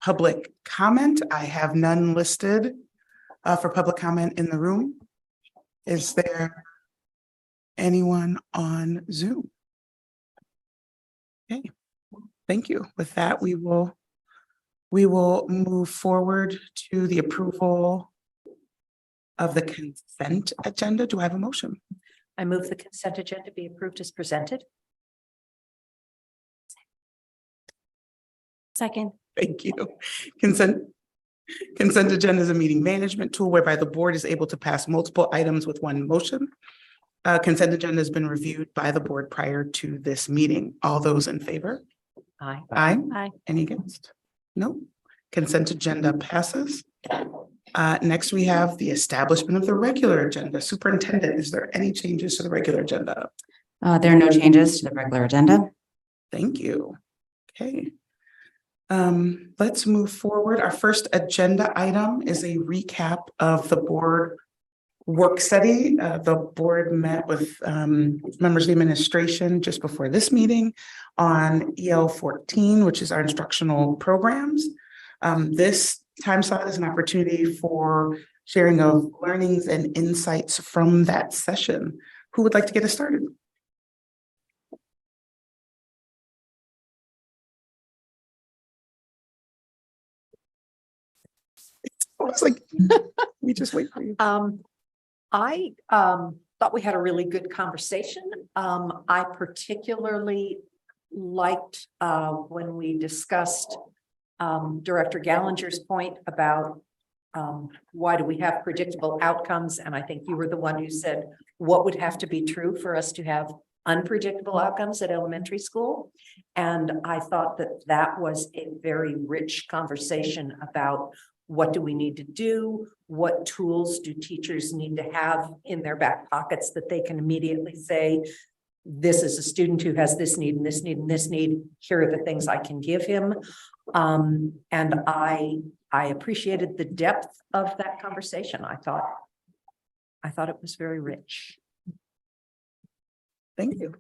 public comment. I have none listed for public comment in the room. Is there anyone on Zoom? Okay, thank you. With that, we will move forward to the approval of the consent agenda. Do I have a motion? I move the consent agenda be approved as presented. Second. Thank you. Consent agenda is a meeting management tool whereby the board is able to pass multiple items with one motion. Consent agenda has been reviewed by the board prior to this meeting. All those in favor? Aye. Aye. Aye. Any against? No. Consent agenda passes. Next, we have the establishment of the regular agenda. Superintendent, is there any changes to the regular agenda? There are no changes to the regular agenda. Thank you. Okay. Let's move forward. Our first agenda item is a recap of the board work study. The board met with members of the administration just before this meeting on EL 14, which is our instructional programs. This time slot is an opportunity for sharing of learnings and insights from that session. Who would like to get us started? I was like, we just wait for you. I thought we had a really good conversation. I particularly liked when we discussed Director Gallinger's point about why do we have predictable outcomes? And I think you were the one who said what would have to be true for us to have unpredictable outcomes at elementary school. And I thought that that was a very rich conversation about what do we need to do? What tools do teachers need to have in their back pockets that they can immediately say, this is a student who has this need and this need and this need. Here are the things I can give him. And I appreciated the depth of that conversation. I thought it was very rich. Thank you.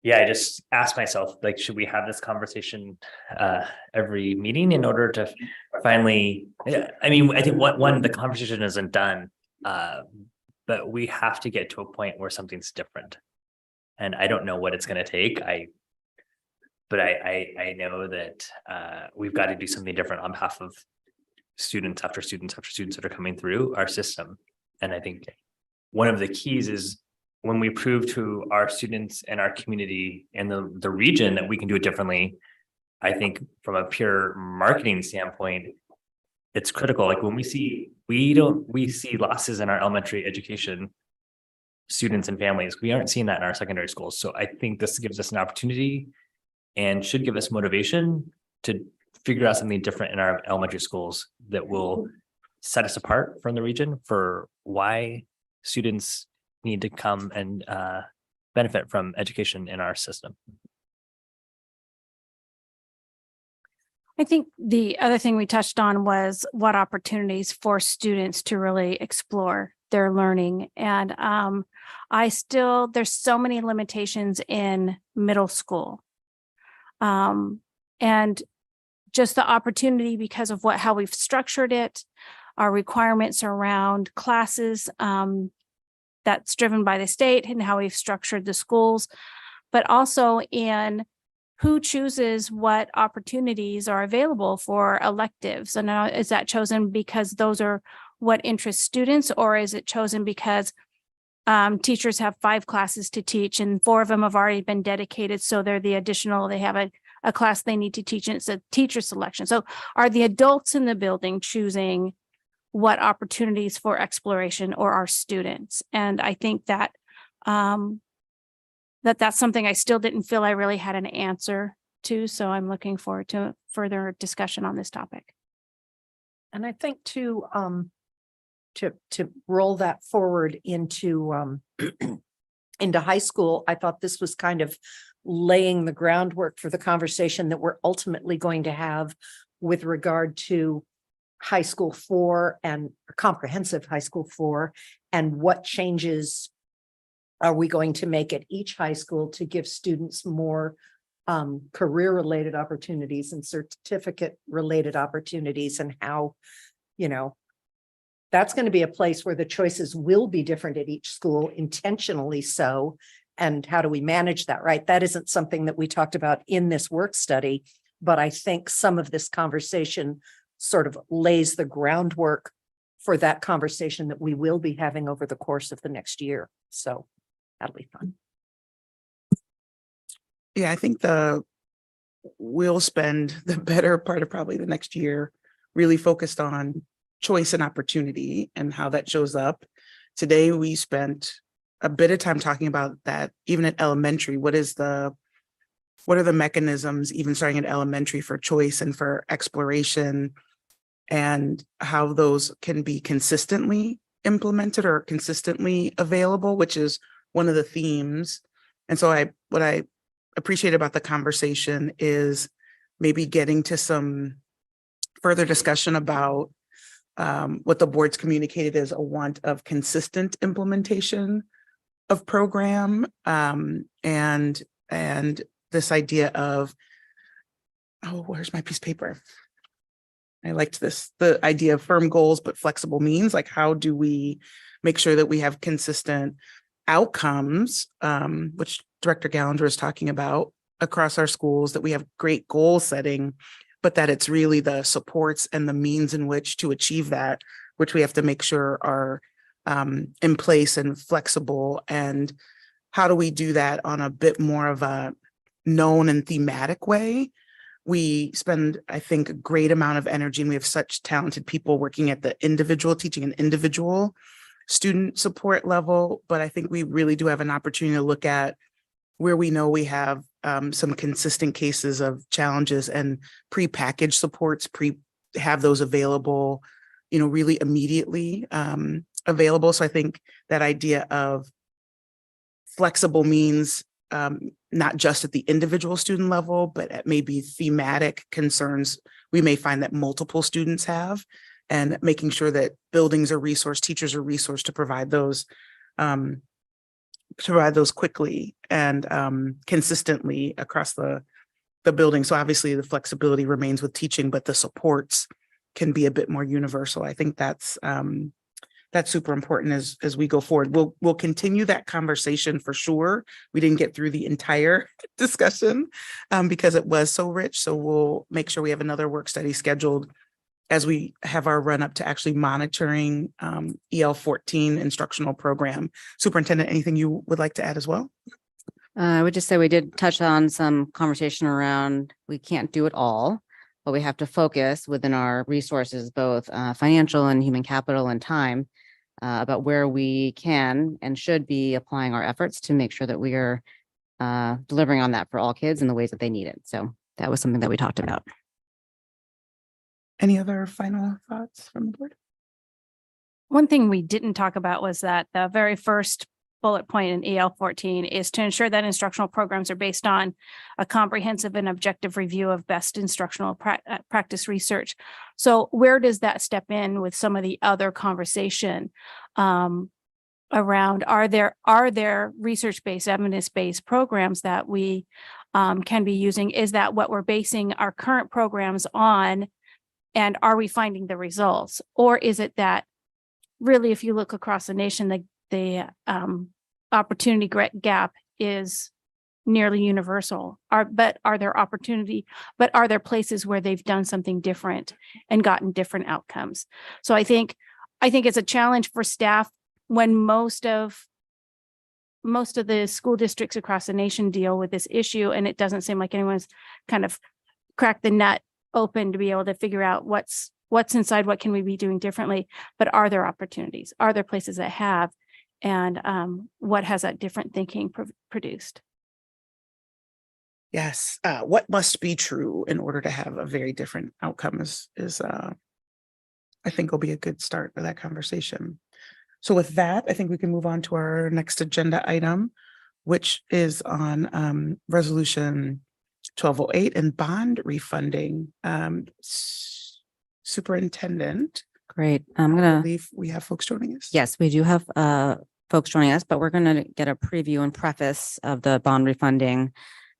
Yeah, I just asked myself, like, should we have this conversation every meeting in order to finally, I mean, I think one, the conversation isn't done, but we have to get to a point where something's different. And I don't know what it's going to take. But I know that we've got to do something different on behalf of students after students after students that are coming through our system. And I think one of the keys is when we prove to our students and our community and the region that we can do it differently. I think from a pure marketing standpoint, it's critical. Like when we see losses in our elementary education students and families, we aren't seeing that in our secondary schools. So I think this gives us an opportunity and should give us motivation to figure out something different in our elementary schools that will set us apart from the region for why students need to come and benefit from education in our system. I think the other thing we touched on was what opportunities for students to really explore their learning. And there's so many limitations in middle school. And just the opportunity because of how we've structured it, our requirements around classes, that's driven by the state and how we've structured the schools, but also in who chooses what opportunities are available for electives. And now, is that chosen because those are what interest students, or is it chosen because teachers have 5 classes to teach and 4 of them have already been dedicated? So they're the additional, they have a class they need to teach, and it's a teacher selection. So are the adults in the building choosing what opportunities for exploration, or our students? And I think that that's something I still didn't feel I really had an answer to. So I'm looking forward to further discussion on this topic. And I think to roll that forward into into high school, I thought this was kind of laying the groundwork for the conversation that we're ultimately going to have with regard to high school 4 and comprehensive high school 4, and what changes are we going to make at each high school to give students more career-related opportunities and certificate-related opportunities, and how, that's going to be a place where the choices will be different at each school, intentionally so. And how do we manage that, right? That isn't something that we talked about in this work study, but I think some of this conversation sort of lays the groundwork for that conversation that we will be having over the course of the next year. So that'll be fun. Yeah, I think we'll spend the better part of probably the next year really focused on choice and opportunity and how that shows up. Today, we spent a bit of time talking about that, even at elementary. What are the mechanisms, even starting at elementary, for choice and for exploration, and how those can be consistently implemented or consistently available, which is one of the themes. And so what I appreciate about the conversation is maybe getting to some further discussion about what the board's communicated as a want of consistent implementation of program, and this idea of, where's my piece of paper? I liked the idea of firm goals, but flexible means. Like, how do we make sure that we have consistent outcomes, which Director Gallagher is talking about across our schools, that we have great goal setting, but that it's really the supports and the means in which to achieve that, which we have to make sure are in place and flexible. And how do we do that on a bit more of a known and thematic way? We spend, I think, a great amount of energy, and we have such talented people working at the individual, teaching an individual student support level. But I think we really do have an opportunity to look at where we know we have some consistent cases of challenges, and pre-packaged supports, have those available, really immediately available. So I think that idea of flexible means, not just at the individual student level, but at maybe thematic concerns we may find that multiple students have, and making sure that buildings are resourced, teachers are resourced to provide those quickly and consistently across the building. So obviously the flexibility remains with teaching, but the supports can be a bit more universal. I think that's super important as we go forward. We'll continue that conversation for sure. We didn't get through the entire discussion because it was so rich. So we'll make sure we have another work study scheduled as we have our run up to actually monitoring EL 14 instructional program. Superintendent, anything you would like to add as well? I would just say we did touch on some conversation around, we can't do it all, but we have to focus within our resources, both financial and human capital and time, about where we can and should be applying our efforts to make sure that we are delivering on that for all kids in the ways that they need it. So that was something that we talked about. Any other final thoughts from the board? One thing we didn't talk about was that the very first bullet point in EL 14 is to ensure that instructional programs are based on a comprehensive and objective review of best instructional practice research. So where does that step in with some of the other conversation around, are there research-based, evidence-based programs that we can be using? Is that what we're basing our current programs on? And are we finding the results? Or is it that really, if you look across the nation, the opportunity gap is nearly universal? Are there places where they've done something different and gotten different outcomes? So I think it's a challenge for staff when most of the school districts across the nation deal with this issue, and it doesn't seem like anyone's kind of cracked the nut open to be able to figure out what's inside, what can we be doing differently, but are there opportunities? Are there places that have, and what has that different thinking produced? Yes. What must be true in order to have a very different outcome is I think will be a good start for that conversation. So with that, I think we can move on to our next agenda item, which is on resolution 1208 and bond refunding. Superintendent. Great. I believe we have folks joining us. Yes, we do have folks joining us, but we're going to get a preview and preface of the bond refunding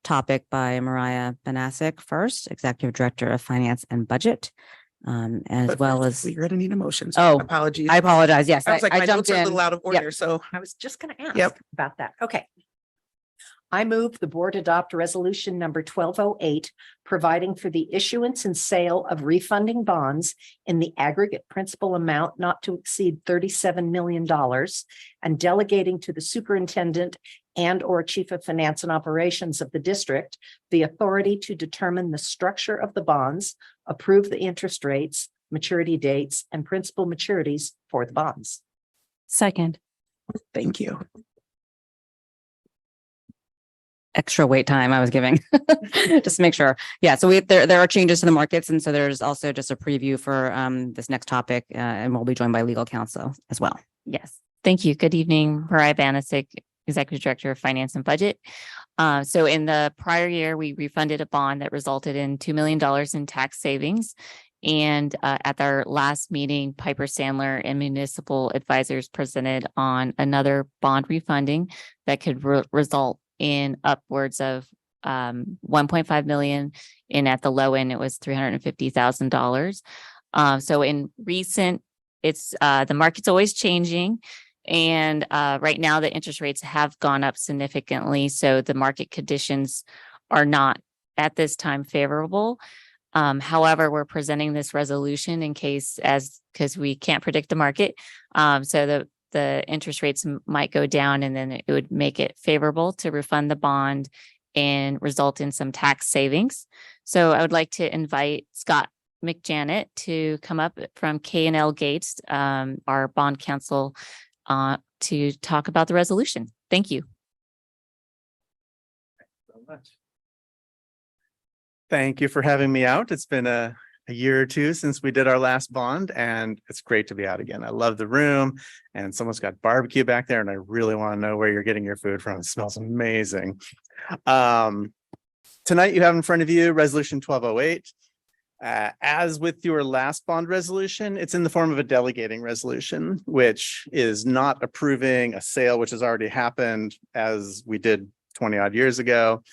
topic by Mariah Banasic first, Executive Director of Finance and Budget, as But well first, as, you're gonna need a motion. So Oh, apologies. I apologize. Yes, I was like, I my jumped notes are a in. little out of order, so. I was just going to ask Yep. about that. Okay. I move the board adopt resolution number 1208, providing for the issuance and sale of refunding bonds in the aggregate principal amount not to exceed $37 million and delegating to the superintendent and or chief of finance and operations of the district the authority to determine the structure of the bonds, approve the interest rates, maturity dates, and principal maturities for the bonds. Second. Thank you. Extra wait time I was giving, just to make sure. Yeah, so there are changes to the markets, and so there's also just a preview for this next topic, and we'll be joined by legal counsel as well. Yes, thank you. Good evening, Mariah Banasic, Executive Director of Finance and Budget. So in the prior year, we refunded a bond that resulted in $2 million in tax savings. And at our last meeting, Piper Sandler and municipal advisors presented on another bond refunding that could result in upwards of 1.5 million, and at the low end, it was $350,000. So in recent, it's the market's always changing. And right now the interest rates have gone up significantly. So the market conditions are not at this time favorable. However, we're presenting this resolution in case because we can't predict the market. So the interest rates might go down, and then it would make it favorable to refund the bond and result in some tax savings. So I would like to invite Scott McJanet to come up from K&L Gates, our bond counsel, to talk about the resolution. Thank you. Thank you for having me out. It's been a year or two since we did our last bond, and it's great to be out again. I love the room, and someone's got barbecue back there, and I really want to know where you're getting your food from. It smells amazing. Tonight you have in front of you Resolution 1208. As with your last bond resolution, it's in the form of a delegating resolution, which is not approving a sale which has already happened as we did 20 odd years ago,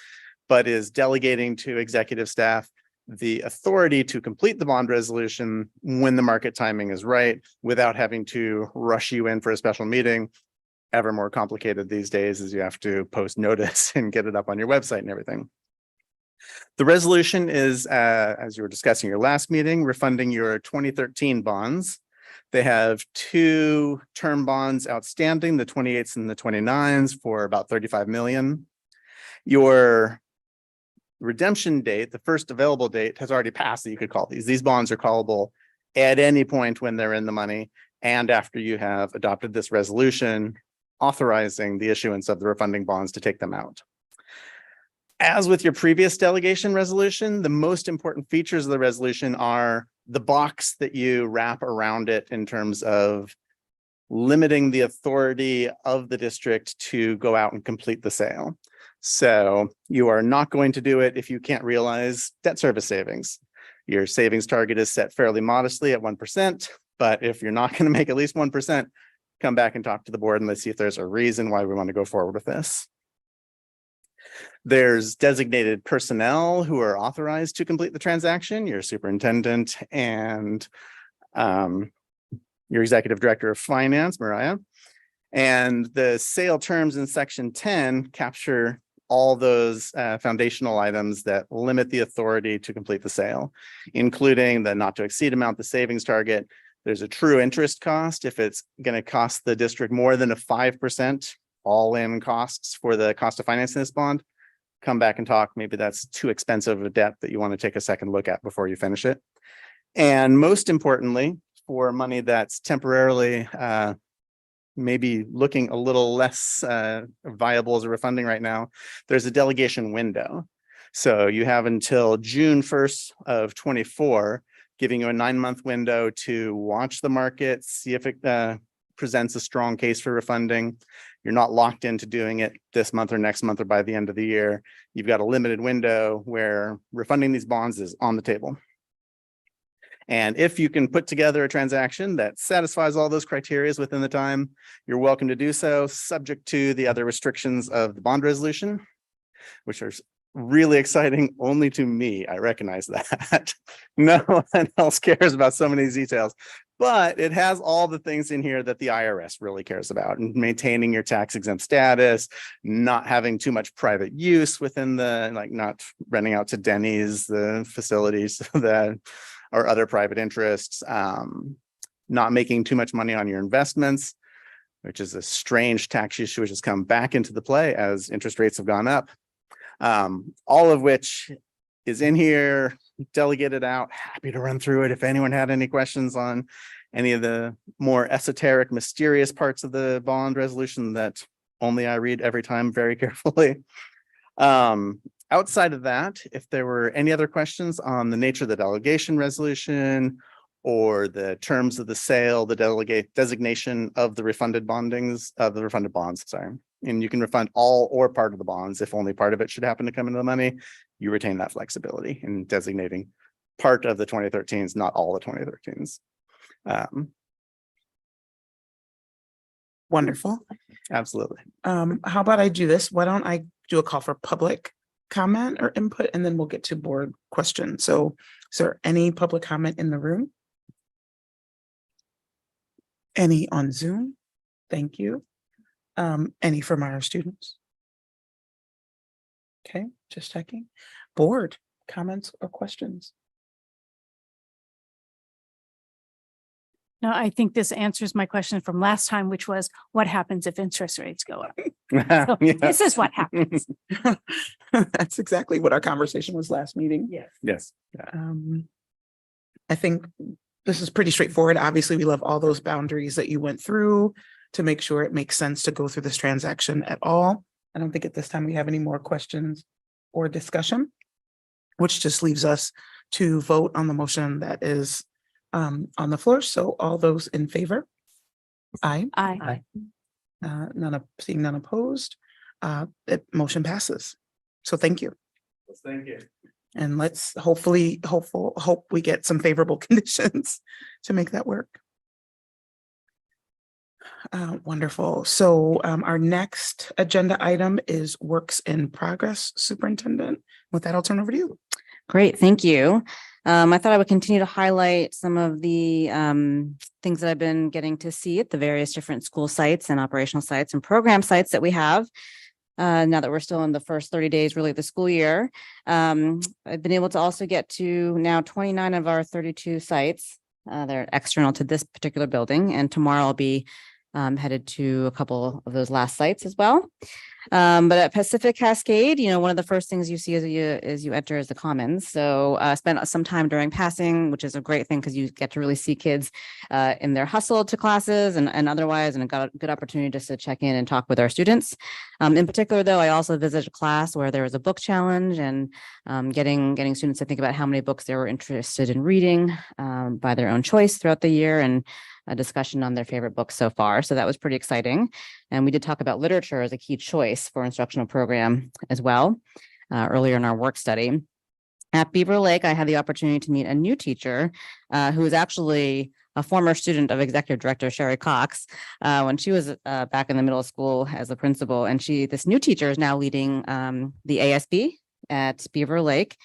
but is delegating to executive staff the authority to complete the bond resolution when the market timing is right, without having to rush you in for a special meeting. Ever more complicated these days as you have to post notice and get it up on your website and everything. The resolution is, as you were discussing your last meeting, refunding your 2013 bonds. They have two term bonds outstanding, the 28s and the 29s, for about 35 million. Your redemption date, the first available date, has already passed that you could call these. These bonds are callable at any point when they're in the money, and after you have adopted this resolution authorizing the issuance of the refunding bonds to take them out. As with your previous delegation resolution, the most important features of the resolution are the box that you wrap around it in terms of limiting the authority of the district to go out and complete the sale. So you are not going to do it if you can't realize debt service savings. Your savings target is set fairly modestly at 1%, but if you're not going to make at least 1%, come back and talk to the board and let's see if there's a reason why we want to go forward with this. There's designated personnel who are authorized to complete the transaction, your superintendent and your executive director of finance, Mariah. And the sale terms in section 10 capture all those foundational items that limit the authority to complete the sale, including the not to exceed amount, the savings target. There's a true interest cost. If it's going to cost the district more than a 5% all-in costs for the cost of financing this bond, come back and talk. Maybe that's too expensive of a debt that you want to take a second look at before you finish it. And most importantly, for money that's temporarily maybe looking a little less viable as a refunding right now, there's a delegation window. So you have until June 1st of 24, giving you a 9-month window to watch the market, see if it presents a strong case for refunding. You're not locked into doing it this month or next month or by the end of the year. You've got a limited window where refunding these bonds is on the table. And if you can put together a transaction that satisfies all those criteria within the time, you're welcome to do so, subject to the other restrictions of the bond resolution, which are really exciting only to me. I recognize that. No one else cares about so many details, but it has all the things in here that the IRS really cares about, and maintaining your tax exempt status, not having too much private use within the, like not renting out to Denny's, the facilities that or other private interests, not making too much money on your investments, which is a strange tax issue which has come back into the play as interest rates have gone up. All of which is in here, delegated out. Happy to run through it if anyone had any questions on any of the more esoteric, mysterious parts of the bond resolution that only I read every time very carefully. Outside of that, if there were any other questions on the nature of the delegation resolution or the terms of the sale, the designation of the refunded bonds, sorry. And you can refund all or part of the bonds. If only part of it should happen to come into the money, you retain that flexibility in designating part of the 2013s, not all the 2013s. Wonderful. Absolutely. How about I do this? Why don't I do a call for public comment or input, and then we'll get to board questions. So is there any public comment in the room? Any on Zoom? Thank you. Any from our students? Okay, just checking. Board comments or questions? No, I think this answers my question from last time, which was what happens if interest rates go up? So Yeah. this is what happens. That's exactly what our conversation was last meeting. Yes. Yes. I think this is pretty straightforward. Obviously, we love all those boundaries that you went through to make sure it makes sense to go through this transaction at all. I don't think at this time we have any more questions or discussion, which just leaves us to vote on the motion that is on the floor. So all those in favor? Aye. Aye. Seeing none opposed, motion passes. So thank you. Thank you. And let's hope we get some favorable conditions to make that work. Wonderful. So our next agenda item is works in progress, Superintendent. With that, I'll turn over to you. Great, thank you. I thought I would continue to highlight some of the things that I've been getting to see at the various different school sites and operational sites and program sites that we have. Now that we're still in the first 30 days, really, of the school year. I've been able to also get to now 29 of our 32 sites. They're external to this particular building, and tomorrow I'll be headed to a couple of those last sites as well. But at Pacific Cascade, one of the first things you see as you enter is the commons. So spent some time during passing, which is a great thing because you get to really see kids in their hustle to classes and otherwise, and got a good opportunity just to check in and talk with our students. In particular, though, I also visited a class where there was a book challenge and getting students to think about how many books they were interested in reading by their own choice throughout the year, and a discussion on their favorite books so far. So that was pretty exciting. And we did talk about literature as a key choice for instructional program as well earlier in our work study. At Beaver Lake, I had the opportunity to meet a new teacher who is actually a former student of Executive Director Sherry Cox when she was back in the middle school as a principal. And this new teacher is now leading the ASB at Beaver Lake.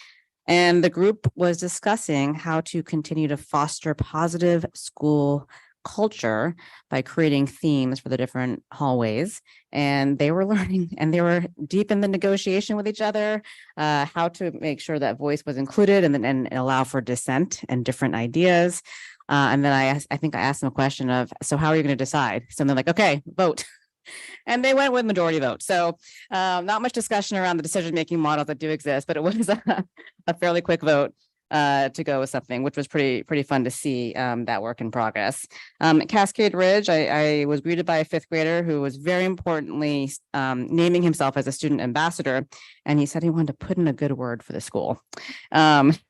And the group was discussing how to continue to foster positive school culture by creating themes for the different hallways. And they were learning, and they were deep in the negotiation with each other, how to make sure that voice was included and allow for dissent and different ideas. And then I think I asked them a question of, so how are you going to decide? So they're like, okay, vote. And they went with majority vote. So not much discussion around the decision-making models that do exist, but it was a fairly quick vote to go with something, which was pretty fun to see that work in progress. At Cascade Ridge, I was greeted by a fifth grader who was very importantly naming himself as a student ambassador. And he said he wanted to put in a good word for the school.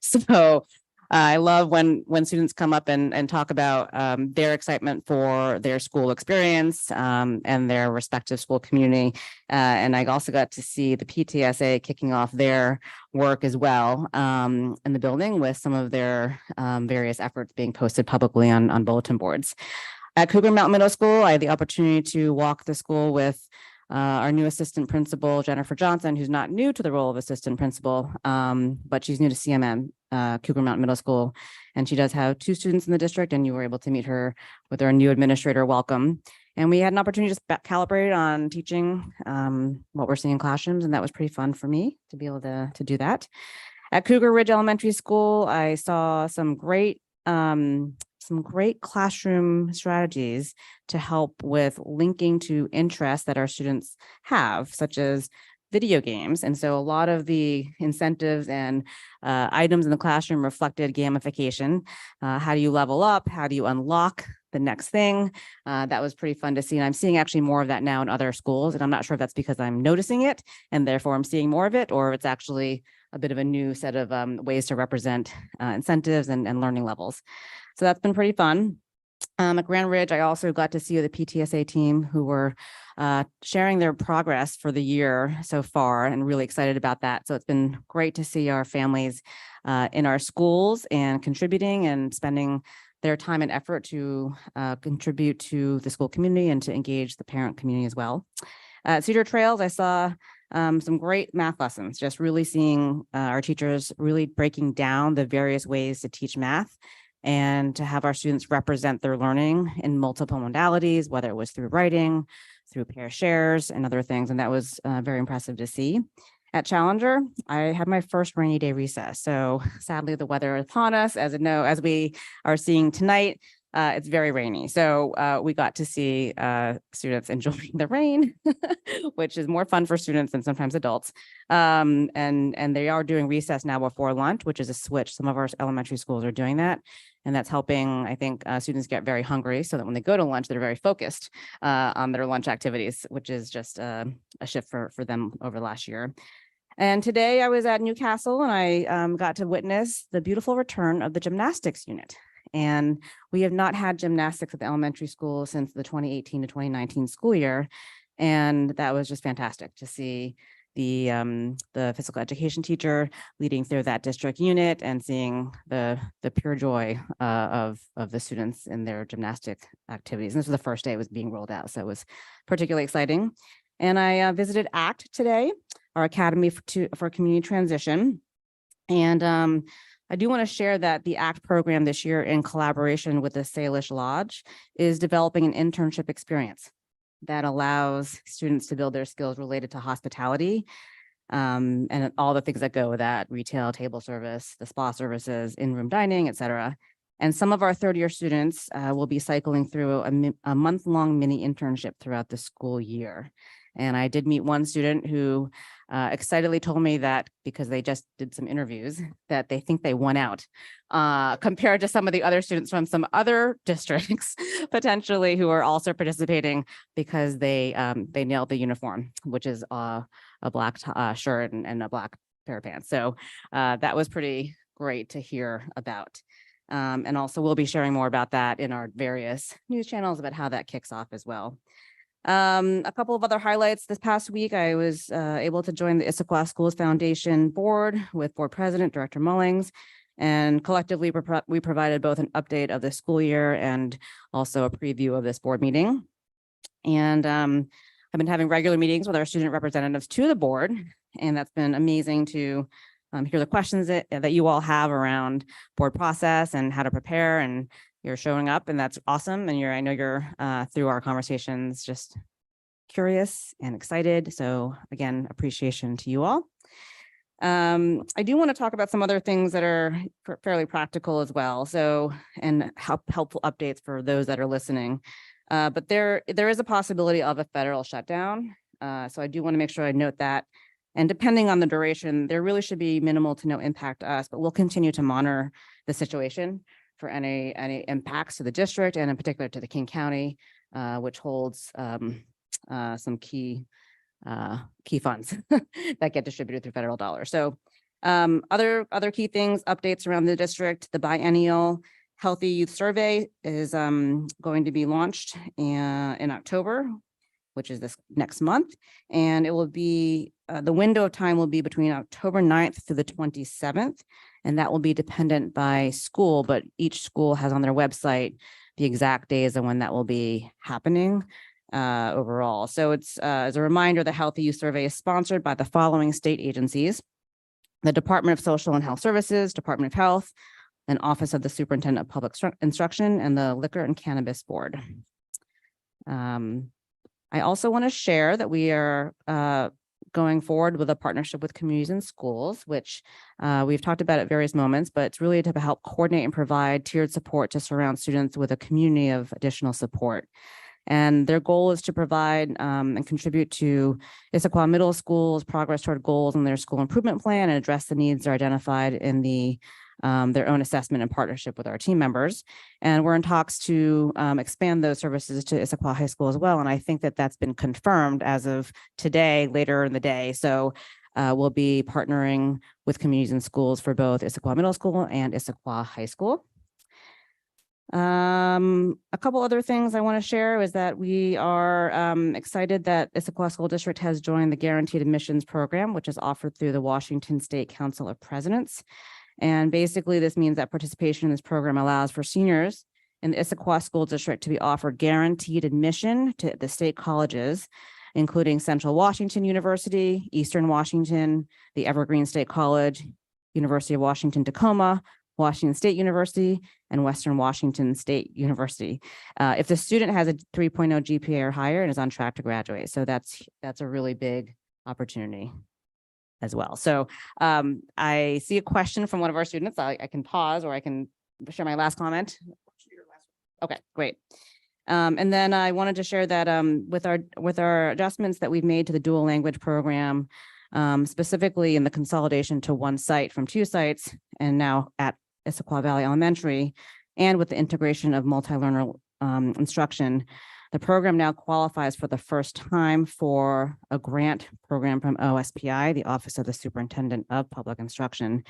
So I love when students come up and talk about their excitement for their school experience and their respective school community. And I also got to see the PTSA kicking off their work as well in the building with some of their various efforts being posted publicly on bulletin boards. At Cougar Mountain Middle School, I had the opportunity to walk the school with our new assistant principal, Jennifer Johnson, who's not new to the role of assistant principal, but she's new to CMM, Cougar Mountain Middle School. And she does have 2 students in the district, and you were able to meet her with our new administrator. Welcome. And we had an opportunity to calibrate on teaching what we're seeing in classrooms, and that was pretty fun for me to be able to do that. At Cougar Ridge Elementary School, I saw some great classroom strategies to help with linking to interests that our students have, such as video games. And so a lot of the incentives and items in the classroom reflected gamification. How do you level up? How do you unlock the next thing? That was pretty fun to see. And I'm seeing actually more of that now in other schools. And I'm not sure if that's because I'm noticing it and therefore I'm seeing more of it, or it's actually a bit of a new set of ways to represent incentives and learning levels. So that's been pretty fun. At Grand Ridge, I also got to see the PTSA team who were sharing their progress for the year so far, and really excited about that. So it's been great to see our families in our schools and contributing and spending their time and effort to contribute to the school community and to engage the parent community as well. At Cedar Trails, I saw some great math lessons, just really seeing our teachers really breaking down the various ways to teach math and to have our students represent their learning in multiple modalities, whether it was through writing, through pair shares, and other things. And that was very impressive to see. At Challenger, I had my first rainy day recess. So sadly, the weather is upon us, as we are seeing tonight. It's very rainy. So we got to see students enjoying the rain, which is more fun for students than sometimes adults. And they are doing recess now before lunch, which is a switch. Some of our elementary schools are doing that. And that's helping, I think, students get very hungry so that when they go to lunch, they're very focused on their lunch activities, which is just a shift for them over the last year. And today I was at Newcastle and I got to witness the beautiful return of the gymnastics unit. And we have not had gymnastics at the elementary school since the 2018 to 2019 school year. And that was just fantastic to see the physical education teacher leading through that district unit and seeing the pure joy of the students in their gymnastic activities. And this was the first day it was being rolled out. So it was particularly exciting. And I visited ACT today, our Academy for Community Transition. And I do want to share that the ACT program this year, in collaboration with the Salish Lodge, is developing an internship experience that allows students to build their skills related to hospitality and all the things that go with that: retail, table service, the spa services, in-room dining, et cetera. And some of our third-year students will be cycling through a month-long mini internship throughout the school year. And I did meet one student who excitedly told me that, because they just did some interviews, that they think they won out compared to some of the other students from some other districts potentially who are also participating, because they nailed the uniform, which is a black shirt and a black pair of pants. So that was pretty great to hear about. And also we'll be sharing more about that in our various news channels about how that kicks off as well. A couple of other highlights. This past week, I was able to join the Issaquah Schools Foundation board with board president, Director Mullings, and collectively we provided both an update of the school year and also a preview of this board meeting. And I've been having regular meetings with our student representatives to the board, and that's been amazing to hear the questions that you all have around board process and how to prepare, and you're showing up, and that's awesome. And I know you're through our conversations just curious and excited. So again, appreciation to you all. I do want to talk about some other things that are fairly practical as well. So, and helpful updates for those that are listening. But there is a possibility of a federal shutdown. So I do want to make sure I note that. And depending on the duration, there really should be minimal to no impact to us, but we'll continue to monitor the situation for any impacts to the district, and in particular to the King County, which holds some key funds that get distributed through federal dollars. So other key things, updates around the district: the biennial Healthy Youth Survey is going to be launched in October, which is this next month. And it will be, the window of time will be between October 9th to the 27th. And that will be dependent by school, but each school has on their website the exact days and when that will be happening. overall. So it's as a reminder, the Healthy Youth Survey is sponsored by the following state agencies: the Department of Social and Health Services, Department of Health, and Office of the Superintendent of Public Instruction, and the Liquor and Cannabis Board. I also want to share that we are going forward with a partnership with communities and schools, which we've talked about at various moments, but it's really to help coordinate and provide tiered support to surround students with a community of additional support. And their goal is to provide and contribute to Issaquah Middle School's progress toward goals in their school improvement plan and address the needs that are identified in their own assessment and partnership with our team members. And we're in talks to expand those services to Issaquah High School as well. And I think that that's been confirmed as of today, later in the day. So we'll be partnering with communities and schools for both Issaquah Middle School and Issaquah High School. A couple other things I want to share is that we are excited that Issaquah School District has joined the Guaranteed Admissions Program, which is offered through the Washington State Council of Presidents. And basically, this means that participation in this program allows for seniors in the Issaquah School District to be offered guaranteed admission to the state colleges, including Central Washington University, Eastern Washington, the Evergreen State College, University of Washington Tacoma, Washington State University, and Western Washington State University. If the student has a 3.0 GPA or higher and is on track to graduate. So that's a really big opportunity as well. So I see a question from one of our students. I can pause or I can share my last comment. Okay, great. And then I wanted to share that with our adjustments that we've made to the dual language program, specifically in the consolidation to one site from two sites, and now at Issaquah Valley Elementary, and with the integration of multi-learner instruction, the program now qualifies for the first time for a grant program from OSPI, the Office of the Superintendent of Public Instruction.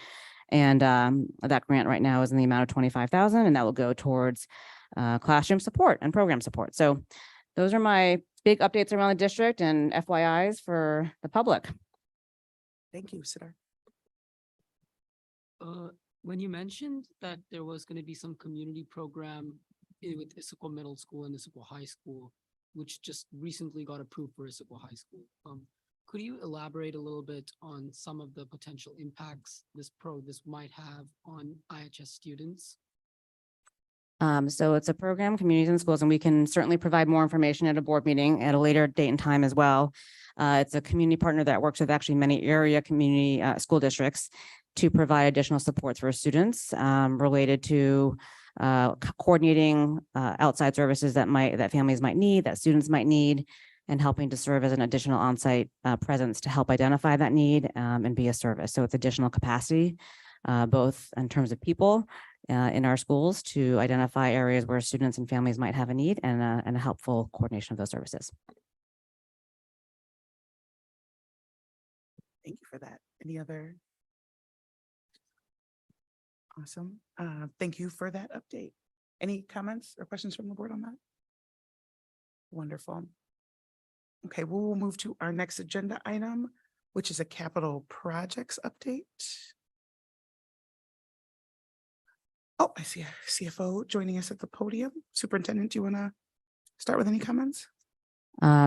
And that grant right now is in the amount of $25,000, and that will go towards classroom support and program support. So those are my big updates around the district and FYIs for the public. Thank you, Siddharth. When you mentioned that there was going to be some community program with Issaquah Middle School and Issaquah High School, which just recently got approved for Issaquah High School, could you elaborate a little bit on some of the potential impacts this might have on IHS students? So it's a program, Communities and Schools, and we can certainly provide more information at a board meeting at a later date and time as well. It's a community partner that works with actually many area community school districts to provide additional supports for students related to coordinating outside services that families might need, that students might need, and helping to serve as an additional on-site presence to help identify that need and be a service. So it's additional capacity, both in terms of people in our schools to identify areas where students and families might have a need, and a helpful coordination of those services. Thank you for that. Any other? Awesome. Thank you for that update. Any comments or questions from the board on that? Wonderful. Okay, we will move to our next agenda item, which is a capital projects update. Oh, I see a CFO joining us at the podium. Superintendent, do you want to start with any comments?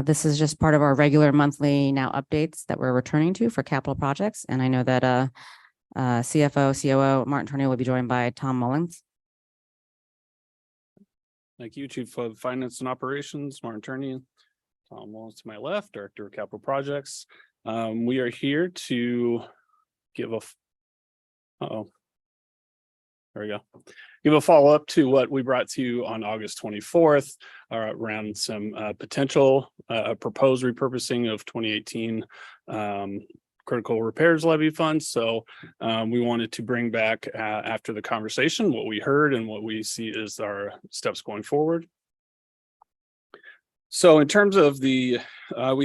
This is just part of our regular monthly now updates that we're returning to for capital projects. And I know that CFO, COO Martin Tornillo will be joined by Tom Mullins. Thank you, Chief of Finance and Operations, Martin Turney. Tom Mullins to my left, Director of Capital Projects. We are here to give a follow-up to what we brought to you on August 24th around some potential proposed repurposing of 2018 critical repairs levy funds. So we wanted to bring back after the conversation what we heard and what we see as our steps going forward. So in terms of we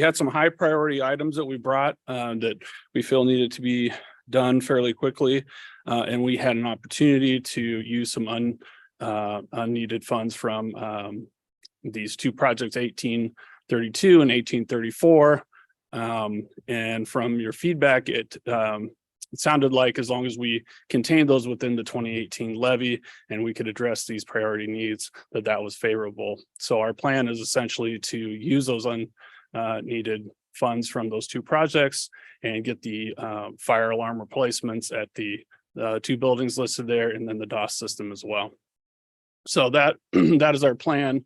had some high priority items that we brought that we feel needed to be done fairly quickly. And we had an opportunity to use some unneeded funds from these two projects, 1832 and 1834. And from your feedback, it sounded like as long as we contained those within the 2018 levy and we could address these priority needs, that was favorable. So our plan is essentially to use those needed funds from those two projects and get the fire alarm replacements at the two buildings listed there, and then the DOS system as well. So that that is our plan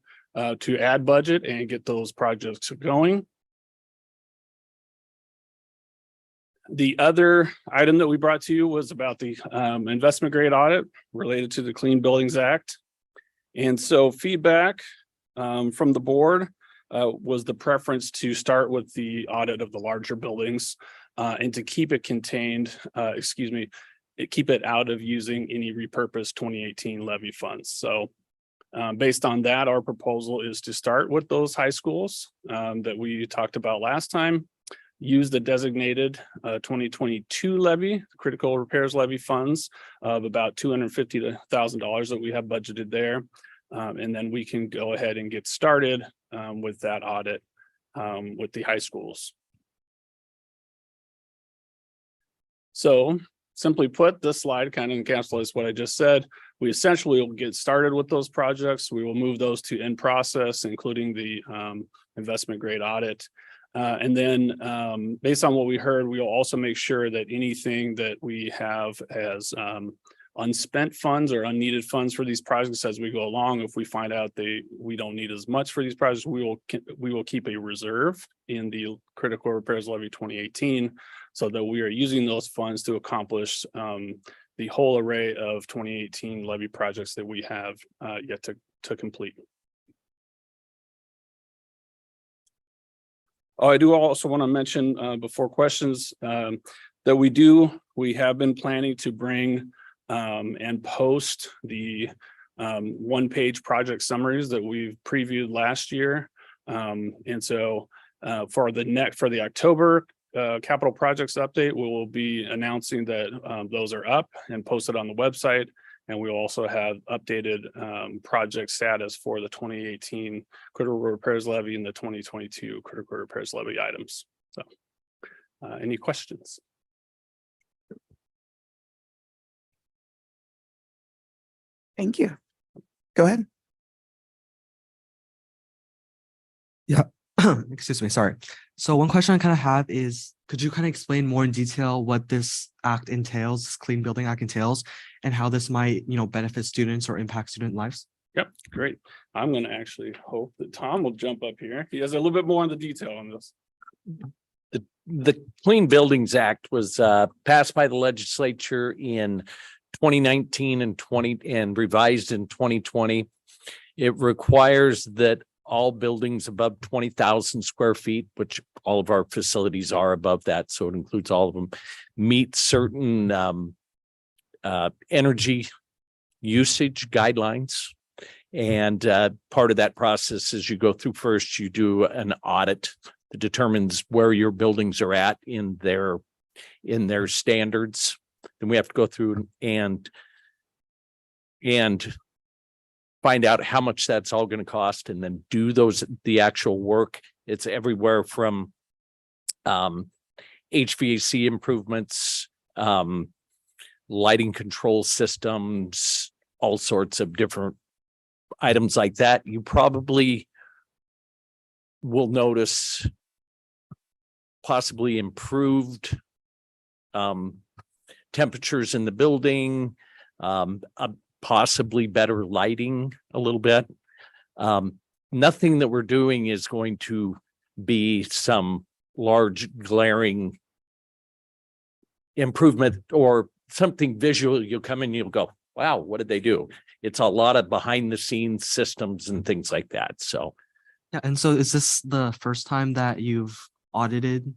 to add budget and get those projects going. The other item that we brought to you was about the investment grade audit related to the Clean Buildings Act. And so feedback from the board was the preference to start with the audit of the larger buildings and to keep it contained, keep it out of using any repurposed 2018 levy funds. So based on that, our proposal is to start with those high schools that we talked about last time, use the designated 2022 levy, critical repairs levy funds of about $250,000 that we have budgeted there. And then we can go ahead and get started with that audit with the high schools. So simply put, this slide kind of encapsulates what I just said. We essentially will get started with those projects. We will move those to in process, including the investment grade audit. And then based on what we heard, we will also make sure that anything that we have as unspent funds or unneeded funds for these projects as we go along, if we find out we don't need as much for these projects, we will keep a reserve in the critical repairs levy 2018 so that we are using those funds to accomplish the whole array of 2018 levy projects that we have yet to complete. Oh, I do also want to mention before questions that we have been planning to bring and post the one-page project summaries that we've previewed last year. And so for the October capital projects update, we will be announcing that those are up and posted on the website. And we also have updated project status for the 2018 critical repairs levy and the 2022 critical repairs levy items. So any questions? Thank you. Go ahead. Yeah, excuse me, sorry. So one question I kind of have is, could you kind of explain more in detail what this act entails, this Clean Building Act entails, and how this might, benefit students or impact student lives? Yep, great. I'm going to actually hope that Tom will jump up here. He has a little bit more on the detail on this. The Clean Buildings Act was passed by the legislature in 2019 and revised in 2020. It requires that all buildings above 20,000 square feet, which all of our facilities are above that, so it includes all of them, meet certain energy usage guidelines. And part of that process is you go through first, you do an audit that determines where your buildings are at in their standards. Then we have to go through and find out how much that's all going to cost, and then do the actual work. It's everywhere from HVAC improvements, lighting control systems, all sorts of different items like that. You probably will notice possibly improved temperatures in the building, possibly better lighting a little bit. Nothing that we're doing is going to be some large glaring improvement or something visual. You'll come in, you'll go, wow, what did they do? It's a lot of behind the scenes systems and things like that. So Yeah, and so is this the first time that you've audited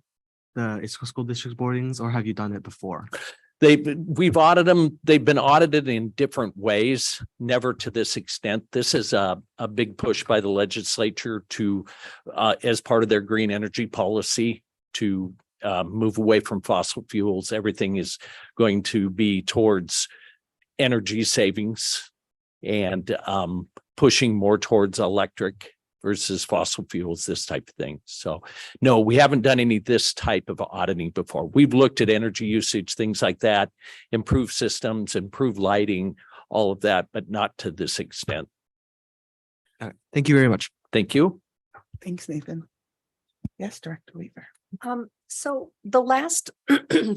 the Issaquah School District boardings, or have you done it before? We've audited them. They've been audited in different ways, never to this extent. This is a big push by the legislature to, as part of their green energy policy, to move away from fossil fuels. Everything is going to be towards energy savings and pushing more towards electric versus fossil fuels, this type of thing. So no, we haven't done any this type of auditing before. We've looked at energy usage, things like that, improve systems, improve lighting, all of that, but not to this extent. Thank you very much. Thank you. Thanks, Nathan. Yes, Director Weaver. So the last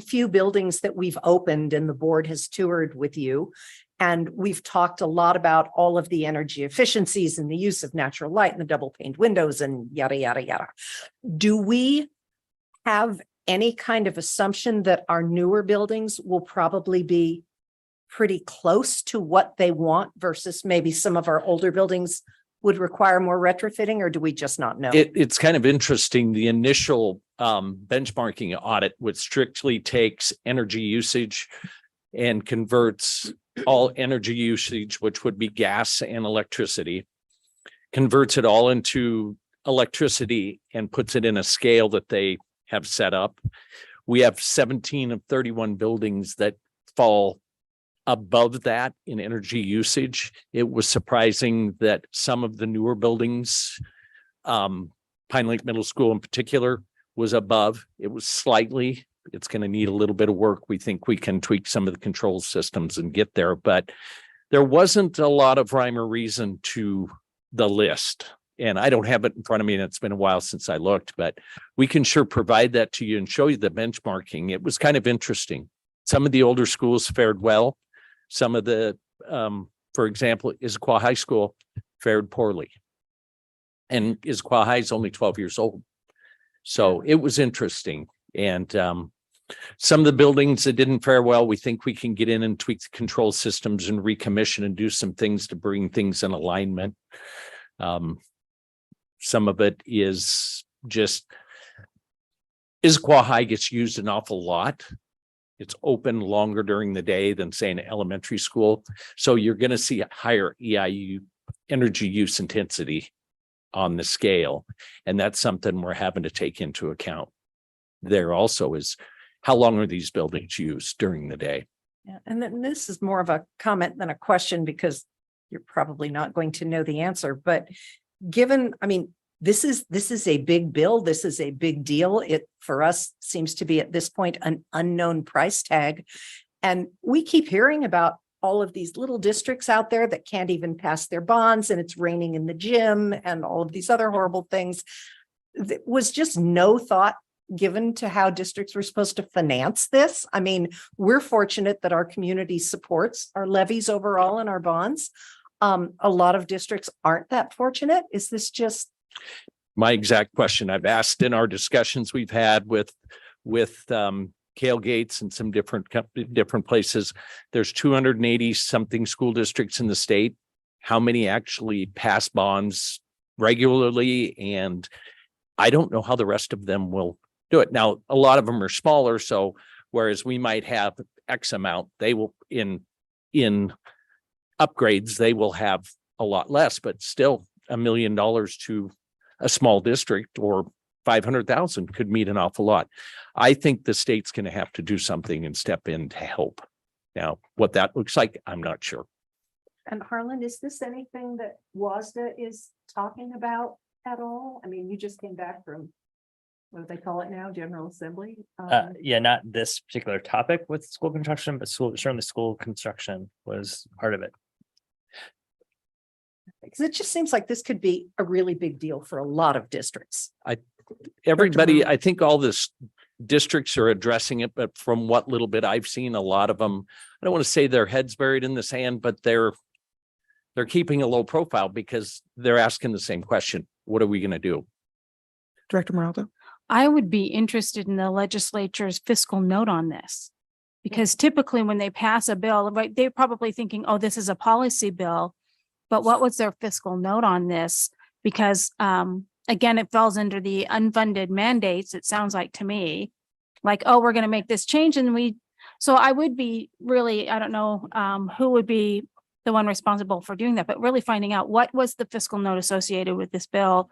few buildings that we've opened and the board has toured with you, and we've talked a lot about all of the energy efficiencies and the use of natural light and the double paned windows and yada, yada, yada. Do we have any kind of assumption that our newer buildings will probably be pretty close to what they want versus maybe some of our older buildings would require more retrofitting, or do we just not know? It's kind of interesting. The initial benchmarking audit, which strictly takes energy usage and converts all energy usage, which would be gas and electricity, converts it all into electricity and puts it in a scale that they have set up. We have 17 of 31 buildings that fall above that in energy usage. It was surprising that some of the newer buildings, Pine Lake Middle School in particular, was above. It was slightly. It's going to need a little bit of work. We think we can tweak some of the control systems and get there, but there wasn't a lot of rhyme or reason to the list. And I don't have it in front of me, and it's been a while since I looked, but we can sure provide that to you and show you the benchmarking. It was kind of interesting. Some of the older schools fared well. Some of the, for example, Issaquah High School fared poorly. And Issaquah High is only 12 years old. So it was interesting. And some of the buildings that didn't fare well, we think we can get in and tweak the control systems and recommission and do some things to bring things in alignment. Some of it is just Issaquah High gets used an awful lot. It's open longer during the day than, say, an elementary school. So you're going to see a higher EIU, energy use intensity, on the scale. And that's something we're having to take into account. There also is, how long are these buildings used during the day? Yeah, and then this is more of a comment than a question, because you're probably not going to know the answer, but given, I mean, this is a big bill. This is a big deal. It, for us, seems to be at this point an unknown price tag. And we keep hearing about all of these little districts out there that can't even pass their bonds, and it's raining in the gym and all of these other horrible things. There was just no thought given to how districts were supposed to finance this. I mean, we're fortunate that our community supports our levies overall and our bonds. A lot of districts aren't that fortunate. Is this just my exact question I've asked in our discussions we've had with Cale Gates and some different places? There's 280 something school districts in the state. How many actually pass bonds regularly? And I don't know how the rest of them will do it. Now, a lot of them are smaller. So whereas we might have X amount, they will in upgrades, they will have a lot less, but still $1 million to a small district or 500,000 could mean an awful lot. I think the state's going to have to do something and step in to help. Now, what that looks like, I'm not sure. And Harlan, is this anything that WASDA is talking about at all? I mean, you just came back from, what do they call it now, General Assembly? Yeah, not this particular topic with school construction, but certainly school construction was part of it. Because it just seems like this could be a really big deal for a lot of districts. Everybody, I think all this districts are addressing it, but from what little bit I've seen, a lot of them, I don't want to say their heads buried in the sand, but they're keeping a low profile because they're asking the same question. What are we going to do? Director Moraldo? I would be interested in the legislature's fiscal note on this. Because typically when they pass a bill, right, they're probably thinking, oh, this is a policy bill. But what was their fiscal note on this? Because again, it falls under the unfunded mandates, it sounds like to me. Like, oh, we're going to make this change. And so I would be really, I don't know who would be the one responsible for doing that, but really finding out what was the fiscal note associated with this bill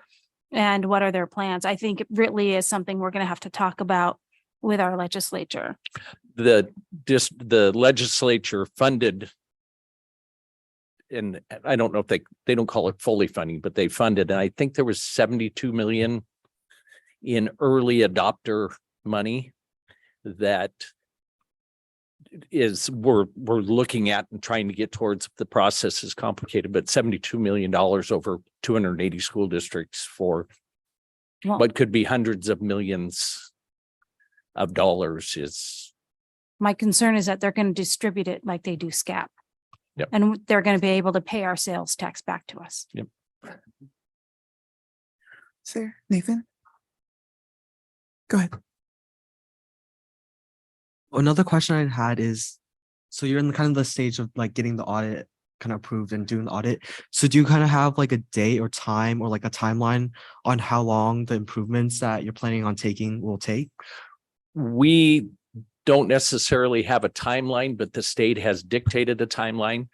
and what are their plans. I think it really is something we're going to have to talk about with our legislature. The legislature funded and I don't know if they don't call it fully funding, but they funded, and I think there was 72 million in early adopter money that we're looking at and trying to get towards. The process is complicated, but $72 million over 280 school districts for Well- what could be hundreds of millions of dollars is. My concern is that they're going to distribute it like they do SCAP. Yep. And they're going to be able to pay our sales tax back to us. Sir, Nathan? Go ahead. Another question I had is, so you're in the kind of the stage of like getting the audit kind of approved and doing the audit. So do you kind of have like a date or time or like a timeline on how long the improvements that you're planning on taking will take? We don't necessarily have a timeline, but the state has dictated a timeline.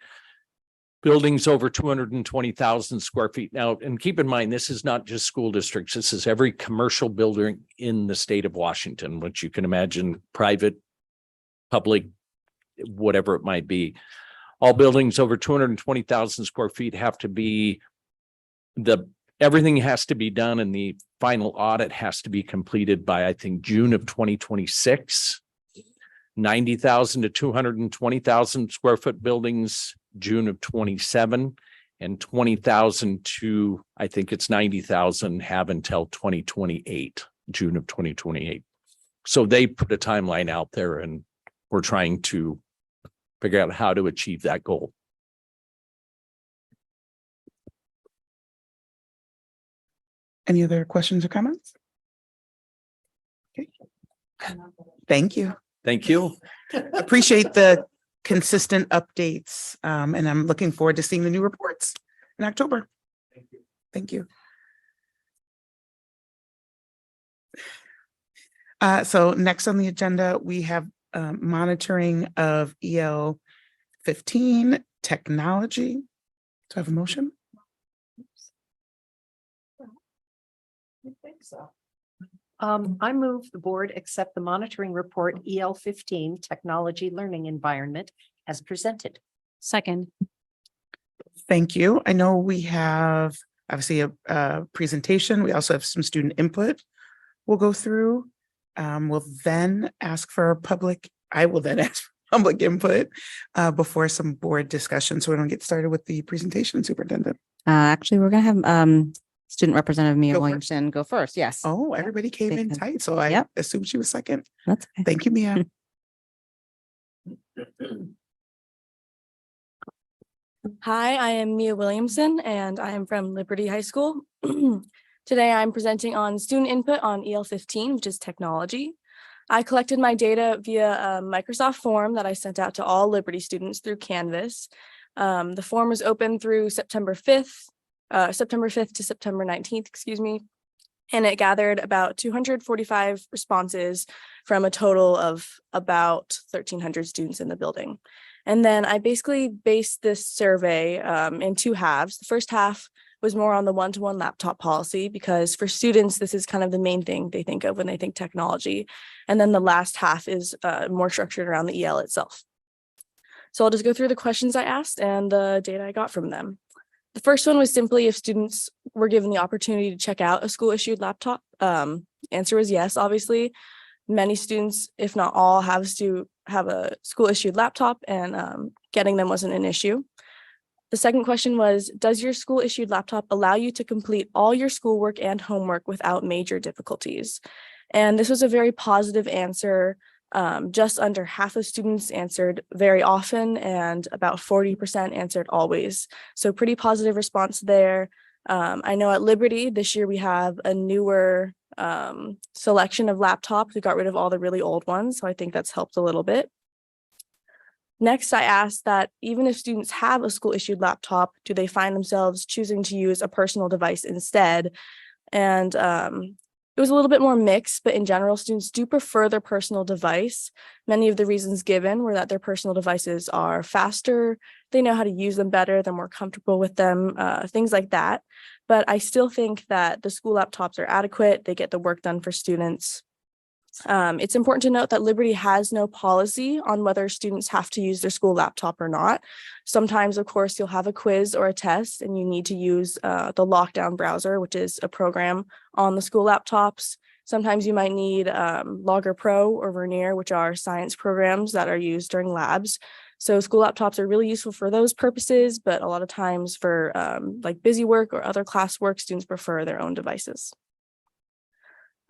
Buildings over 220,000 square feet. Now, and keep in mind, this is not just school districts. This is every commercial building in the state of Washington, which you can imagine, private, public, whatever it might be. All buildings over 220,000 square feet have to be, everything has to be done, and the final audit has to be completed by, I think, June of 2026. 90,000 to 220,000 square foot buildings, June of 27, and 20,000 to, I think it's 90,000, have until 2028, June of 2028. So they put a timeline out there, and we're trying to figure out how to achieve that goal. Any other questions or comments? Okay. Thank you. Thank you. Appreciate the consistent updates. And I'm looking forward to seeing the new reports in October. Thank you. So next on the agenda, we have monitoring of EL 15 technology. Do I have a motion? I think so. I move the board accept the monitoring report EL 15 technology learning environment as presented. Second. Thank you. I know we have obviously a presentation. We also have some student input we'll go through. We'll then ask for public, I will then ask for public input before some board discussion. So we don't get started with the presentation, Superintendent. Actually, we're going to have Student Representative Mia Go first. Williamson go first. Yes. Oh, everybody came in tight, so I Yep. assumed she was second. That's okay. Thank you, Mia. Hi, I am Mia Williamson and I am from Liberty High School. Today I'm presenting on student input on EL 15, which is technology. I collected my data via a Microsoft form that I sent out to all Liberty students through Canvas. The form was open through September 5th to September 19th, excuse me. And it gathered about 245 responses from a total of about 1,300 students in the building. And then I basically based this survey in two halves. The first half was more on the one-to-one laptop policy, because for students, this is kind of the main thing they think of when they think technology. And then the last half is more structured around the EL itself. So I'll just go through the questions I asked and the data I got from them. The first one was simply if students were given the opportunity to check out a school-issued laptop. Answer was yes, obviously. Many students, if not all, have a school-issued laptop, and getting them wasn't an issue. The second question was, does your school-issued laptop allow you to complete all your schoolwork and homework without major difficulties? And this was a very positive answer. Just under half of students answered very often, and about 40% answered always. So pretty positive response there. I know at Liberty this year we have a newer selection of laptops. We got rid of all the really old ones, so I think that's helped a little bit. Next, I asked that even if students have a school-issued laptop, do they find themselves choosing to use a personal device instead? And it was a little bit more mixed, but in general, students do prefer their personal device. Many of the reasons given were that their personal devices are faster, they know how to use them better, they're more comfortable with them, things like that. But I still think that the school laptops are adequate, they get the work done for students. It's important to note that Liberty has no policy on whether students have to use their school laptop or not. Sometimes, of course, you'll have a quiz or a test and you need to use the lockdown browser, which is a program on the school laptops. Sometimes you might need Logger Pro or Vernier, which are science programs that are used during labs. So school laptops are really useful for those purposes, but a lot of times for like busy work or other classwork, students prefer their own devices.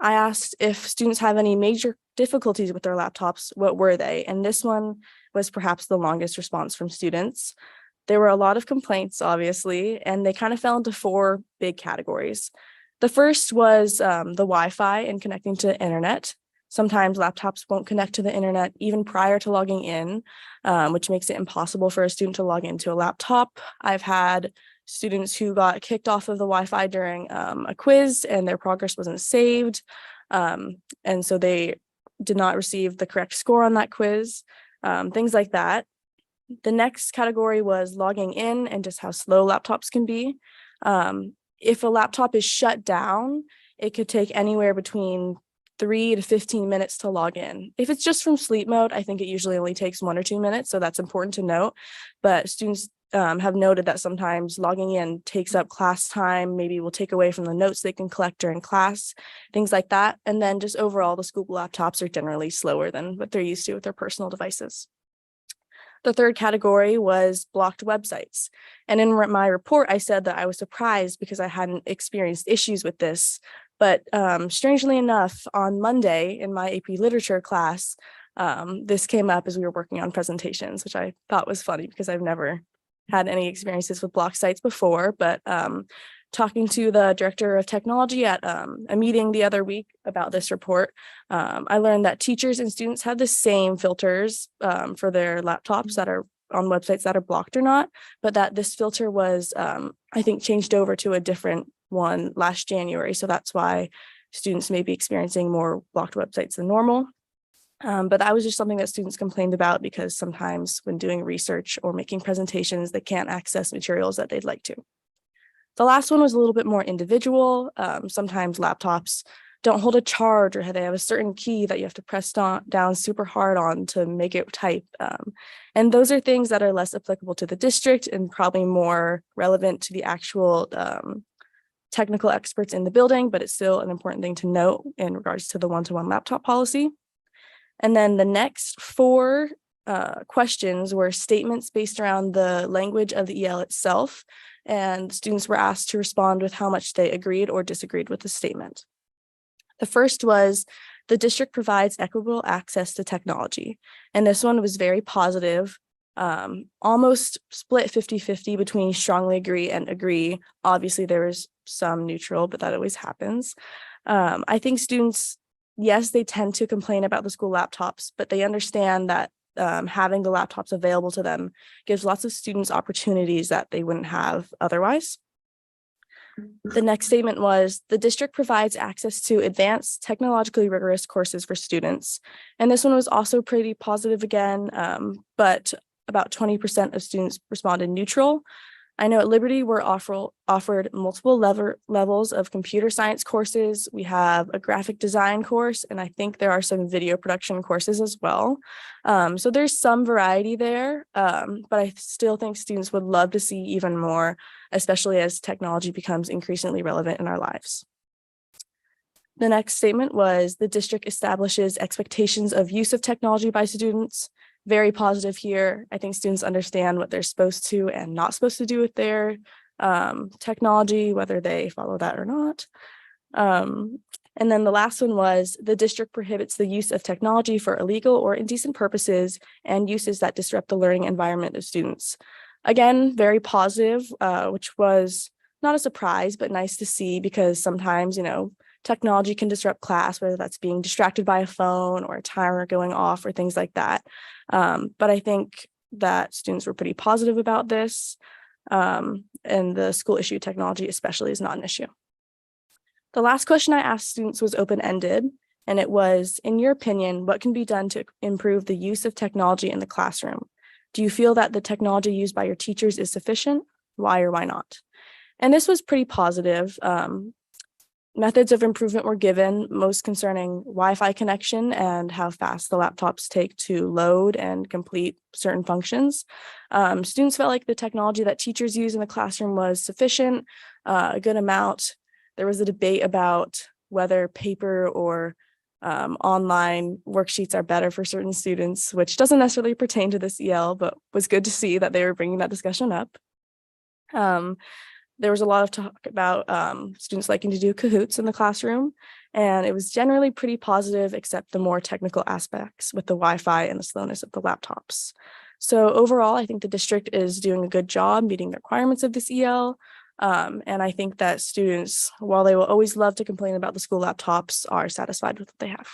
I asked if students have any major difficulties with their laptops, what were they? And this one was perhaps the longest response from students. There were a lot of complaints, obviously, and they kind of fell into 4 big categories. The first was the Wi-Fi and connecting to the internet. Sometimes laptops won't connect to the internet even prior to logging in, which makes it impossible for a student to log into a laptop. I've had students who got kicked off of the Wi-Fi during a quiz and their progress wasn't saved. And so they did not receive the correct score on that quiz, things like that. The next category was logging in and just how slow laptops can be. If a laptop is shut down, it could take anywhere between 3 to 15 minutes to log in. If it's just from sleep mode, I think it usually only takes 1 or 2 minutes. So that's important to note. But students have noted that sometimes logging in takes up class time, maybe will take away from the notes they can collect during class, things like that. And then just overall, the school laptops are generally slower than what they're used to with their personal devices. The third category was blocked websites. And in my report, I said that I was surprised because I hadn't experienced issues with this. But strangely enough, on Monday in my AP Literature class, this came up as we were working on presentations, which I thought was funny because I've never had any experiences with blocked sites before. But talking to the director of technology at a meeting the other week about this report, I learned that teachers and students have the same filters for their laptops that are on websites that are blocked or not, but that this filter was, I think, changed over to a different one last January. So that's why students may be experiencing more blocked websites than normal. But that was just something that students complained about because sometimes when doing research or making presentations, they can't access materials that they'd like to. The last one was a little bit more individual. Sometimes laptops don't hold a charge or they have a certain key that you have to press down super hard on to make it type. And those are things that are less applicable to the district and probably more relevant to the actual technical experts in the building, but it's still an important thing to note in regards to the one-to-one laptop policy. And then the next 4 questions were statements based around the language of the EL itself, and students were asked to respond with how much they agreed or disagreed with the statement. The first was, the district provides equitable access to technology. And this one was very positive, almost split 50-50 between strongly agree and agree. Obviously, there was some neutral, but that always happens. I think students, yes, they tend to complain about the school laptops, but they understand that having the laptops available to them gives lots of students opportunities that they wouldn't have otherwise. The next statement was, the district provides access to advanced technologically rigorous courses for students. And this one was also pretty positive again, but about 20% of students responded neutral. I know at Liberty, we're offered multiple levels of computer science courses. We have a graphic design course, and I think there are some video production courses as well. So there's some variety there, but I still think students would love to see even more, especially as technology becomes increasingly relevant in our lives. The next statement was, the district establishes expectations of use of technology by students. Very positive here. I think students understand what they're supposed to and not supposed to do with their technology, whether they follow that or not. And then the last one was, the district prohibits the use of technology for illegal or indecent purposes and uses that disrupt the learning environment of students. Again, very positive, which was not a surprise, but nice to see, because sometimes, technology can disrupt class, whether that's being distracted by a phone or a timer going off or things like that. But I think that students were pretty positive about this, and the school issue technology especially is not an issue. The last question I asked students was open-ended, and it was, in your opinion, what can be done to improve the use of technology in the classroom? Do you feel that the technology used by your teachers is sufficient? Why or why not? And this was pretty positive. Methods of improvement were given, most concerning Wi-Fi connection and how fast the laptops take to load and complete certain functions. Students felt like the technology that teachers use in the classroom was sufficient, a good amount. There was a debate about whether paper or online worksheets are better for certain students, which doesn't necessarily pertain to this EL, but was good to see that they were bringing that discussion up. There was a lot of talk about students liking to do Kahoots in the classroom, and it was generally pretty positive, except the more technical aspects with the Wi-Fi and the slowness of the laptops. So overall, I think the district is doing a good job meeting the requirements of this EL. And I think that students, while they will always love to complain about the school laptops, are satisfied with what they have.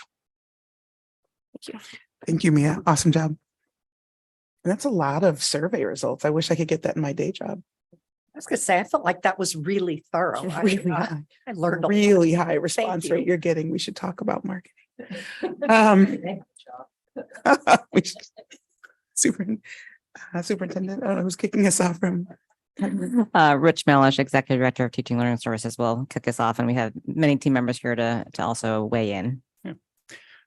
Thank you. Thank you, Mia. Awesome job. And that's a lot of survey results. I wish I could get that in my day job. I was gonna say, I felt like that was really thorough. Really high. I learned a lot. Really high response you. rate you're getting. We should talk about marketing. We should- Superintendent, I don't know who's kicking us off from. Rich Melish, Executive Director of Teaching and Learning Services, will kick us off, and we have many team members here to also weigh in. All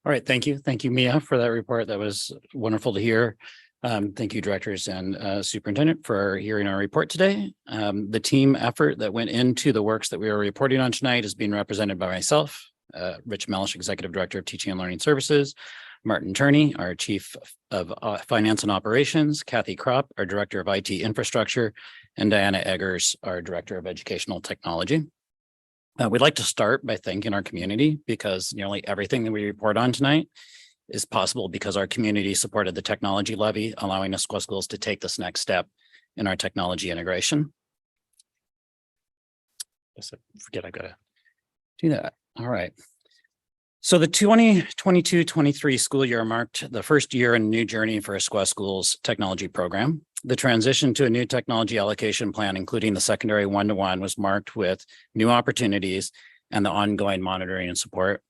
right, thank you. Thank you, Mia, for that report. That was wonderful to hear. Thank you, directors and superintendent, for hearing our report today. The team effort that went into the works that we are reporting on tonight is being represented by myself, Rich Melish, Executive Director of Teaching and Learning Services, Martin Turney, our Chief of Finance and Operations, Kathy Kropp, our Director of IT Infrastructure, and Diana Eggers, our Director of Educational Technology. We'd like to start by thanking our community, because nearly everything that we report on tonight is possible because our community supported the technology levy, allowing Issaquah schools to take this next step in our technology integration. Guess I forget I gotta do that. All right. So the 2022-23 school year marked the first year in a new journey for Issaquah Schools technology program. The transition to a new technology allocation plan, including the secondary one-to-one, was marked with new opportunities and the ongoing monitoring and support.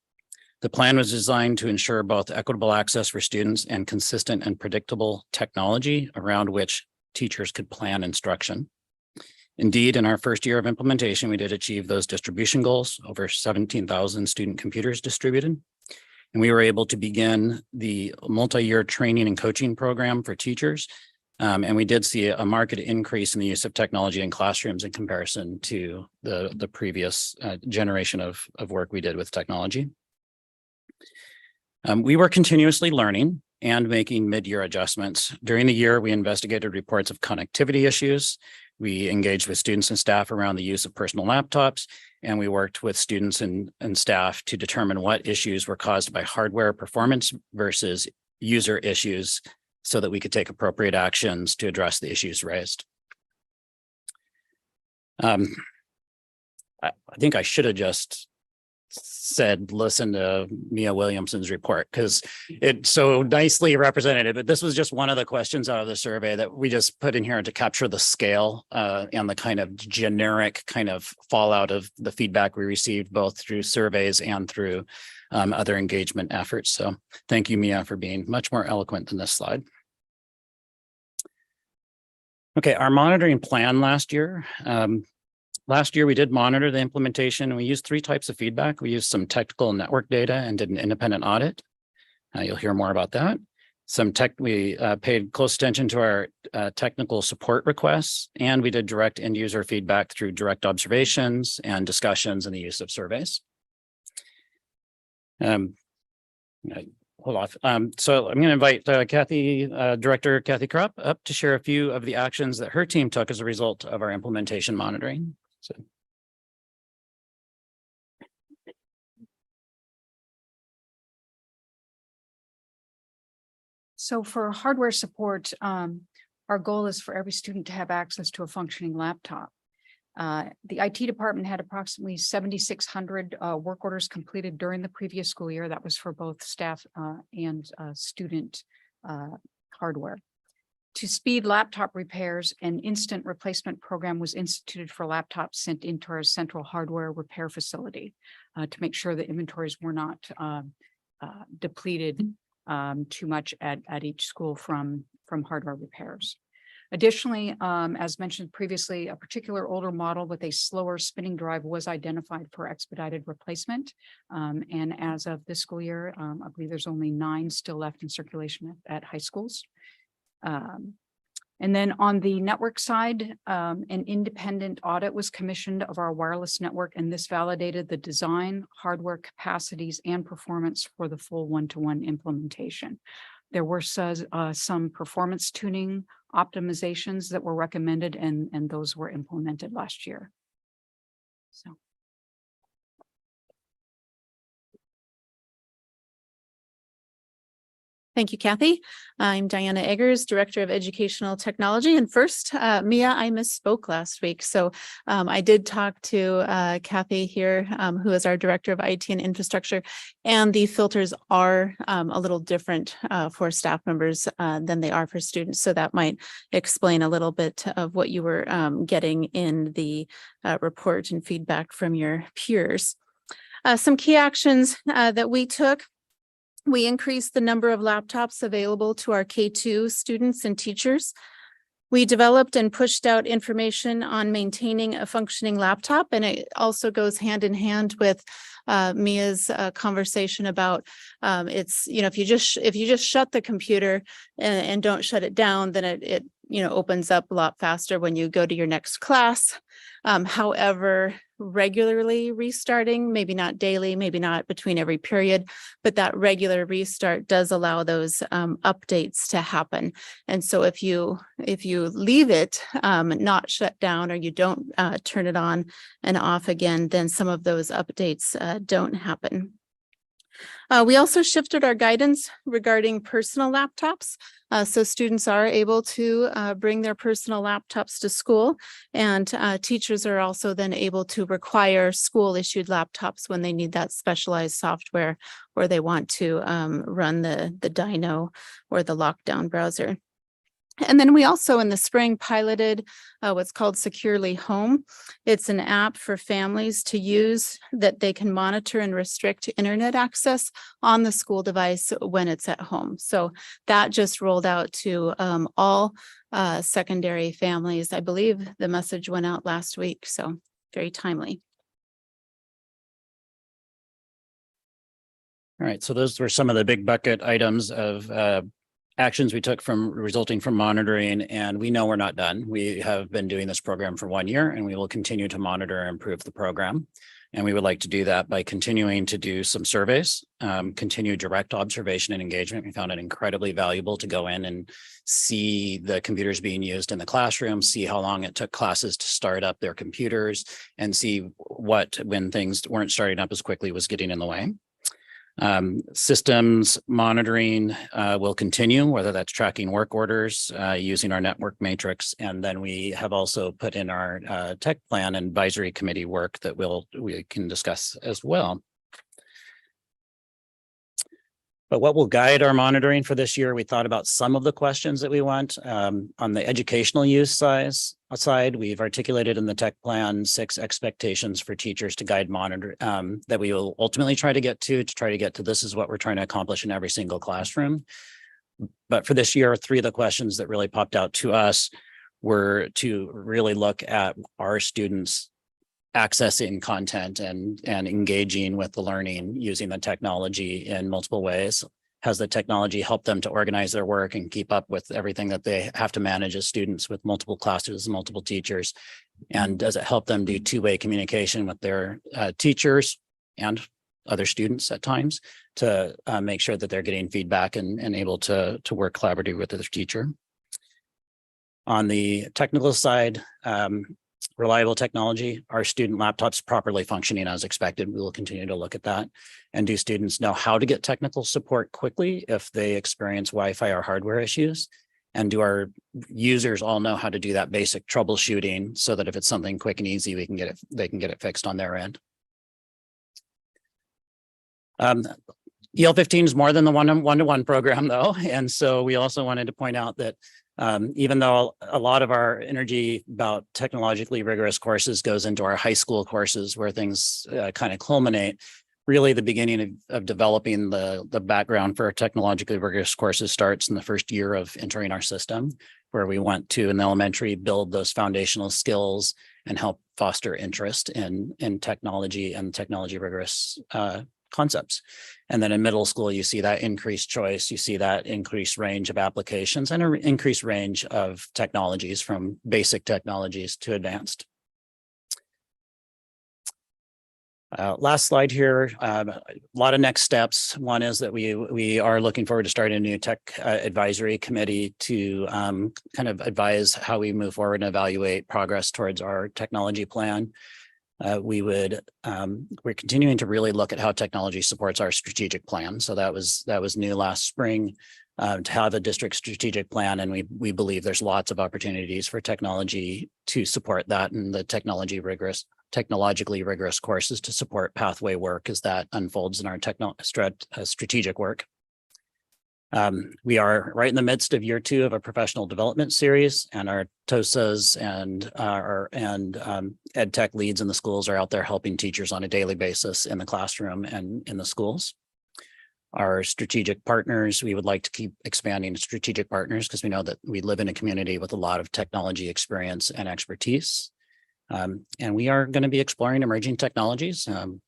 The plan was designed to ensure both equitable access for students and consistent and predictable technology around which teachers could plan instruction. Indeed, in our first year of implementation, we did achieve those distribution goals, over 17,000 student computers distributed. And we were able to begin the multi-year training and coaching program for teachers. And we did see a marked increase in the use of technology in classrooms in comparison to the previous generation of work we did with technology. We were continuously learning and making mid-year adjustments. During the year, we investigated reports of connectivity issues. We engaged with students and staff around the use of personal laptops, and we worked with students and staff to determine what issues were caused by hardware performance versus user issues, so that we could take appropriate actions to address the issues raised. I think I should have just said, listen to Mia Williamson's report, because it so nicely represented it. But this was just one of the questions out of the survey that we just put in here to capture the scale and the kind of generic kind of fallout of the feedback we received, both through surveys and through other engagement efforts. So thank you, Mia, for being much more eloquent than this slide. Okay, our monitoring plan last year. Last year, we did monitor the implementation, and we used 3 types of feedback. We used some technical network data and did an independent audit. You'll hear more about that. We paid close attention to our technical support requests, and we did direct end user feedback through direct observations and discussions and the use of surveys. Hold on. So I'm going to invite Director Kathy Kropp up to share a few of the actions that her team took as a result of our implementation monitoring. So for hardware support, our goal is for every student to have access to a functioning laptop. The IT department had approximately 7,600 work orders completed during the previous school year. That was for both staff and student hardware. To speed laptop repairs, an instant replacement program was instituted for laptops sent into our central hardware repair facility to make sure the inventories were not depleted too much at each school from hardware repairs. Additionally, as mentioned previously, a particular older model with a slower spinning drive was identified for expedited replacement. And as of this school year, I believe there's only 9 still left in circulation at high schools. And then on the network side, an independent audit was commissioned of our wireless network, and this validated the design, hardware capacities, and performance for the full one-to-one implementation. There were some performance tuning optimizations that were recommended, and those were implemented last year. So. Thank you, Kathy. I'm Diana Eggers, Director of Educational Technology. And first, Mia, I misspoke last week. So I did talk to Kathy here, who is our Director of IT and Infrastructure, and the filters are a little different for staff members than they are for students. So that might explain a little bit of what you were getting in the report and feedback from your peers. Some key actions that we took. We increased the number of laptops available to our K-2 students and teachers. We developed and pushed out information on maintaining a functioning laptop, and it also goes hand in hand with Mia's conversation about it's, you know, if you just shut the computer and don't shut it down, then it opens up a lot faster when you go to your next class. However, regularly restarting, maybe not daily, maybe not between every period, but that regular restart does allow those updates to happen. And so if you leave it not shut down, or you don't turn it on and off again, then some of those updates don't happen. We also shifted our guidance regarding personal laptops. So students are able to bring their personal laptops to school, and teachers are also then able to require school issued laptops when they need that specialized software or they want to run the Dino or the lockdown browser. And then we also in the spring piloted what's called Securely Home. It's an app for families to use that they can monitor and restrict internet access on the school device when it's at home. So that just rolled out to all secondary families. I believe the message went out last week, so very timely. All right, so those were some of the big bucket items of actions we took resulting from monitoring, and we know we're not done. We have been doing this program for 1 year, and we will continue to monitor and improve the program. And we would like to do that by continuing to do some surveys, continue direct observation and engagement. We found it incredibly valuable to go in and see the computers being used in the classroom, see how long it took classes to start up their computers, and see what, when things weren't starting up as quickly, was getting in the way. Systems monitoring will continue, whether that's tracking work orders, using our network matrix. And then we have also put in our tech plan and advisory committee work that we can discuss as well. But what will guide our monitoring for this year, we thought about some of the questions that we want. On the educational use side, we've articulated in the tech plan 6 expectations for teachers to guide monitor that we will ultimately try to get to this is what we're trying to accomplish in every single classroom. But for this year, 3 of the questions that really popped out to us were to really look at our students accessing content and engaging with the learning using the technology in multiple ways. Has the technology helped them to organize their work and keep up with everything that they have to manage as students with multiple classes, multiple teachers? And does it help them do two-way communication with their teachers and other students at times to make sure that they're getting feedback and able to work collaboratively with their teacher? On the technical side, reliable technology, are student laptops properly functioning as expected? We will continue to look at that. And do students know how to get technical support quickly if they experience Wi-Fi or hardware issues? And do our users all know how to do that basic troubleshooting so that if it's something quick and easy, they can get it fixed on their end? EL15 is more than the one-to-one program though. And so we also wanted to point out that even though a lot of our energy about technologically rigorous courses goes into our high school courses where things kind of culminate, really the beginning of developing the background for our technologically rigorous courses starts in the first year of entering our system. where we want to in the elementary build those foundational skills and help foster interest in technology and technology rigorous concepts. And then in middle school, you see that increased choice, you see that increased range of applications and an increased range of technologies from basic technologies to advanced. Last slide here, a lot of next steps. One is that we are looking forward to starting a new tech advisory committee to kind of advise how we move forward and evaluate progress towards our technology plan. We're continuing to really look at how technology supports our strategic plan. So that was new last spring to have a district strategic plan, and we believe there's lots of opportunities for technology to support that, and the technologically rigorous courses to support pathway work as that unfolds in our strategic work. We are right in the midst of year 2 of a professional development series, and our TOSAs and ed tech leads in the schools are out there helping teachers on a daily basis in the classroom and in the schools. Our strategic partners, we would like to keep expanding strategic partners because we know that we live in a community with a lot of technology experience and expertise. And we are going to be exploring emerging technologies. The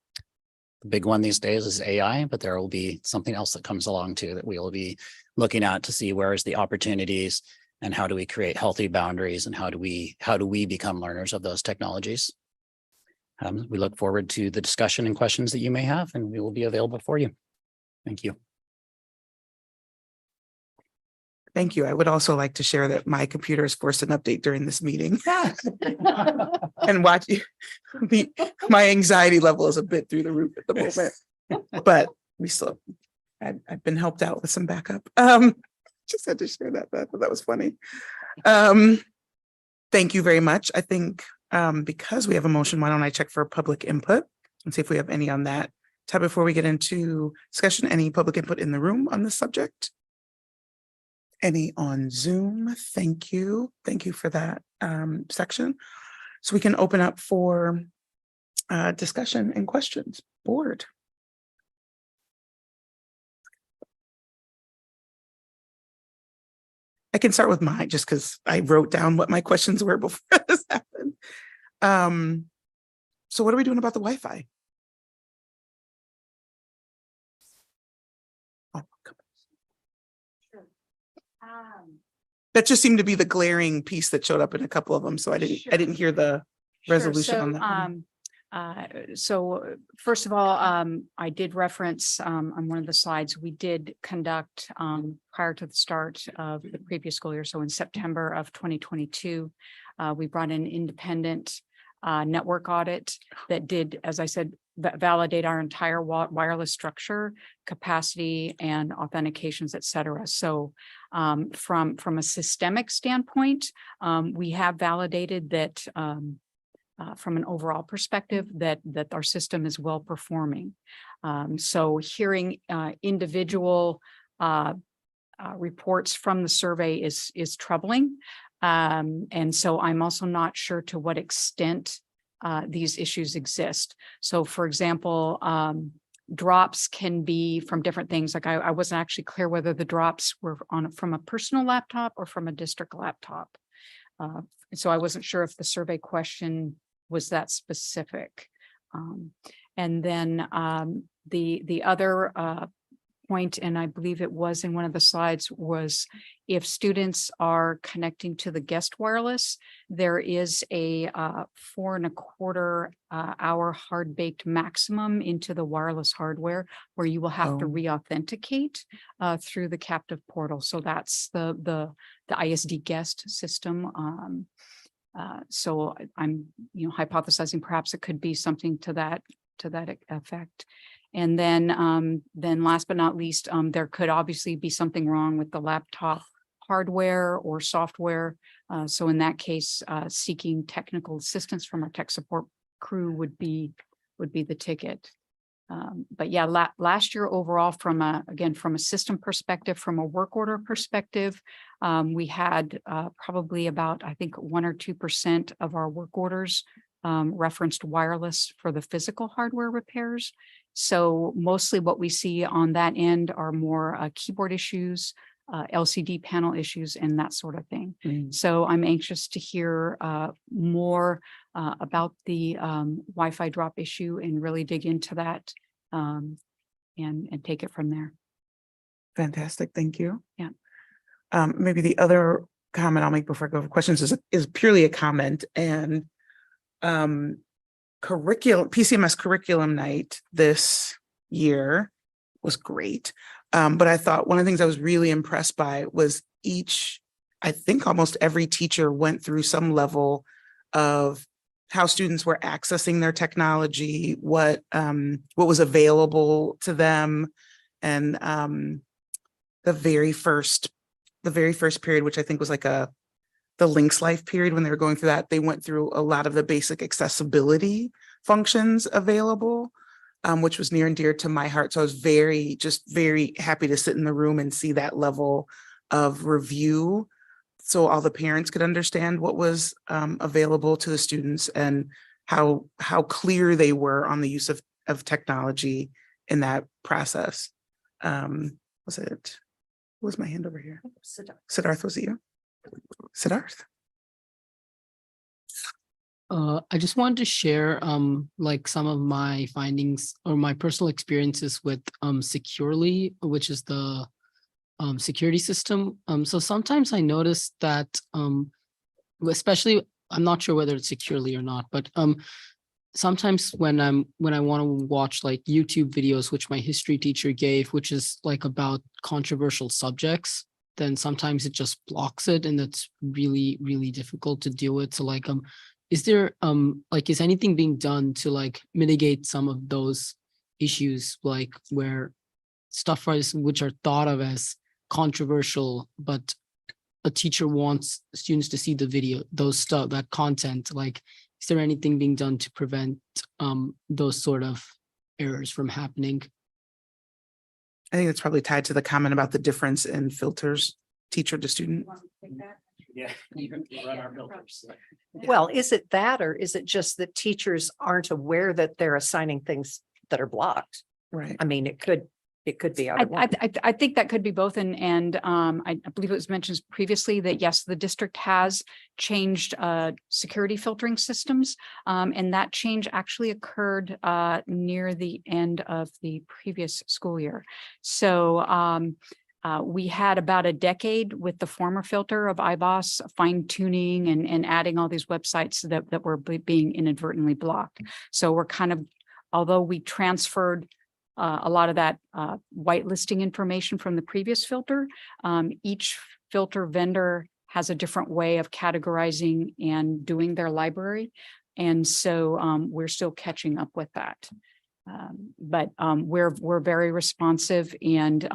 big one these days is AI, but there will be something else that comes along too that we will be looking at to see where is the opportunities and how do we create healthy boundaries and how do we become learners of those technologies. We look forward to the discussion and questions that you may have, and we will be available for you. Thank you. Thank you. I would also like to share that my computer is forced an update during this meeting. And watch my anxiety level is a bit through the roof at the moment, but we still, I've been helped out with some backup. Just had to share that. That was funny. Thank you very much. I think because we have a motion, why don't I check for public input and see if we have any on that tab before we get into discussion. Any public input in the room on this subject? Any on Zoom? Thank you. Thank you for that section. So we can open up for discussion and questions. Board. I can start with mine just because I wrote down what my questions were before this happened. So what are we doing about the Wi-Fi? Oh, come on. That just seemed to be the glaring piece that showed up in a couple of them. So I didn't hear the resolution on that one. So first of all, I did reference on one of the slides, we did conduct prior to the start of the previous school year. So in September of 2022, we brought in an independent network audit that did, as I said, validate our entire wireless structure, capacity, and authentications, et cetera. So from a systemic standpoint, we have validated that from an overall perspective that our system is well performing. So hearing individual reports from the survey is troubling. And so I'm also not sure to what extent these issues exist. So for example, drops can be from different things. Like I wasn't actually clear whether the drops were from a personal laptop or from a district laptop. So I wasn't sure if the survey question was that specific. And then the other point, and I believe it was in one of the slides, was if students are connecting to the guest wireless, there is a 4.25 hour hard baked maximum into the wireless hardware where you will have to re-authenticate through the captive portal. So that's the ISD guest system. So I'm hypothesizing perhaps it could be something to that effect. And then last but not least, there could obviously be something wrong with the laptop hardware or software. So in that case, seeking technical assistance from our tech support crew would be the ticket. But yeah, last year overall, from a system perspective, from a work order perspective, we had probably about, I think, 1 or 2% of our work orders referenced wireless for the physical hardware repairs. So mostly what we see on that end are more keyboard issues, LCD panel issues and that sort of thing. Mm. So I'm anxious to hear more about the Wi-Fi drop issue and really dig into that and take it from there. Fantastic, thank you. Yeah. Maybe the other comment I'll make before I go over questions is purely a comment, and PCMS curriculum night this year was great. But I thought one of the things I was really impressed by was I think almost every teacher went through some level of how students were accessing their technology, what was available to them, and the very first period, which I think was like the Links Life period, when they were going through that, they went through a lot of the basic accessibility functions available, which was near and dear to my heart. So I was very happy to sit in the room and see that level of review, so all the parents could understand what was available to the students and how clear they were on the use of technology in that process. Was my hand over here? Siddharth, was it you? Siddharth? I just wanted to share like some of my findings or my personal experiences with Securely, which is the security system. So sometimes I notice that especially, I'm not sure whether it's Securely or not, but sometimes when I want to watch like YouTube videos, which my history teacher gave, which is like about controversial subjects, then sometimes it just blocks it, and that's really, really difficult to deal with. So like, is there is anything being done to like mitigate some of those issues, like where stuff which are thought of as controversial, but a teacher wants students to see the video, that content, like, is there anything being done to prevent those sort of errors from happening? I think it's probably tied to the comment about the difference in filters, teacher to student. Yeah. Run our filters. Well, is it that, or is it just that teachers aren't aware that they're assigning things that are blocked? Right. I mean, it could be either one. I think that could be both. And I believe it was mentioned previously that, yes, the district has changed security filtering systems. And that change actually occurred near the end of the previous school year. So we had about a decade with the former filter of IBOS fine tuning and adding all these websites that were being inadvertently blocked. So we're kind of, although we transferred a lot of that whitelisting information from the previous filter, each filter vendor has a different way of categorizing and doing their library. And so we're still catching up with that. But we're very responsive, and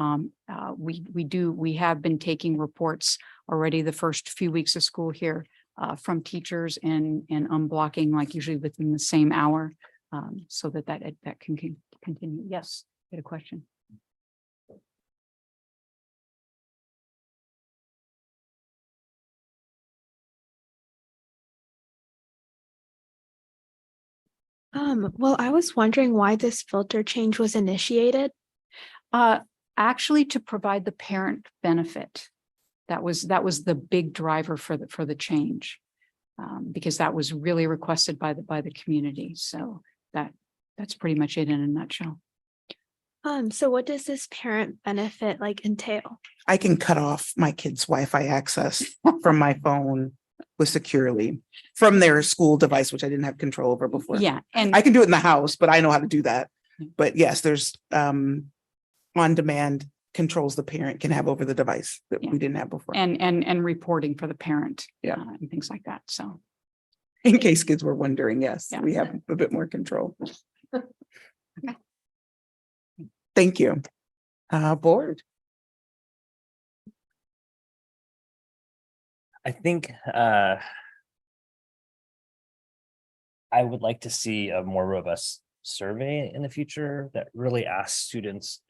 we have been taking reports already the first few weeks of school here from teachers and unblocking, like usually within the same hour, so that can continue. Yes, you had a question. Well, I was wondering why this filter change was initiated. Actually, to provide the parent benefit. That was the big driver for the change, because that was really requested by the community. So that's pretty much it in a nutshell. So what does this parent benefit entail? I can cut off my kids' Wi-Fi access from my phone with Securely from their school device, which I didn't have control over before. Yeah, and I can do it in the house, but I know how to do that. But yes, there's on-demand controls the parent can have over the device that we didn't have before. And reporting for the parent, Yeah. and things like that. So in case kids were wondering, yes, Yeah. we have a bit more control. Thank you. Board. I think I would like to see a more robust survey in the future that really asks students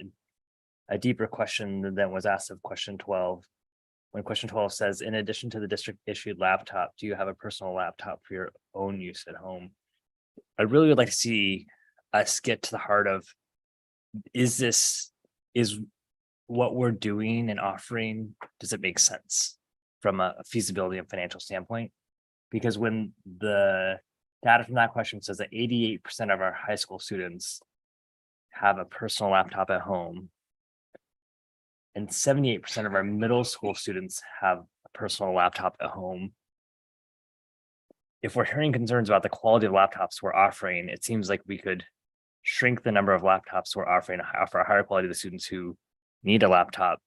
a deeper question than was asked of question 12. When question 12 says, in addition to the district issued laptop, do you have a personal laptop for your own use at home? I really would like to see us get to the heart of, is what we're doing and offering, does it make sense from a feasibility and financial standpoint? Because when the data from that question says that 88% of our high school students have a personal laptop at home, and 78% of our middle school students have a personal laptop at home. If we're hearing concerns about the quality of laptops we're offering, it seems like we could shrink the number of laptops we're offering, offer a higher quality to the students who need a laptop,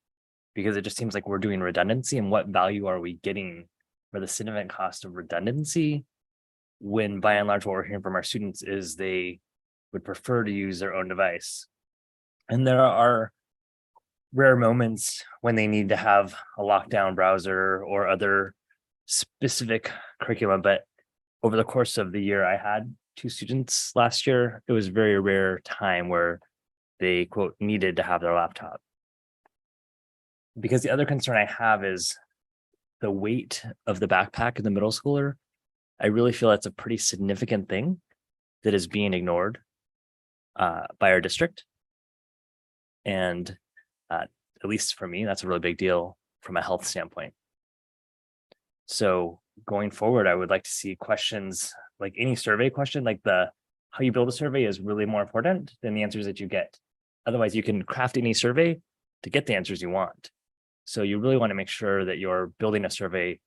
because it just seems like we're doing redundancy. And what value are we getting for the significant cost of redundancy, when by and large what we're hearing from our students is they would prefer to use their own device? And there are rare moments when they need to have a lockdown browser or other specific curriculum, but over the course of the year, I had 2 students last year. It was a very rare time where they, quote, needed to have their laptop. Because the other concern I have is the weight of the backpack in the middle schooler. I really feel that's a pretty significant thing that is being ignored by our district. And at least for me, that's a really big deal from a health standpoint. So going forward, I would like to see questions, like any survey question, like how you build a survey is really more important than the answers that you get. Otherwise, you can craft any survey to get the answers you want. So you really want to make sure that you're building a survey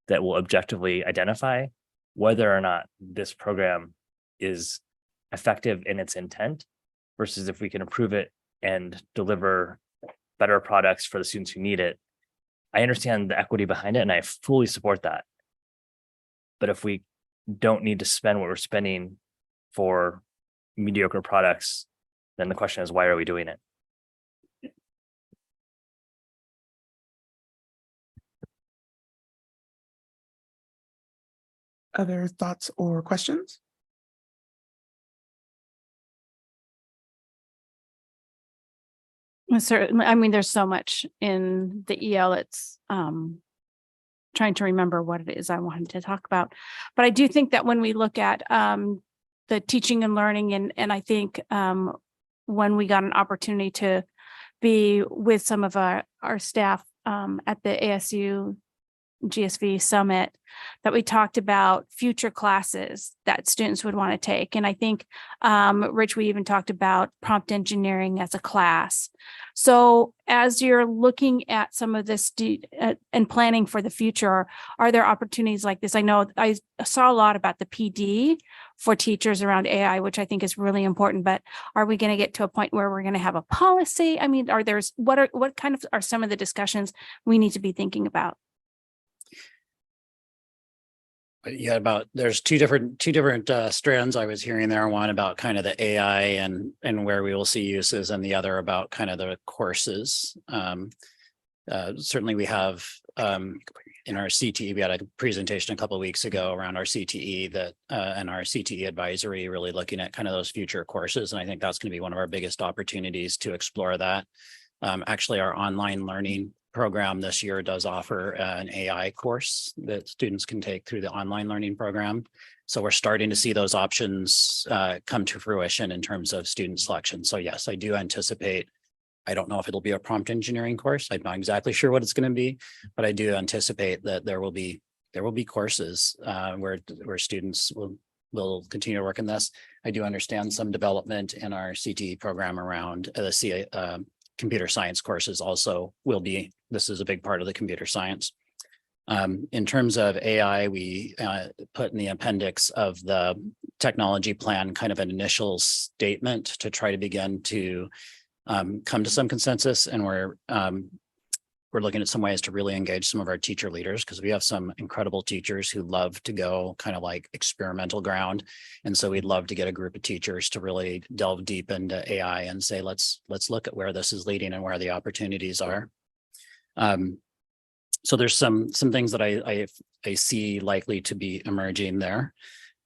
that will objectively identify whether or not this program is effective in its intent, versus if we can improve it and deliver better products for the students who need it. I understand the equity behind it and I fully support that. But if we don't need to spend what we're spending for mediocre products, then the question is, why are we doing it? Other thoughts or questions? Certainly, I mean, there's so much in the EL. It's trying to remember what it is I wanted to talk about. But I do think that when we look at the teaching and learning, and I think when we got an opportunity to be with some of our staff at the ASU GSV Summit, that we talked about future classes that students would want to take. And I think, Rich, we even talked about prompt engineering as a class. So as you're looking at some of this and planning for the future, are there opportunities like this? I know I saw a lot about the PD for teachers around AI, which I think is really important, but are we going to get to a point where we're going to have a policy? I mean, what kind of are some of the discussions we need to be thinking about? Yeah, there's two different strands I was hearing there. One about kind of the AI and where we will see uses, and the other about kind of the courses. Certainly we have in our CTE, we had a presentation a couple of weeks ago around our CTE that and our CTE advisory, really looking at kind of those future courses. And I think that's going to be one of our biggest opportunities to explore that. Actually, our online learning program this year does offer an AI course that students can take through the online learning program. So we're starting to see those options come to fruition in terms of student selection. So yes, I do anticipate, I don't know if it'll be a prompt engineering course. I'm not exactly sure what it's going to be, but I do anticipate that there will be courses where students will continue to work in this. I do understand some development in our CTE program around the computer science courses also will be, this is a big part of the computer science. In terms of AI, we put in the appendix of the technology plan kind of an initial statement to try to begin to come to some consensus. And we're looking at some ways to really engage some of our teacher leaders, because we have some incredible teachers who love to go kind of like experimental ground. And so we'd love to get a group of teachers to really delve deep into AI and say, let's look at where this is leading and where the opportunities are. So there's some things that I see likely to be emerging there.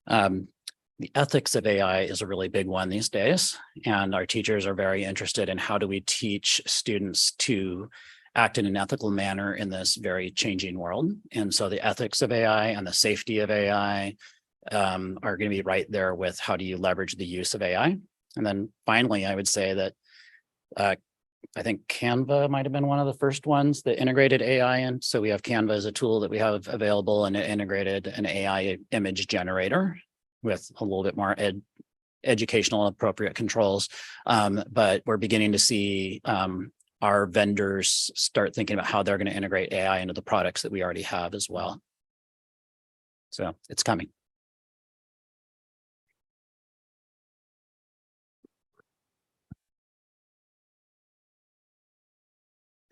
The ethics of AI is a really big one these days, and our teachers are very interested in how do we teach students to act in an ethical manner in this very changing world. And so the ethics of AI and the safety of AI are going to be right there with how do you leverage the use of AI. And then finally, I would say that I think Canva might have been one of the first ones that integrated AI in. So we have Canva as a tool that we have available, and it integrated an AI image generator with a little bit more educational appropriate controls. But we're beginning to see our vendors start thinking about how they're going to integrate AI into the products that we already have as well. So it's coming.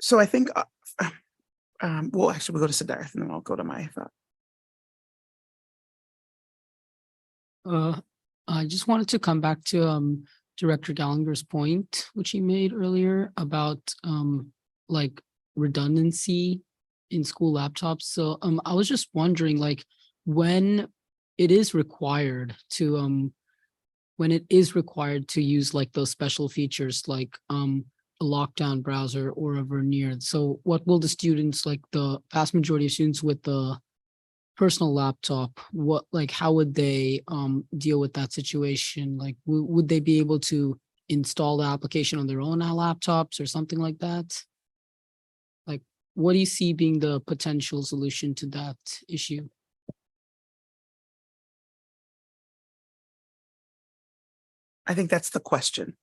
So I think, well, actually, we'll go to Siddharth and then I'll go to my thought. I just wanted to come back to Director Gallagher's point, which he made earlier about like redundancy in school laptops. So I was just wondering, like, when it is required to use like those special features like a lockdown browser or a Vernier. So what will the students, like the vast majority of students with the personal laptop, how would they deal with that situation? Like, would they be able to install the application on their own laptops or something like that? Like, what do you see being the potential solution to that issue? I think that's the question.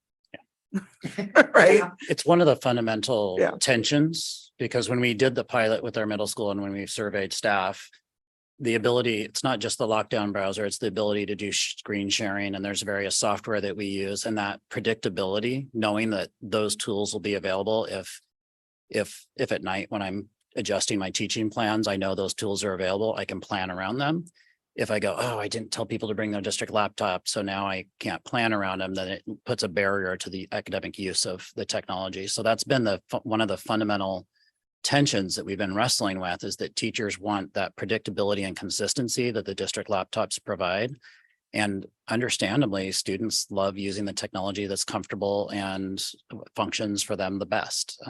Right. It's one of the fundamental Yeah. tensions, because when we did the pilot with our middle school and when we surveyed staff, the ability, it's not just the lockdown browser, it's the ability to do screen sharing, and there's various software that we use, and that predictability, knowing that those tools will be available if at night when I'm adjusting my teaching plans, I know those tools are available, I can plan around them. If I go, oh, I didn't tell people to bring their district laptop, so now I can't plan around them, then it puts a barrier to the academic use of the technology. So that's been one of the fundamental tensions that we've been wrestling with, is that teachers want that predictability and consistency that the district laptops provide. And understandably, students love using the technology that's comfortable and functions for them the best.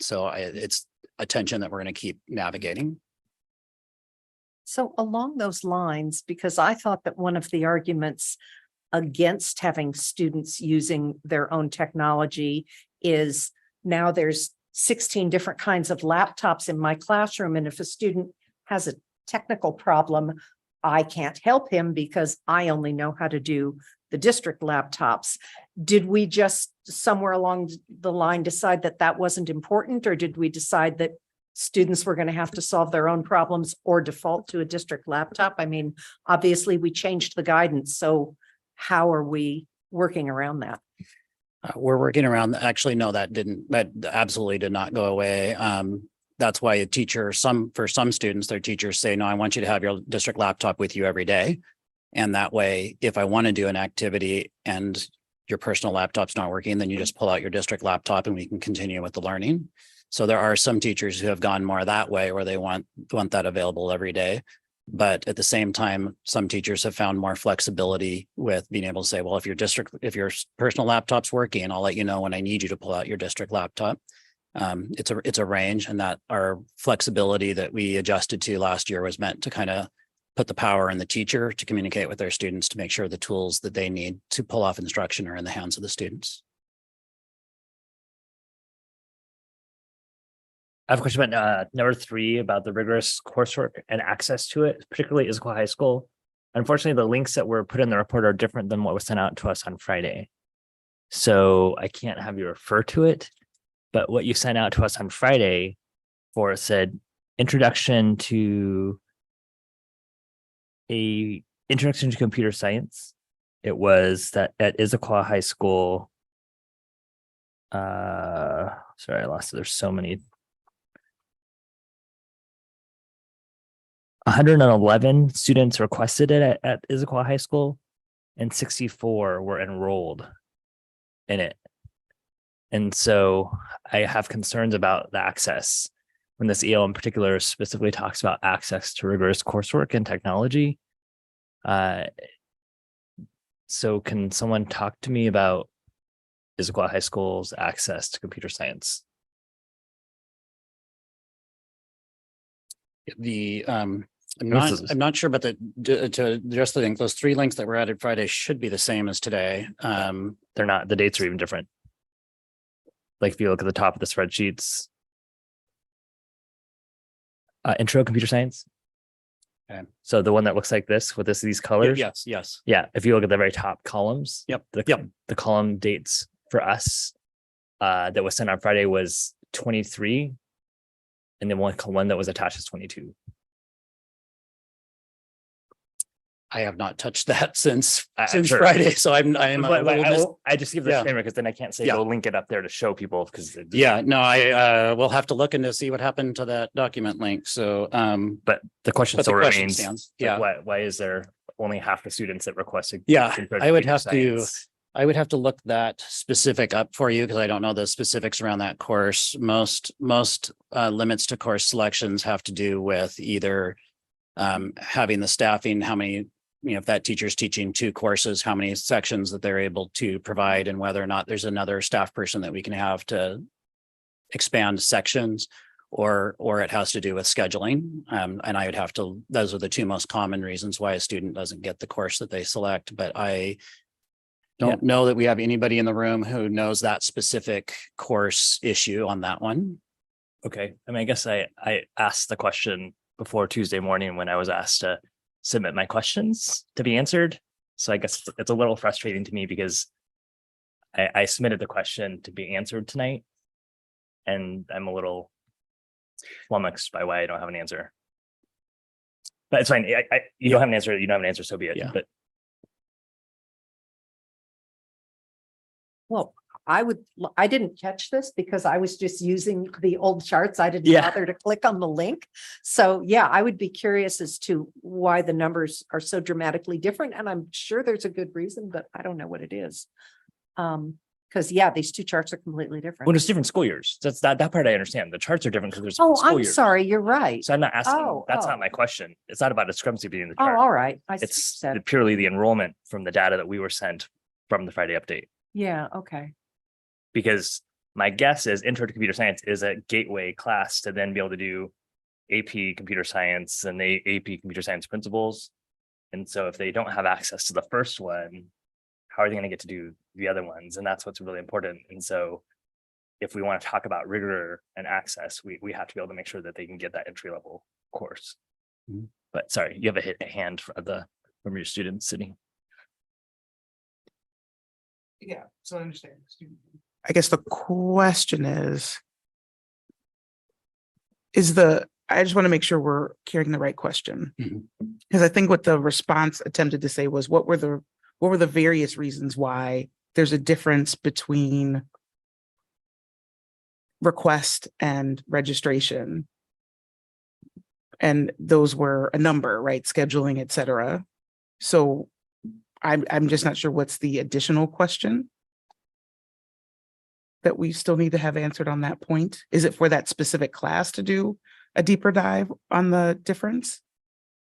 So it's a tension that we're going to keep navigating. So along those lines, because I thought that one of the arguments against having students using their own technology is now there's 16 different kinds of laptops in my classroom. And if a student has a technical problem, I can't help him because I only know how to do the district laptops. Did we just somewhere along the line decide that that wasn't important, or did we decide that students were going to have to solve their own problems or default to a district laptop? I mean, obviously we changed the guidance. So how are we working around that? We're working around, actually, no, that absolutely did not go away. That's why a teacher, for some students, their teachers say, no, I want you to have your district laptop with you every day. And that way, if I want to do an activity and your personal laptop's not working, then you just pull out your district laptop and we can continue with the learning. So there are some teachers who have gone more that way, where they want that available every day. But at the same time, some teachers have found more flexibility with being able to say, well, if your personal laptop's working, I'll let you know when I need you to pull out your district laptop. It's a range, and that our flexibility that we adjusted to last year was meant to kind of put the power in the teacher to communicate with their students to make sure the tools that they need to pull off instruction are in the hands of the students. I have a question about number 3 about the rigorous coursework and access to it, particularly Issaquah High School. Unfortunately, the links that were put in the report are different than what was sent out to us on Friday. So I can't have you refer to it, but what you sent out to us on Friday said introduction to computer science. It was that at Issaquah High School. Sorry, I lost it. There's so many. 111 students requested it at Issaquah High School, and 64 were enrolled in it. And so I have concerns about the access when this EL in particular specifically talks about access to rigorous coursework and technology. So can someone talk to me about Issaquah High School's access to computer science? I'm not sure, but to address the thing, those 3 links that were added Friday should be the same as today. They're not. The dates are even different. like if you look at the top of the spreadsheets, intro computer science. Okay. So the one that looks like this with these colors. Yes, yes. Yeah. If you look at the very top columns. Yep. The column dates for us that was sent on Friday was 23. And then one that was attached is 22. I have not touched that since Sure. Friday, so I'm But a little I just give the yeah. disclaimer because then I can't say Yeah. go link it up there to show people because Yeah, no, I will have to look into see what happened to that document link. So but the question but still the question remains. stands. Like, Yeah. why is there only half the students that requested? Yeah, intro I would computer have to science? I would have to look that specific up for you because I don't know the specifics around that course. Most limits to course selections have to do with either having the staffing, how many, if that teacher's teaching 2 courses, how many sections that they're able to provide, and whether or not there's another staff person that we can have to expand sections, or it has to do with scheduling. And I would have to, those are the 2 most common reasons why a student doesn't get the course that they select. But I don't know that we have anybody in the room who knows that specific course issue on that one. Okay. I mean, I guess I asked the question before Tuesday morning when I was asked to submit my questions to be answered. So I guess it's a little frustrating to me because I submitted the question to be answered tonight. And I'm a little flummoxed by why I don't have an answer. But it's fine. You don't have an answer. You don't have an answer. So be it. Yeah. But Well, I didn't catch this because I was just using the old charts. I didn't Yeah. bother to click on the link. So yeah, I would be curious as to why the numbers are so dramatically different. And I'm sure there's a good reason, but I don't know what it is. Because yeah, these 2 charts are completely different. when it's different school years, that's that part I understand. The charts are different because there's Oh, different school I'm years. sorry, you're right. So I'm not asking. Oh, That's oh. not my question. It's not about discrepancy between the Oh, chart. all right. I see what you It's said. purely the enrollment from the data that we were sent from the Friday update. Yeah, okay. Because my guess is intro to computer science is a gateway class to then be able to do AP computer science and the AP computer science principles. And so if they don't have access to the first one, how are they going to get to do the other ones? And that's what's really important. And so if we want to talk about rigor and access, we have to be able to make sure that they can get that entry level course. Mhm. But sorry, you have a hand from your students sitting. Yeah, so I understand. I guess the question is I just want to make sure we're carrying the right question. Mhm. Because I think what the response attempted to say was, what were the various reasons why there's a difference between request and registration? And those were a number, right? Scheduling, et cetera. So I'm just not sure what's the additional question that we still need to have answered on that point. Is it for that specific class to do a deeper dive on the difference?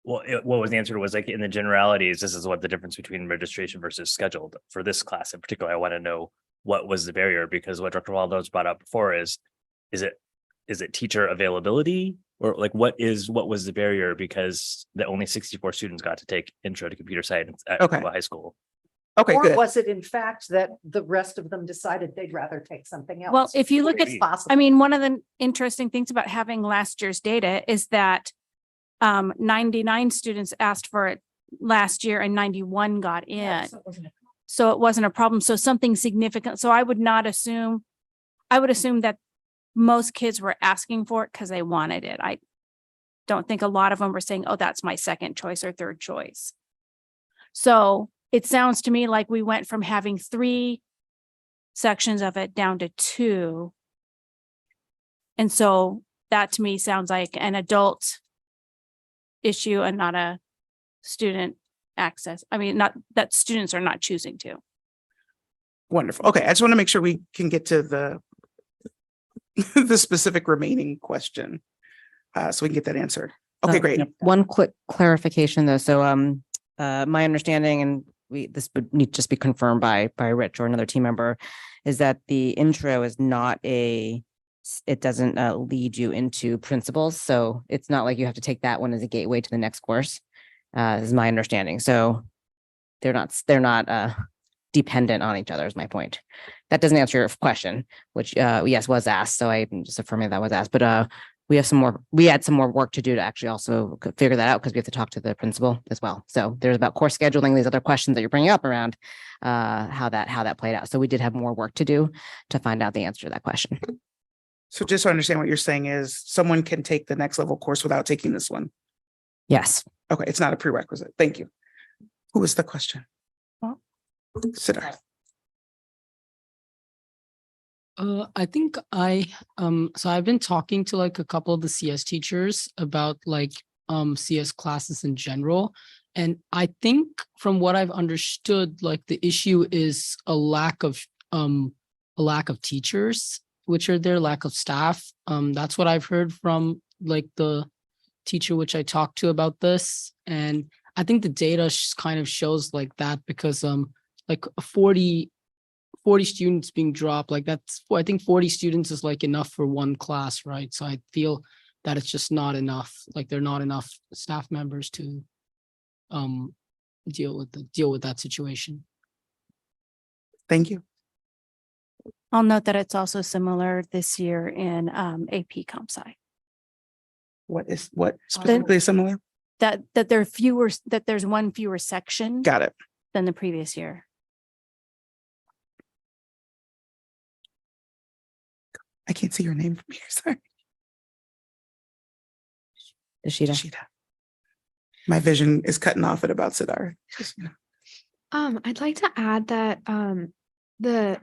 Well, what was the answer was like in the generalities, this is what the difference between registration versus scheduled. For this class in particular, I want to know what was the barrier, because what Dr. Waldo's brought up before is it teacher availability, or like what was the barrier because the only 64 students got to take intro to computer science at Okay. high school. Okay, Or good. was it in fact that the rest of them decided they'd rather take something else? Well, if you look at, It's possible. I mean, one of the interesting things about having last year's data is that 99 students asked for it last year and 91 got in. Yeah, so it wasn't a- So it wasn't a problem. So something significant. So I would assume that most kids were asking for it because they wanted it. I don't think a lot of them were saying, oh, that's my second choice or third choice. So it sounds to me like we went from having 3 sections of it down to 2. And so that to me sounds like an adult issue and not a student access. I mean, not that students are not choosing to. Wonderful. Okay, I just want to make sure we can get to the the specific remaining question, so we can get that answered. Okay, great. One quick clarification though. So my understanding, and this would need to just be confirmed by Rich or another team member, is that the intro is not it doesn't lead you into principles. So it's not like you have to take that one as a gateway to the next course. Is my understanding. So they're not dependent on each other is my point. That doesn't answer your question, which yes, was asked. So I'm just affirming that was asked, but we had some more work to do to actually also figure that out because we have to talk to the principal as well. So there's about course scheduling, these other questions that you're bringing up around how that played out. So we did have more work to do to find out the answer to that question. So just to understand what you're saying is someone can take the next level course without taking this one. Yes. Okay, it's not a prerequisite. Thank you. Who was the question? Siddharth. I think so I've been talking to like a couple of the CS teachers about like CS classes in general. And I think from what I've understood, like the issue is a lack of teachers, which are there, lack of staff. That's what I've heard from like the teacher which I talked to about this. And I think the data kind of shows like that because like 40 students being dropped, like that's, I think 40 students is like enough for one class, right? So I feel that it's just not enough, like there are not enough staff members to deal with that situation. Thank you. I'll note that it's also similar this year in AP Comp Sci. What specifically similar? That there's one fewer section. Got it. Than the previous year. I can't see your name from here. Sorry. Ishida. My vision is cutting off at about Siddharth. I'd like to add that the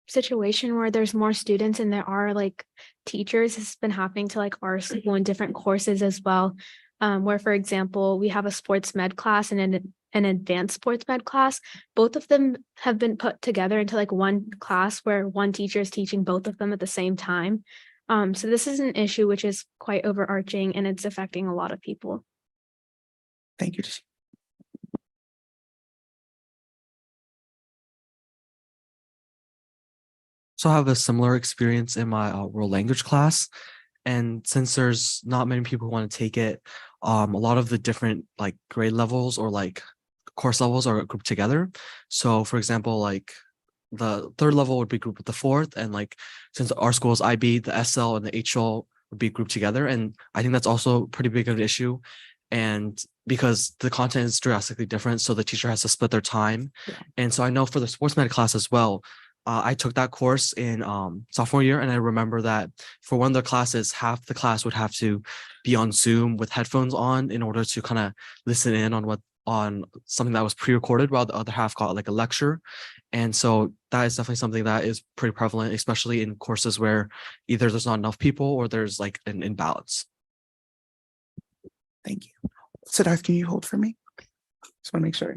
situation where there's more students and there are like teachers has been happening to like our school in different courses as well. Where, for example, we have a sports med class and an advanced sports med class. Both of them have been put together into like one class where one teacher is teaching both of them at the same time. So this is an issue which is quite overarching and it's affecting a lot of people. Thank you. So I have a similar experience in my world language class. And since there's not many people who want to take it, a lot of the different like grade levels or like course levels are grouped together. So for example, like the third level would be grouped with the fourth. And like, since our school is IB, the SL and the HL would be grouped together. And I think that's also pretty big of an issue. And because the content is drastically different, so the teacher has to split their time. Yeah. And so I know for the sports med class as well, I took that course in sophomore year, and I remember that for one of the classes, half the class would have to be on Zoom with headphones on in order to kind of listen in on something that was pre-recorded, while the other half got like a lecture. And so that is definitely something that is pretty prevalent, especially in courses where either there's not enough people or there's like an imbalance. Thank you. Siddharth, can you hold for me? Just want to make sure.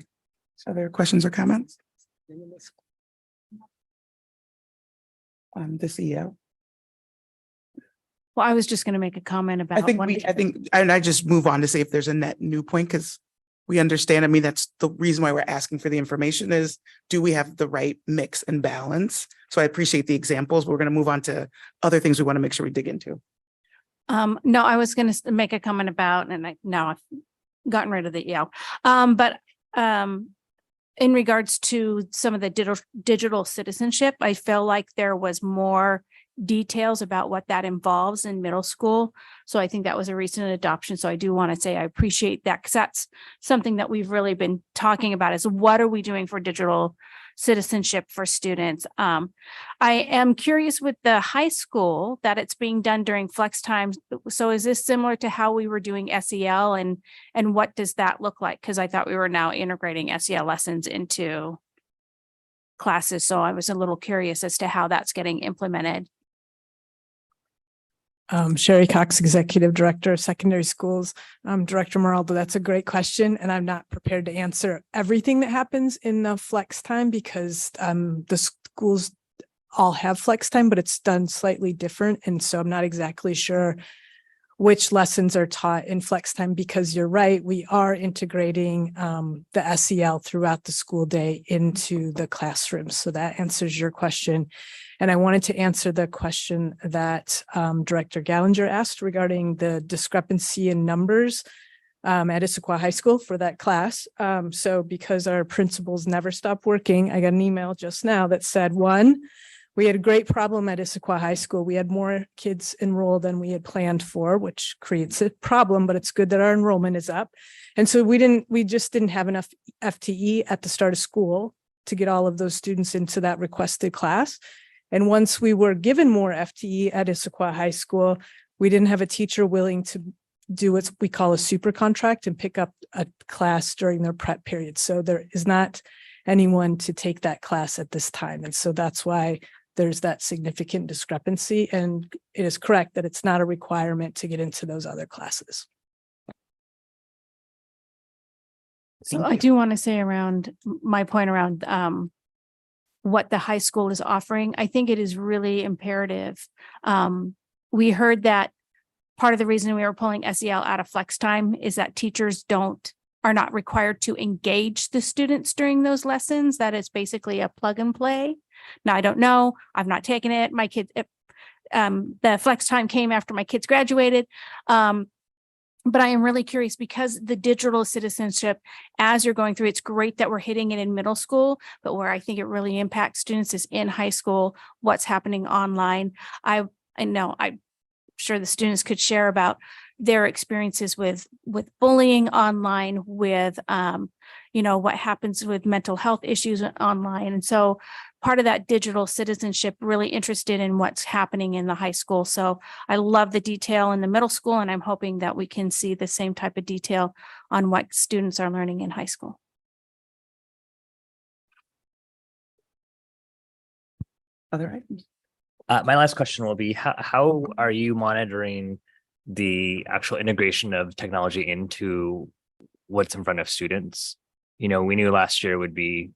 Other questions or comments? The CEO. Well, I was just going to make a comment about. And I just move on to say if there's a net new point, because we understand. I mean, that's the reason why we're asking for the information is, do we have the right mix and balance? So I appreciate the examples, but we're going to move on to other things we want to make sure we dig into. No, I was going to make a comment about, and now I've gotten rid of the EL. But in regards to some of the digital citizenship, I feel like there was more details about what that involves in middle school. So I think that was a recent adoption. So I do want to say I appreciate that, because that's something that we've really been talking about is what are we doing for digital citizenship for students. I am curious with the high school that it's being done during flex time. So is this similar to how we were doing SEL, and what does that look like? Because I thought we were now integrating SEL lessons into classes. So I was a little curious as to how that's getting implemented. Sherry Cox, Executive Director of Secondary Schools. Director Moraldo, that's a great question, and I'm not prepared to answer everything that happens in the flex time because the schools all have flex time, but it's done slightly different. And so I'm not exactly sure which lessons are taught in flex time, because you're right, we are integrating the SEL throughout the school day into the classroom. So that answers your question. And I wanted to answer the question that Director Gallinger asked regarding the discrepancy in numbers. at Issaquah High School for that class. So because our principals never stop working, I got an email just now that said, one, we had a great problem at Issaquah High School. We had more kids enrolled than we had planned for, which creates a problem, but it's good that our enrollment is up. And so we just didn't have enough FTE at the start of school to get all of those students into that requested class. And once we were given more FTE at Issaquah High School, we didn't have a teacher willing to do what we call a super contract and pick up a class during their prep period. So there is not anyone to take that class at this time. And so that's why there's that significant discrepancy. And it is correct that it's not a requirement to get into those other classes. So I do want to say around my point around what the high school is offering. I think it is really imperative. We heard that part of the reason we were pulling SEL out of flex time is that teachers are not required to engage the students during those lessons. That is basically a plug and play. Now, I don't know. I've not taken it. My kids, the flex time came after my kids graduated. But I am really curious because the digital citizenship, as you're going through, it's great that we're hitting it in middle school, but where I think it really impacts students is in high school, what's happening online. I know I'm sure the students could share about their experiences with bullying online, with what happens with mental health issues online. And so part of that digital citizenship, really interested in what's happening in the high school. So I love the detail in the middle school, and I'm hoping that we can see the same type of detail on what students are learning in high school. Other items? My last question will be, how are you monitoring the actual integration of technology into what's in front of students? We knew last year would be,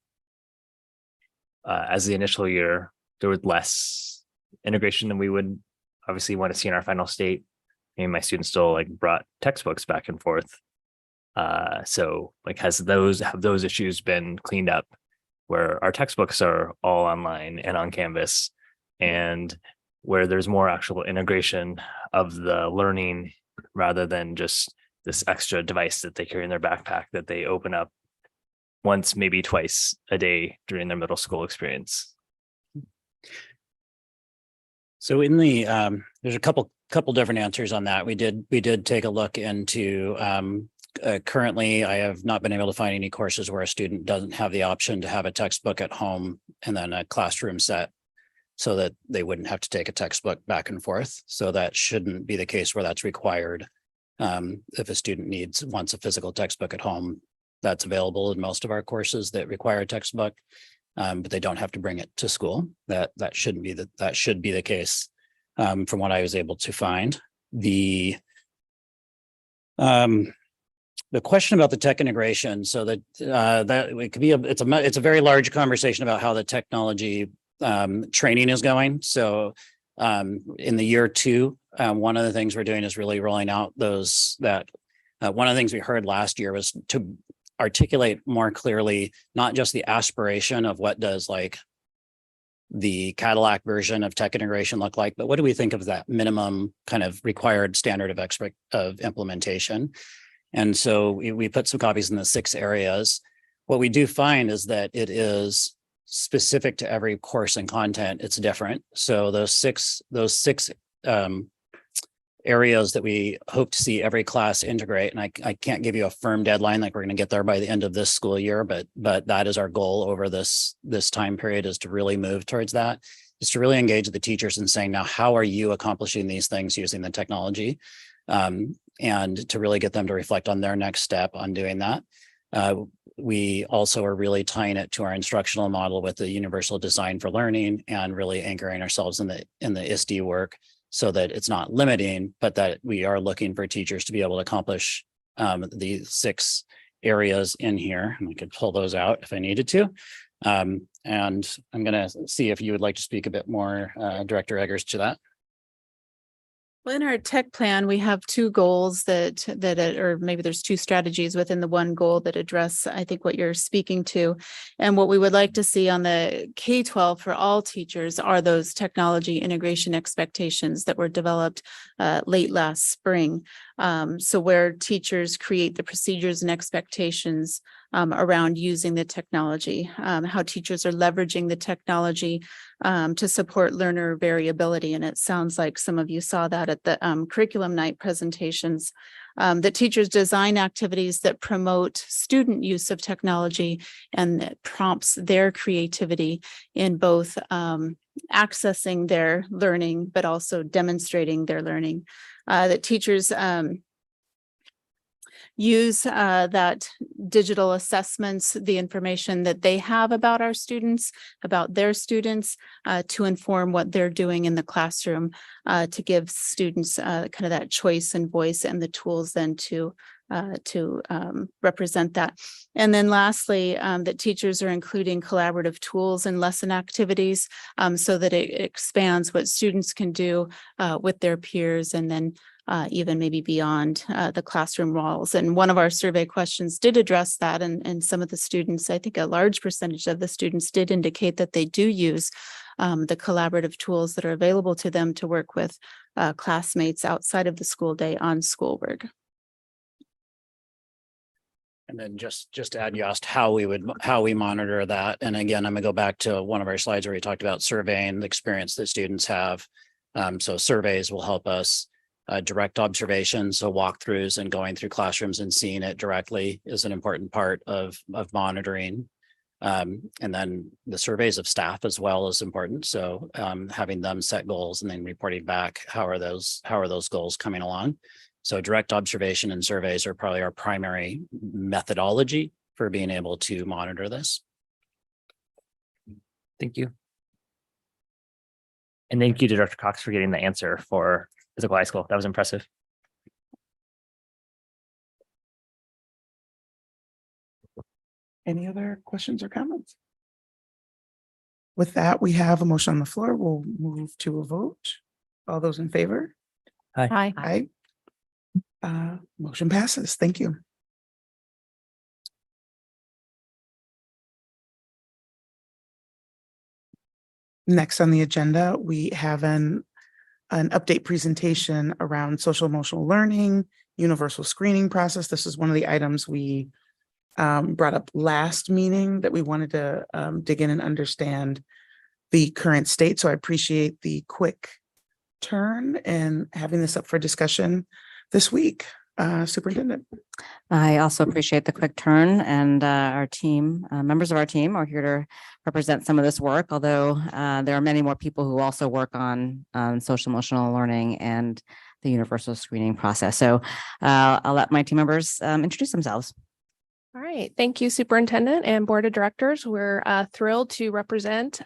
as the initial year, there was less integration than we would obviously want to see in our final state. I mean, my students still brought textbooks back and forth. So have those issues been cleaned up where our textbooks are all online and on Canvas, and where there's more actual integration of the learning rather than just this extra device that they carry in their backpack that they open up once, maybe twice a day during their middle school experience? So in the there's a couple different answers on that. We did take a look into currently, I have not been able to find any courses where a student doesn't have the option to have a textbook at home and then a classroom set, so that they wouldn't have to take a textbook back and forth. So that shouldn't be the case where that's required. If a student wants a physical textbook at home, that's available in most of our courses that require a textbook, but they don't have to bring it to school. That should be the case, from what I was able to find. The question about the tech integration, so that it could be it's a very large conversation about how the technology training is going. So in the year 2, one of the things we're doing is really rolling out one of the things we heard last year was to articulate more clearly, not just the aspiration of what does the Cadillac version of tech integration look like, but what do we think of that minimum kind of required standard of implementation? And so we put some copies in the 6 areas. What we do find is that it is specific to every course and content. It's different. So those six areas that we hope to see every class integrate, and I can't give you a firm deadline, like we're going to get there by the end of this school year, but that is our goal over this time period, is to really move towards that, is to really engage the teachers in saying, now, how are you accomplishing these things using the technology? And to really get them to reflect on their next step on doing that. We also are really tying it to our instructional model with the universal design for learning, and really anchoring ourselves in the ISD work, so that it's not limiting, but that we are looking for teachers to be able to accomplish the 6 areas in here. And I could pull those out if I needed to. And I'm going to see if you would like to speak a bit more, Director Eggers, to that. Well, in our tech plan, we have two goals or maybe there's two strategies within the one goal that address, I think, what you're speaking to. And what we would like to see on the K-12 for all teachers are those technology integration expectations that were developed late last spring. So where teachers create the procedures and expectations around using the technology, how teachers are leveraging the technology to support learner variability. And it sounds like some of you saw that at the curriculum night presentations, that teachers design activities that promote student use of technology and that prompts their creativity in both accessing their learning, but also demonstrating their learning. That teachers use that digital assessments, the information that they have about our students, about their students, to inform what they're doing in the classroom, to give students kind of that choice and voice and the tools then to represent that. And then lastly, that teachers are including collaborative tools and lesson activities so that it expands what students can do with their peers and then even maybe beyond the classroom walls. And one of our survey questions did address that. And some of the students, I think a large percentage of the students did indicate that they do use the collaborative tools that are available to them to work with classmates outside of the school day on schoolwork. And then just to add, you asked how we monitor that. And again, I'm gonna go back to one of our slides where we talked about surveying the experience that students have. So surveys will help us direct observations, so walkthroughs and going through classrooms and seeing it directly is an important part of monitoring. And then the surveys of staff as well is important. So having them set goals and then reporting back how are those goals coming along. So direct observation and surveys are probably our primary methodology for being able to monitor this. Thank you. And thank you to Dr. Cox for getting the answer for Issaquah High School. That was impressive. Any other questions or comments? With that, we have a motion on the floor. We'll move to a vote. All those in favor? Hi. Aye. Motion passes. Thank you. Next on the agenda, we have an update presentation around social emotional learning, universal screening process. This is one of the items we brought up last meeting that we wanted to dig in and understand the current state. So I appreciate the quick turn and having this up for discussion this week. Superintendent. I also appreciate the quick turn and our team, members of our team are here to represent some of this work, although there are many more people who also work on social emotional learning and the universal screening process. So I'll let my team members introduce themselves. All right. Thank you, Superintendent and Board of Directors. We're thrilled to represent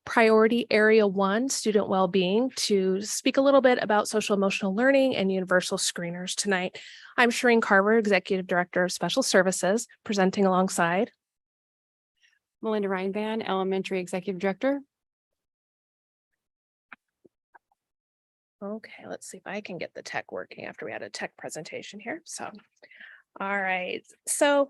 Priority Area 1 Student Wellbeing to speak a little bit about social emotional learning and universal screeners tonight. I'm Shireen Carver, Executive Director of Special Services, presenting alongside Melinda Reinvan, Elementary Executive Director. Okay, let's see if I can get the tech working after we had a tech presentation here. So, all right. So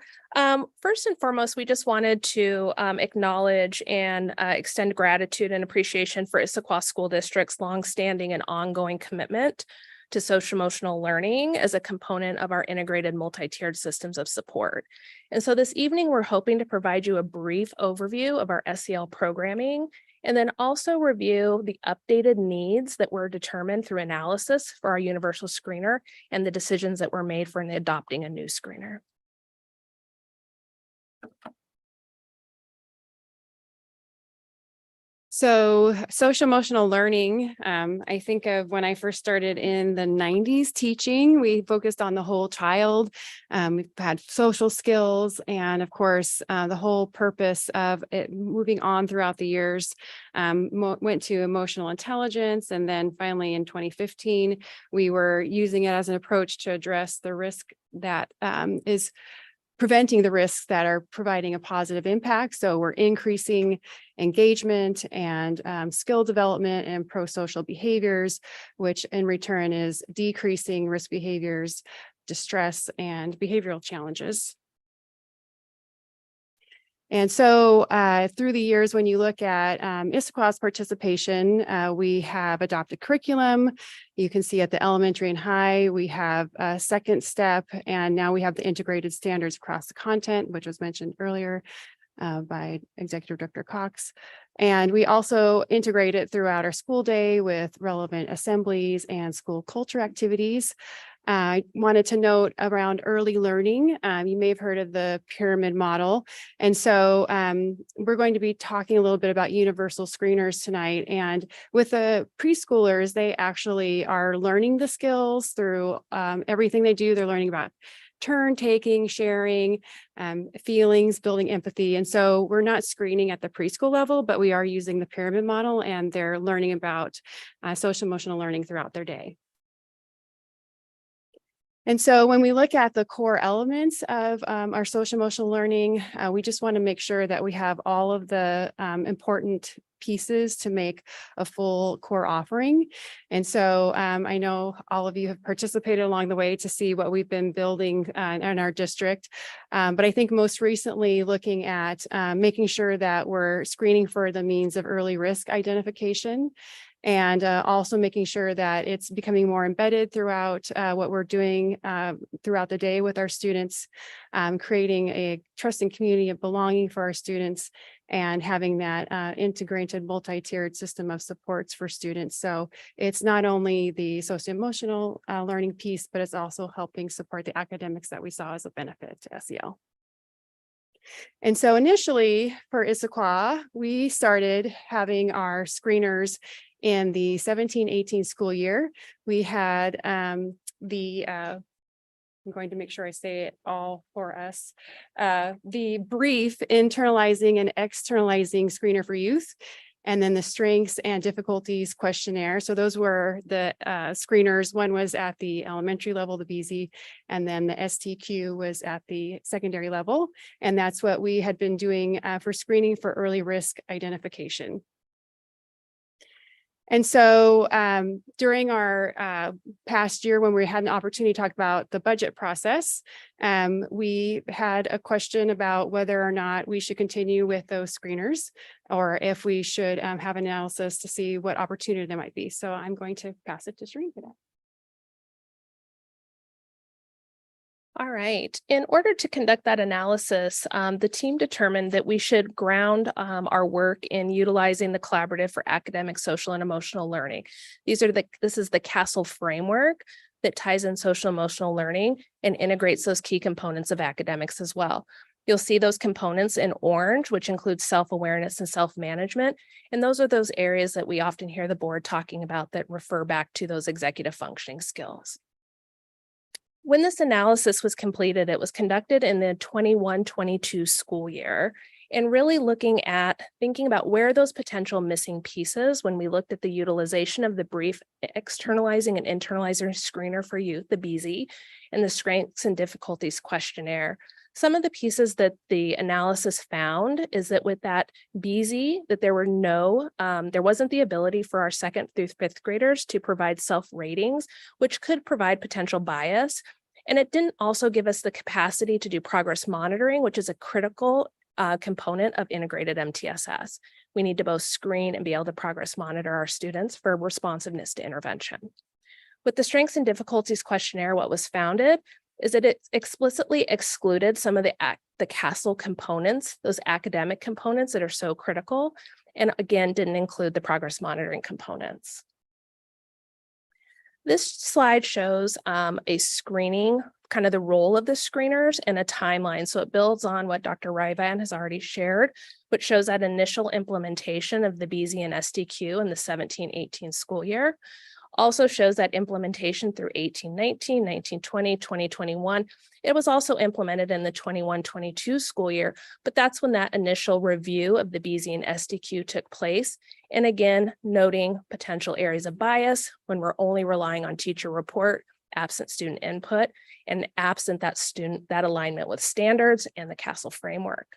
first and foremost, we just wanted to acknowledge and extend gratitude and appreciation for Issaquah School District's longstanding and ongoing commitment to social emotional learning as a component of our integrated multi-tiered systems of support. And so this evening, we're hoping to provide you a brief overview of our SEL programming and then also review the updated needs that were determined through analysis for our universal screener and the decisions that were made for adopting a new screener. So social emotional learning, I think of when I first started in the 90s teaching, we focused on the whole child. We've had social skills and of course, the whole purpose of it moving on throughout the years, went to emotional intelligence. And then finally in 2015, we were using it as an approach to address the risk that is preventing the risks that are providing a positive impact. So we're increasing engagement and skill development and pro-social behaviors, which in return is decreasing risk behaviors, distress, and behavioral challenges. And so through the years, when you look at Issaquah's participation, we have adopted curriculum. You can see at the elementary and high, we have a second step, and now we have the integrated standards across the content, which was mentioned earlier by Executive Director Cox. And we also integrate it throughout our school day with relevant assemblies and school culture activities. I wanted to note around early learning. You may have heard of the pyramid model. And so we're going to be talking a little bit about universal screeners tonight. And with the preschoolers, they actually are learning the skills through everything they do. They're learning about turn taking, sharing, feelings, building empathy. And so we're not screening at the preschool level, but we are using the pyramid model, and they're learning about social emotional learning throughout their day. And so when we look at the core elements of our social emotional learning, we just want to make sure that we have all of the important pieces to make a full core offering. And so I know all of you have participated along the way to see what we've been building in our district. But I think most recently looking at making sure that we're screening for the means of early risk identification, and also making sure that it's becoming more embedded throughout what we're doing throughout the day with our students, creating a trusting community of belonging for our students, and having that integrated multi-tiered system of supports for students. So it's not only the socio-emotional learning piece, but it's also helping support the academics that we saw as a benefit to SEL. And so initially for Issaquah, we started having our screeners in the 17-18 school year. We had I'm going to make sure I say it all for us. The brief internalizing and externalizing screener for youth, and then the strengths and difficulties questionnaire. So those were the screeners. One was at the elementary level, the BZ, and then the STQ was at the secondary level. And that's what we had been doing for screening for early risk identification. And so during our past year, when we had an opportunity to talk about the budget process, we had a question about whether or not we should continue with those screeners, or if we should have analysis to see what opportunity there might be. So I'm going to pass it to Shereen for that. All right. In order to conduct that analysis, the team determined that we should ground our work in utilizing the Collaborative for Academic, Social, and Emotional Learning. This is the CASEL framework that ties in social emotional learning and integrates those key components of academics as well. You'll see those components in orange, which includes self-awareness and self-management. And those are those areas that we often hear the board talking about that refer back to those executive functioning skills. When this analysis was completed, it was conducted in the 21-22 school year, and really thinking about where those potential missing pieces when we looked at the utilization of the brief externalizing and internalizing screener for youth, the BZ, and the strengths and difficulties questionnaire. Some of the pieces that the analysis found is that with that BZ, that there wasn't the ability for our 2nd through 5th graders to provide self-ratings, which could provide potential bias. And it didn't also give us the capacity to do progress monitoring, which is a critical component of integrated MTSS. We need to both screen and be able to progress monitor our students for responsiveness to intervention. With the strengths and difficulties questionnaire, what was founded is that it explicitly excluded some of the CASEL components, those academic components that are so critical, and again, didn't include the progress monitoring components. This slide shows a screening, kind of the role of the screeners and a timeline. So it builds on what Dr. Ryvan has already shared, which shows that initial implementation of the BZ and STQ in the 17-18 school year. Also shows that implementation through 18-19, 19-20, 20-21. It was also implemented in the 21-22 school year, but that's when that initial review of the BZ and STQ took place. And again, noting potential areas of bias when we're only relying on teacher report absent student input, and absent that alignment with standards and the CASEL framework.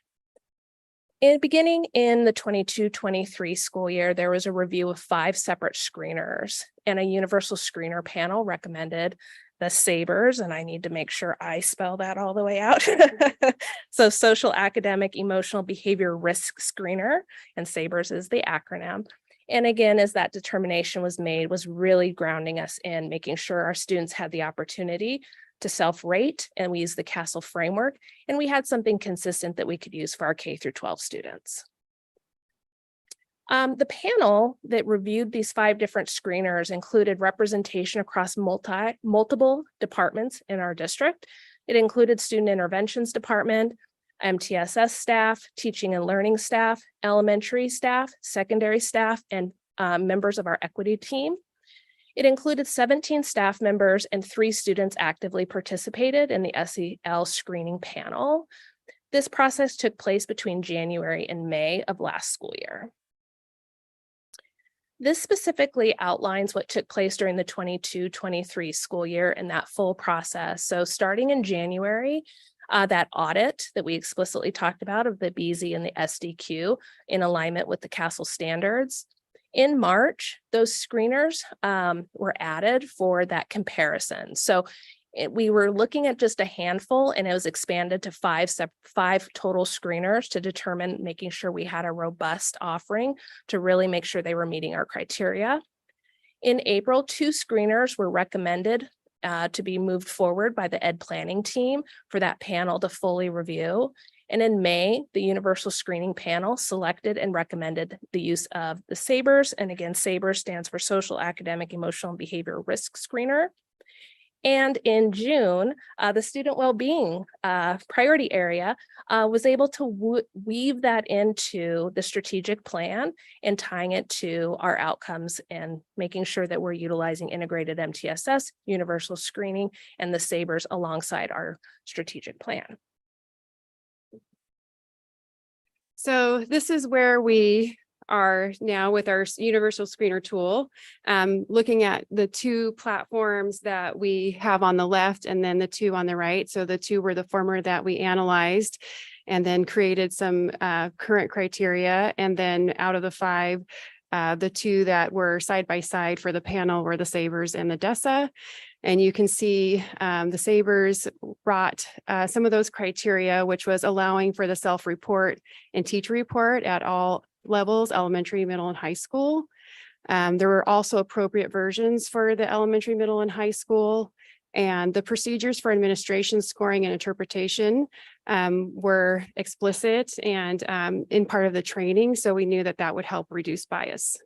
Beginning in the 22-23 school year, there was a review of 5 separate screeners, and a universal screener panel recommended the SABERS, and I need to make sure I spell that all the way out. So social, academic, emotional, behavior risk screener, and SABERS is the acronym. And again, as that determination was made, was really grounding us in making sure our students had the opportunity to self-rate, and we used the CASEL framework, and we had something consistent that we could use for our K-12 students. The panel that reviewed these 5 different screeners included representation across multiple departments in our district. It included student interventions department, MTSS staff, teaching and learning staff, elementary staff, secondary staff, and members of our equity team. It included 17 staff members, and 3 students actively participated in the SEL screening panel. This process took place between January and May of last school year. This specifically outlines what took place during the 22-23 school year and that full process. So starting in January, that audit that we explicitly talked about of the BZ and the SDQ in alignment with the CASEL standards. In March, those screeners were added for that comparison. So we were looking at just a handful, and it was expanded to 5 total screeners to determine, making sure we had a robust offering to really make sure they were meeting our criteria. In April, 2 screeners were recommended to be moved forward by the ed planning team for that panel to fully review. And in May, the universal screening panel selected and recommended the use of the SABERS. And again, SABERS stands for Social, Academic, Emotional, and Behavior Risk Screener. And in June, the student well-being priority area was able to weave that into the strategic plan and tying it to our outcomes and making sure that we're utilizing integrated MTSS, universal screening, and the SABERS alongside our strategic plan. So this is where we are now with our universal screener tool, looking at the 2 platforms that we have on the left and then the 2 on the right. So the 2 were the former that we analyzed and then created some current criteria. And then out of the 5, the 2 that were side by side for the panel were the SABERS and the DESA. And you can see the SABERS brought some of those criteria, which was allowing for the self-report and teacher report at all levels, elementary, middle, and high school. There were also appropriate versions for the elementary, middle, and high school. And the procedures for administration, scoring, and interpretation were explicit and in part of the training. So we knew that that would help reduce bias.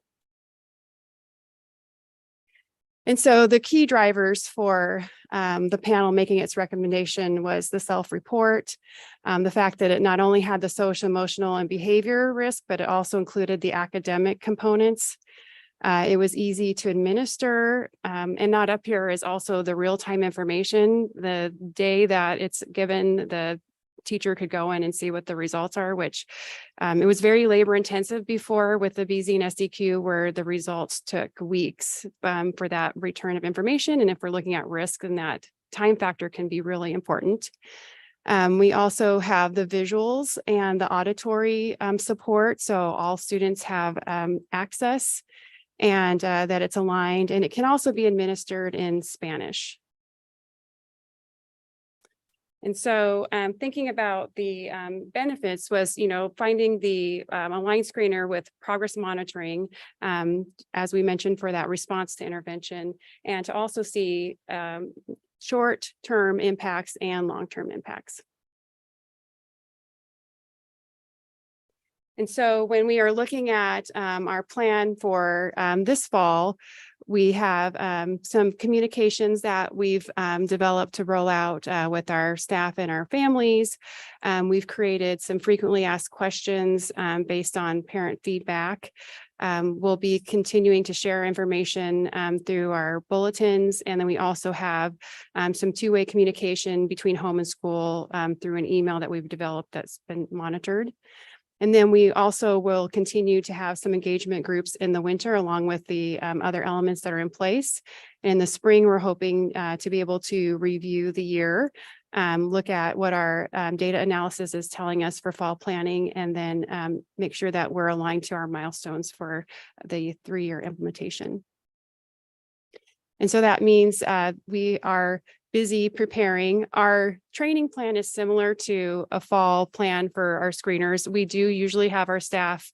And so the key drivers for the panel making its recommendation was the self-report, the fact that it not only had the social, emotional, and behavior risk, but it also included the academic components. It was easy to administer, and not up here is also the real-time information. The day that it's given, the teacher could go in and see what the results are, which it was very labor intensive before with the BZ and SDQ, where the results took weeks for that return of information. And if we're looking at risk, then that time factor can be really important. We also have the visuals and the auditory support. So all students have access and that it's aligned, and it can also be administered in Spanish. And so thinking about the benefits was, finding the aligned screener with progress monitoring, as we mentioned, for that response to intervention, and to also see short-term impacts and long-term impacts. And so when we are looking at our plan for this fall, we have some communications that we've developed to roll out with our staff and our families. We've created some frequently asked questions based on parent feedback. We'll be continuing to share information through our bulletins. And then we also have some two-way communication between home and school through an email that we've developed that's been monitored. And then we also will continue to have some engagement groups in the winter, along with the other elements that are in place. In the spring, we're hoping to be able to review the year, look at what our data analysis is telling us for fall planning, and then make sure that we're aligned to our milestones for the 3-year implementation. And so that means we are busy preparing. Our training plan is similar to a fall plan for our screeners. We do usually have our staff,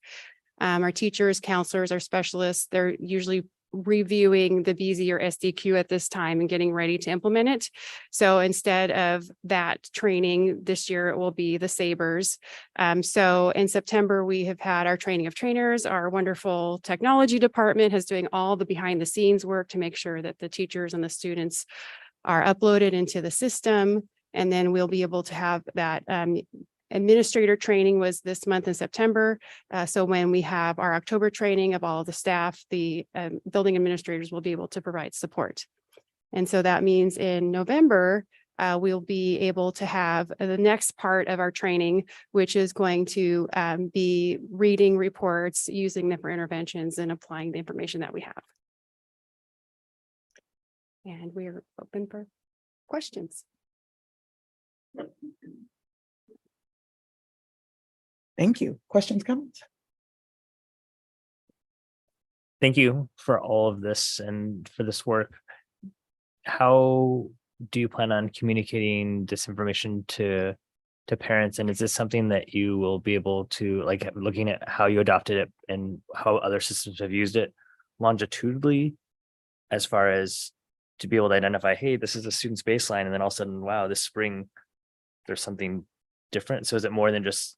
our teachers, counselors, our specialists, they're usually reviewing the BZ or SDQ at this time and getting ready to implement it. So instead of that training this year, it will be the SABRs. So in September, we have had our training of trainers. Our wonderful technology department is doing all the behind the scenes work to make sure that the teachers and the students are uploaded into the system. And then we'll be able to have that administrator training was this month in September. So when we have our October training of all the staff, the building administrators will be able to provide support. And so that means in November, we'll be able to have the next part of our training, which is going to be reading reports, using different interventions, and applying the information that we have. And we're open for questions. Thank you. Questions, comments? Thank you for all of this and for this work. How do you plan on communicating this information to parents? And is this something that you will be able to, like, looking at how you adopted it and how other systems have used it longitudinally, as far as to be able to identify, hey, this is a student's baseline, and then all of a sudden, wow, this spring there's something different? So is it more than just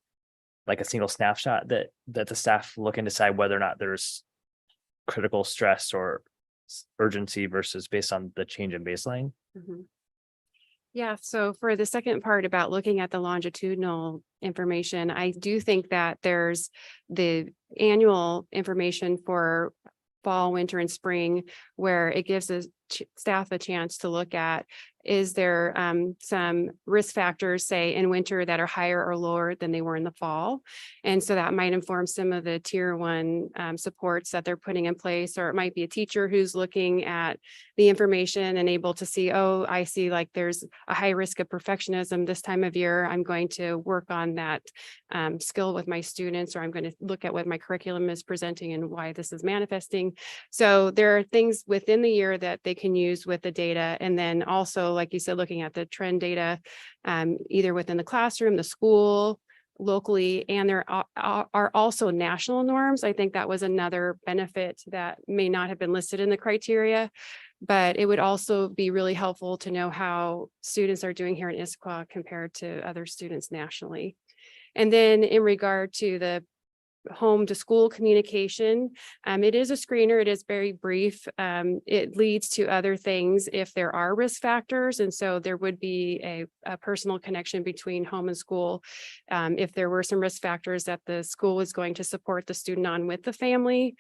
like a single snapshot that the staff look and decide whether or not there's critical stress or urgency versus based on the change in baseline? Yeah, so for the second part about looking at the longitudinal information, I do think that there's the annual information for fall, winter, and spring, where it gives the staff a chance to look at, is there some risk factors, say in winter, that are higher or lower than they were in the fall? And so that might inform some of the tier 1 supports that they're putting in place, or it might be a teacher who's looking at the information and able to see, oh, I see like there's a high risk of perfectionism this time of year. I'm going to work on that skill with my students, or I'm going to look at what my curriculum is presenting and why this is manifesting. So there are things within the year that they can use with the data. And then also, like you said, looking at the trend data, either within the classroom, the school, locally, and there are also national norms. I think that was another benefit that may not have been listed in the criteria, but it would also be really helpful to know how students are doing here in Issaquah compared to other students nationally. And then in regard to the home to school communication, it is a screener. It is very brief. It leads to other things if there are risk factors. And so there would be a personal connection between home and school. If there were some risk factors that the school is going to support the student on with the family.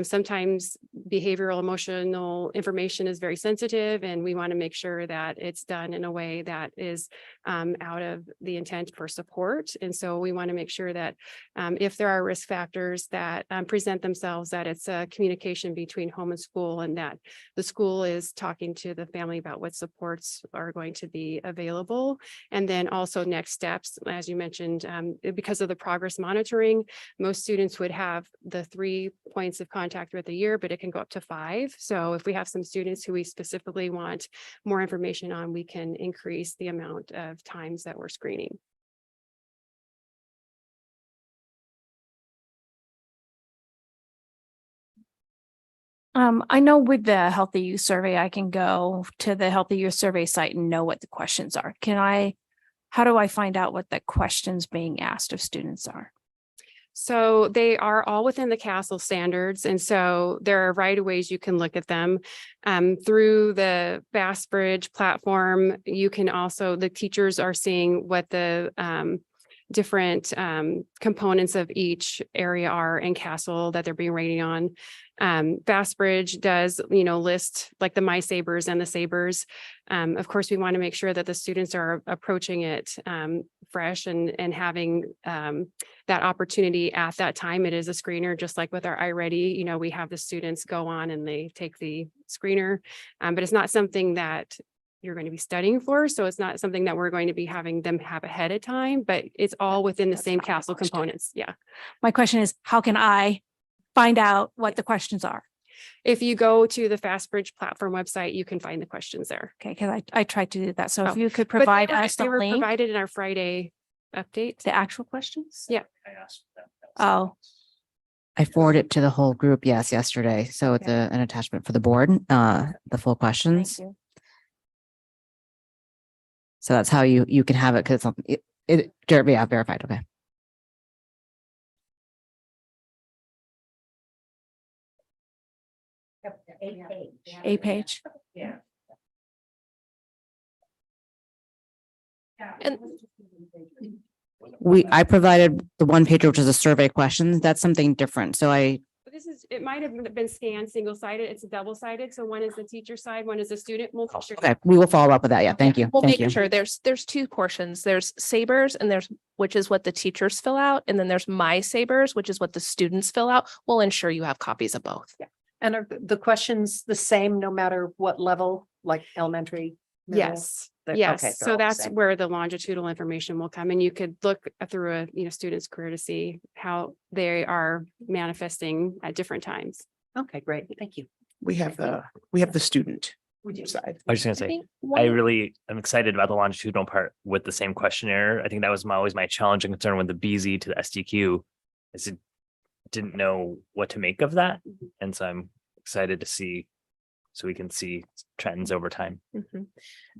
Sometimes behavioral emotional information is very sensitive, and we want to make sure that it's done in a way that is out of the intent for support. And so we want to make sure that if there are risk factors that present themselves, that it's a communication between home and school, and that the school is talking to the family about what supports are going to be available. And then also next steps, as you mentioned, because of the progress monitoring, most students would have the 3 points of contact with the year, but it can go up to 5. So if we have some students who we specifically want more information on, we can increase the amount of times that we're screening. I know with the Healthy Youth Survey, I can go to the Healthy Youth Survey site and know what the questions are. How do I find out what the questions being asked of students are? So they are all within the CASEL standards. And so there are a variety of ways you can look at them. Through the Bass Bridge platform, you can also, the teachers are seeing what the different components of each area are and castle that they're being rated on. Fastbridge does, list like the My Sabers and the Sabers. Of course, we want to make sure that the students are approaching it fresh and having that opportunity at that time. It is a screener, just like with our iReady, we have the students go on and they take the screener, but it's not something that you're going to be studying for. So it's not something that we're going to be having them have ahead of time, but it's all within the same castle components. Yeah. My question is, how can I find out what the questions are? If you go to the Fastbridge platform website, you can find the questions there. Okay, because I tried to do that. So if Oh, you could but provide they were- us the they were link, provided in our Friday update. the actual questions? Yeah. Oh, I forwarded it to the whole group, yes, yesterday. So it's an attachment for the board, the full questions. thank you. So that's how you can have it because verified. Okay. A page. Yeah. And I provided the one page, which is a survey questions. That's something different. So It might have been scanned single-sided. It's double-sided. So one is the teacher side, one is the student. We'll make sure. okay, we will follow up with that. Yeah, thank you. We'll Thank make you. sure there's two portions. There's Sabers and which is what the teachers fill out. And then there's My Sabers, which is what the students fill out. We'll ensure you have copies of both. Yeah. And are the questions the same no matter what level, like elementary? middle? Yes. They're- Yes, okay, they're so all the that's same. where the longitudinal information will come, and you could look through a student's career to see how they are manifesting at different times. Okay, great. Thank you. We have the student side. I was just gonna say, I really am excited about the longitudinal part with the same questionnaire. I think that was always my challenge and concern with the BZ to the SDQ. Is it didn't know what to make of that. And so I'm excited to see, so we can see trends over time.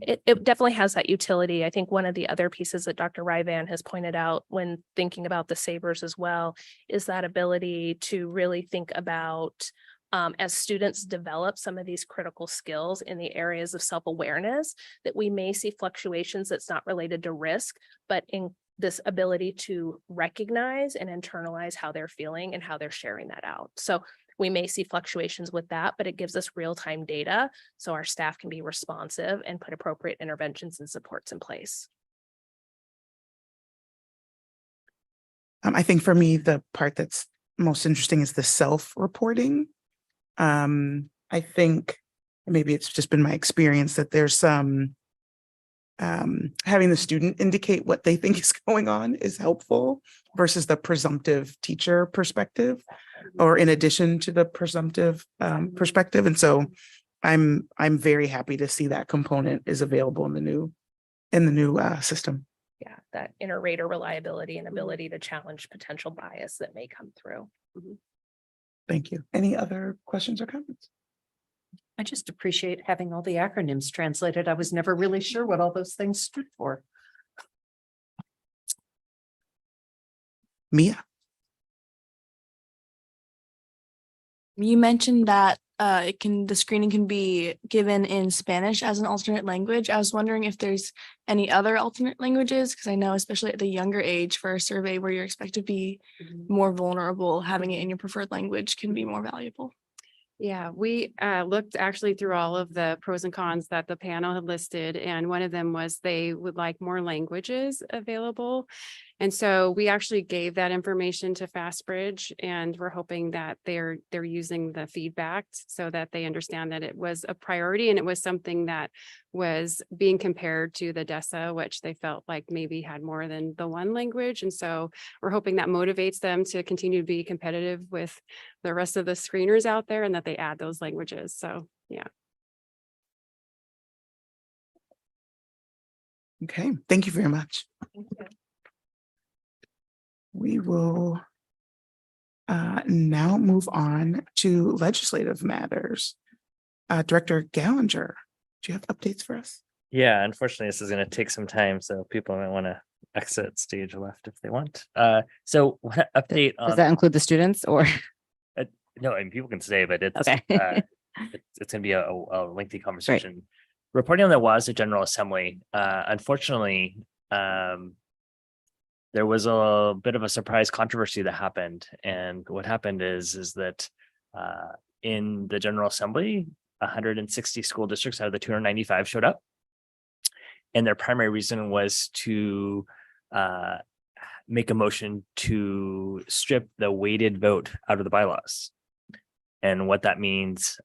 It definitely has that utility. I think one of the other pieces that Dr. Ryvan has pointed out when thinking about the Sabers as well is that ability to really think about as students develop some of these critical skills in the areas of self-awareness, that we may see fluctuations that's not related to risk, but in this ability to recognize and internalize how they're feeling and how they're sharing that out. So we may see fluctuations with that, but it gives us real-time data so our staff can be responsive and put appropriate interventions and supports in place. I think for me, the part that's most interesting is the self-reporting. I think maybe it's just been my experience that there's some having the student indicate what they think is going on is helpful versus the presumptive teacher perspective, or in addition to the presumptive perspective. And so I'm very happy to see that component is available in the new system. Yeah, that inter-rater reliability and ability to challenge potential bias that may come through. Thank you. Any other questions or comments? I just appreciate having all the acronyms translated. I was never really sure what all those things stood for. Mia? You mentioned that the screening can be given in Spanish as an alternate language. I was wondering if there's any other alternate languages, because I know especially at the younger age for a survey where you're expected to be more vulnerable, having it in your preferred language can be more valuable. Yeah, we looked actually through all of the pros and cons that the panel had listed, and one of them was they would like more languages available. And so we actually gave that information to Fastbridge, and we're hoping that they're using the feedback so that they understand that it was a priority and it was something that was being compared to the DESA, which they felt like maybe had more than the one language. And so we're hoping that motivates them to continue to be competitive with the rest of the screeners out there and that they add those languages. So, yeah. Okay, thank you very much. We will now move on to legislative matters. Director Gallinger, do you have updates for us? Yeah, unfortunately, this is going to take some time, so people might want to exit stage left if they want. So update on. Does that include the students or? No, I mean, people can stay, but it's Okay. it's going to be a lengthy conversation. Reporting on the WASDA General Assembly. Unfortunately, the there was a bit of a surprise controversy that happened. And what happened is that in the General Assembly, 160 school districts out of the 295 showed up. And their primary reason was to make a motion to strip the weighted vote out of the bylaws. And what that means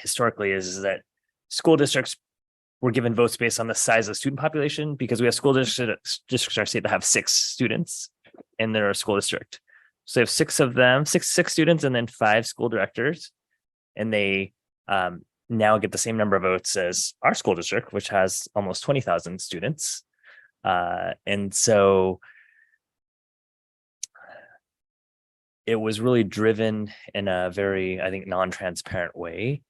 historically is that school districts were given votes based on the size of the student population, because we have school districts in our state that have 6 students in their school district. So they have 6 of them, six students, and then 5 school directors. And they now get the same number of votes as our school district, which has almost 20,000 students. And so it was really driven in a very, I think, non-transparent way,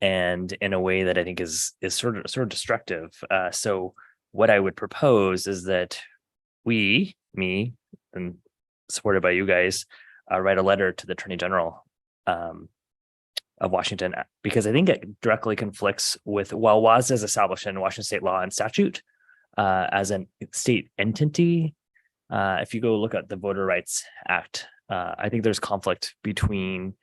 and in a way that I think is sort of destructive. So what I would propose is that me, and supported by you guys, write a letter to the Attorney General of Washington, because I think it directly conflicts with, while WASDA is established in Washington state law and statute as a state entity. If you go look at the Voter Rights Act, I think there's conflict between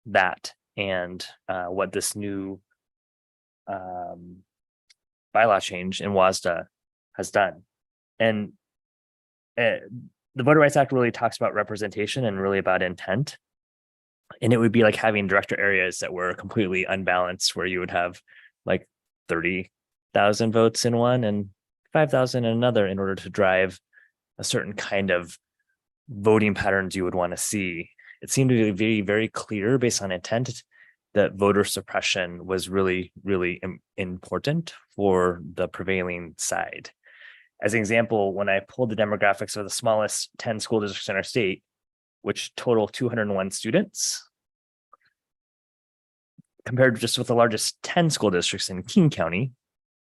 that and what this new bylaw change in WASDA has done. And the Voter Rights Act really talks about representation and really about intent. And it would be like having director areas that were completely unbalanced, where you would have like 30,000 votes in one and 5,000 in another, in order to drive a certain kind of voting patterns you would want to see. It seemed to be very, very clear based on intent that voter suppression was really, really important for the prevailing side. As an example, when I pulled the demographics of the smallest 10 school districts in our state, which total 201 students, compared just with the largest 10 school districts in King County,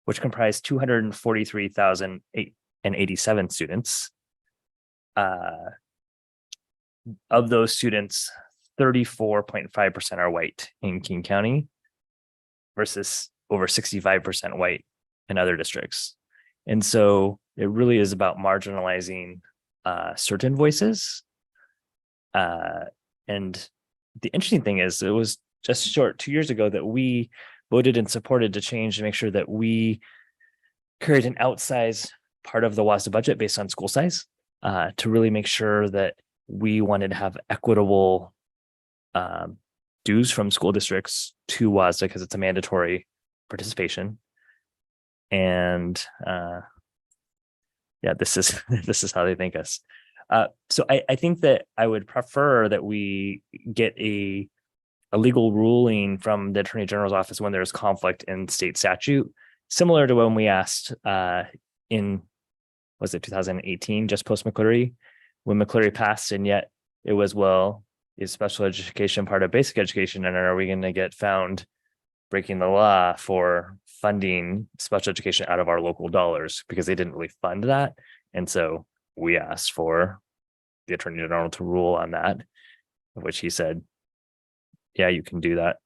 which comprise 243,087 students. Of those students, 34.5% are white in King County versus over 65% white in other districts. And so it really is about marginalizing certain voices. And the interesting thing is, it was just short 2 years ago that we voted and supported to change to make sure that we create an outsized part of the WASDA budget based on school size, to really make sure that we wanted to have equitable dues from school districts to WASDA, because it's a mandatory participation. And yeah, this is this is how they thank us. So I think that I would prefer that we get a legal ruling from the Attorney General's office when there's conflict in state statute, similar to when we asked in, was it 2018, just post McCleary, when McCleary passed, and yet it was, well, is special education part of basic education, and are we going to get found breaking the law for funding special education out of our local dollars, because they didn't really fund that. And so we asked for the Attorney General to rule on that, which he said, yeah, you can do that,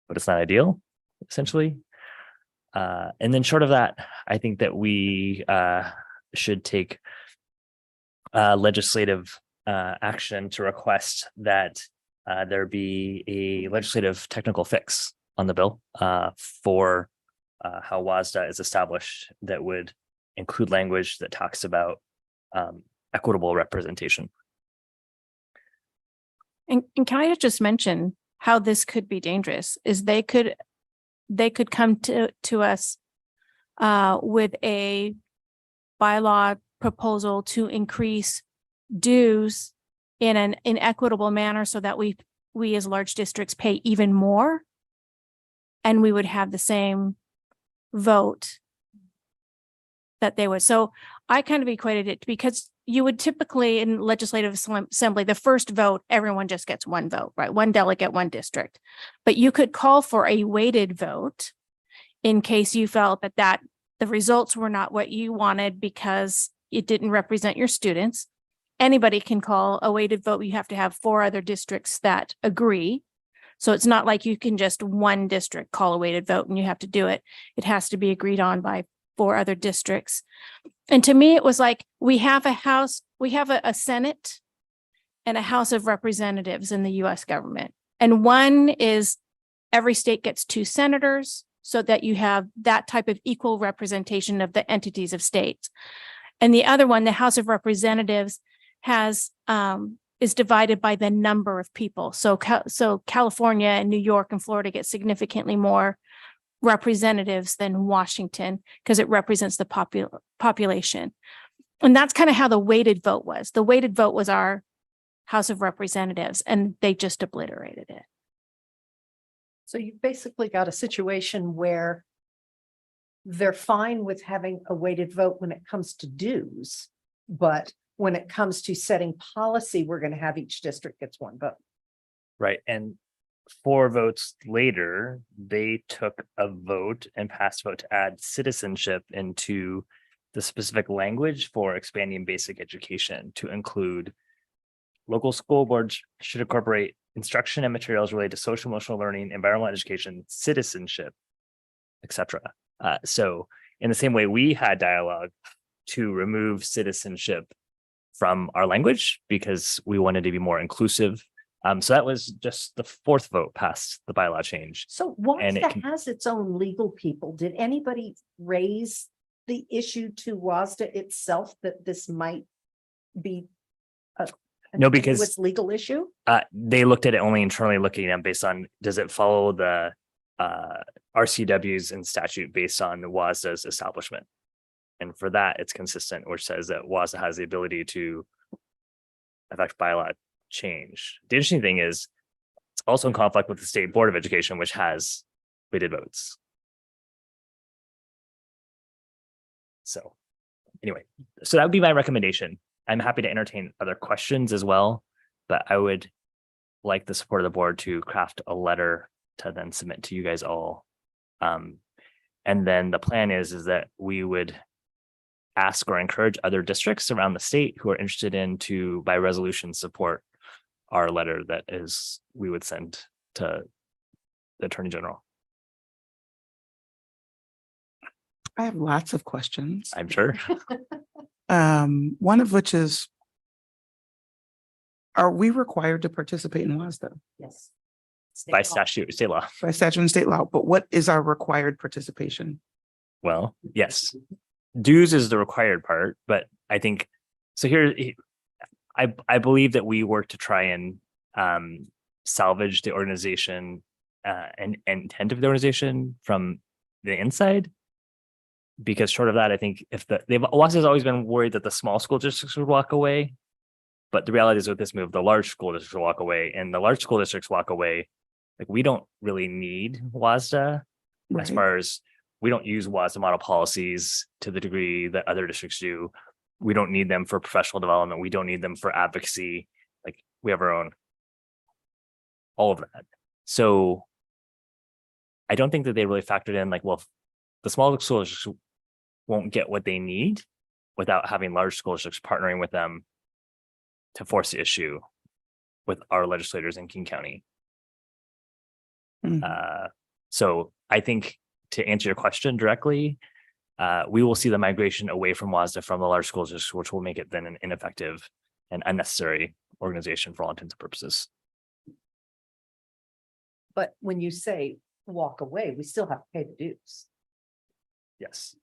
but it's not ideal, essentially. And then short of that, I think that we should take legislative action to request that there be a legislative technical fix on the bill for how WASDA is established, that would include language that talks about equitable representation. And can I just mention how this could be dangerous? Is they could come to us with a bylaw proposal to increase dues in an inequitable manner, so that we as large districts pay even more, and we would have the same vote that they would. So I kind of equated it, because you would typically in legislative assembly, the first vote, everyone just gets one vote, right? One delegate, one district. But you could call for a weighted vote in case you felt that the results were not what you wanted because it didn't represent your students. Anybody can call a weighted vote. You have to have 4 other districts that agree. So it's not like you can just one district call a weighted vote and you have to do it. It has to be agreed on by for other districts. And to me, it was like, we have a Senate and a House of Representatives in the US government. And one is every state gets 2 senators so that you have that type of equal representation of the entities of states. And the other one, the House of Representatives, has is divided by the number of people. So California and New York and Florida get significantly more representatives than Washington because it represents the population. And that's kind of how the weighted vote was. The weighted vote was our House of Representatives, and they just obliterated it. So you've basically got a situation where they're fine with having a weighted vote when it comes to dues, but when it comes to setting policy, we're going to have each district gets 1 vote. Right. And 4 votes later, they took a vote and passed a vote to add citizenship into the specific language for expanding basic education to include local school boards should incorporate instruction and materials related to social emotional learning, environmental education, citizenship, etc. So in the same way, we had dialogue to remove citizenship from our language because we wanted to be more inclusive. So that was just the 4th vote past the bylaw change. So WASDA has its own legal people. Did anybody raise the issue to WASDA itself that this might be no, because it's legal issue? They looked at it only internally, looking at based on does it follow the RCWs and statute based on the WASDA's establishment. And for that, it's consistent, which says that WASDA has the ability to affect bylaw change. The interesting thing is it's also in conflict with the State Board of Education, which has weighted votes. So anyway, so that would be my recommendation. I'm happy to entertain other questions as well, but I would like the support of the board to craft a letter to then submit to you guys all. And then the plan is that we would ask or encourage other districts around the state who are interested in to, by resolution, support our letter that is we would send to the Attorney General. I have lots of questions. I'm sure. One of which is, are we required to participate in WASDA? Yes. By statute, state law. By statute and state law, but what is our required participation? Well, yes. Dues is the required part, but I think, so here, I believe that we work to try and salvage the organization and intent of the organization from the inside. Because short of that, I think if WASDA has always been worried that the small school districts would walk away. But the reality is with this move, the large school districts will walk away, and the large school districts walk away. Like, we don't really need WASDA as far as we don't use WASDA model policies to the degree that other districts do. We don't need them for professional development. We don't need them for advocacy. Like, we have our own, all of that. So I don't think that they really factored in like, well, the small school districts won't get what they need without having large school districts partnering with them to force the issue with our legislators in King County. So I think to answer your question directly, we will see the migration away from WASDA from the large school districts, which will make it then an ineffective and unnecessary organization for all intents and purposes. But when you say walk away, we still have to pay the dues. Yes.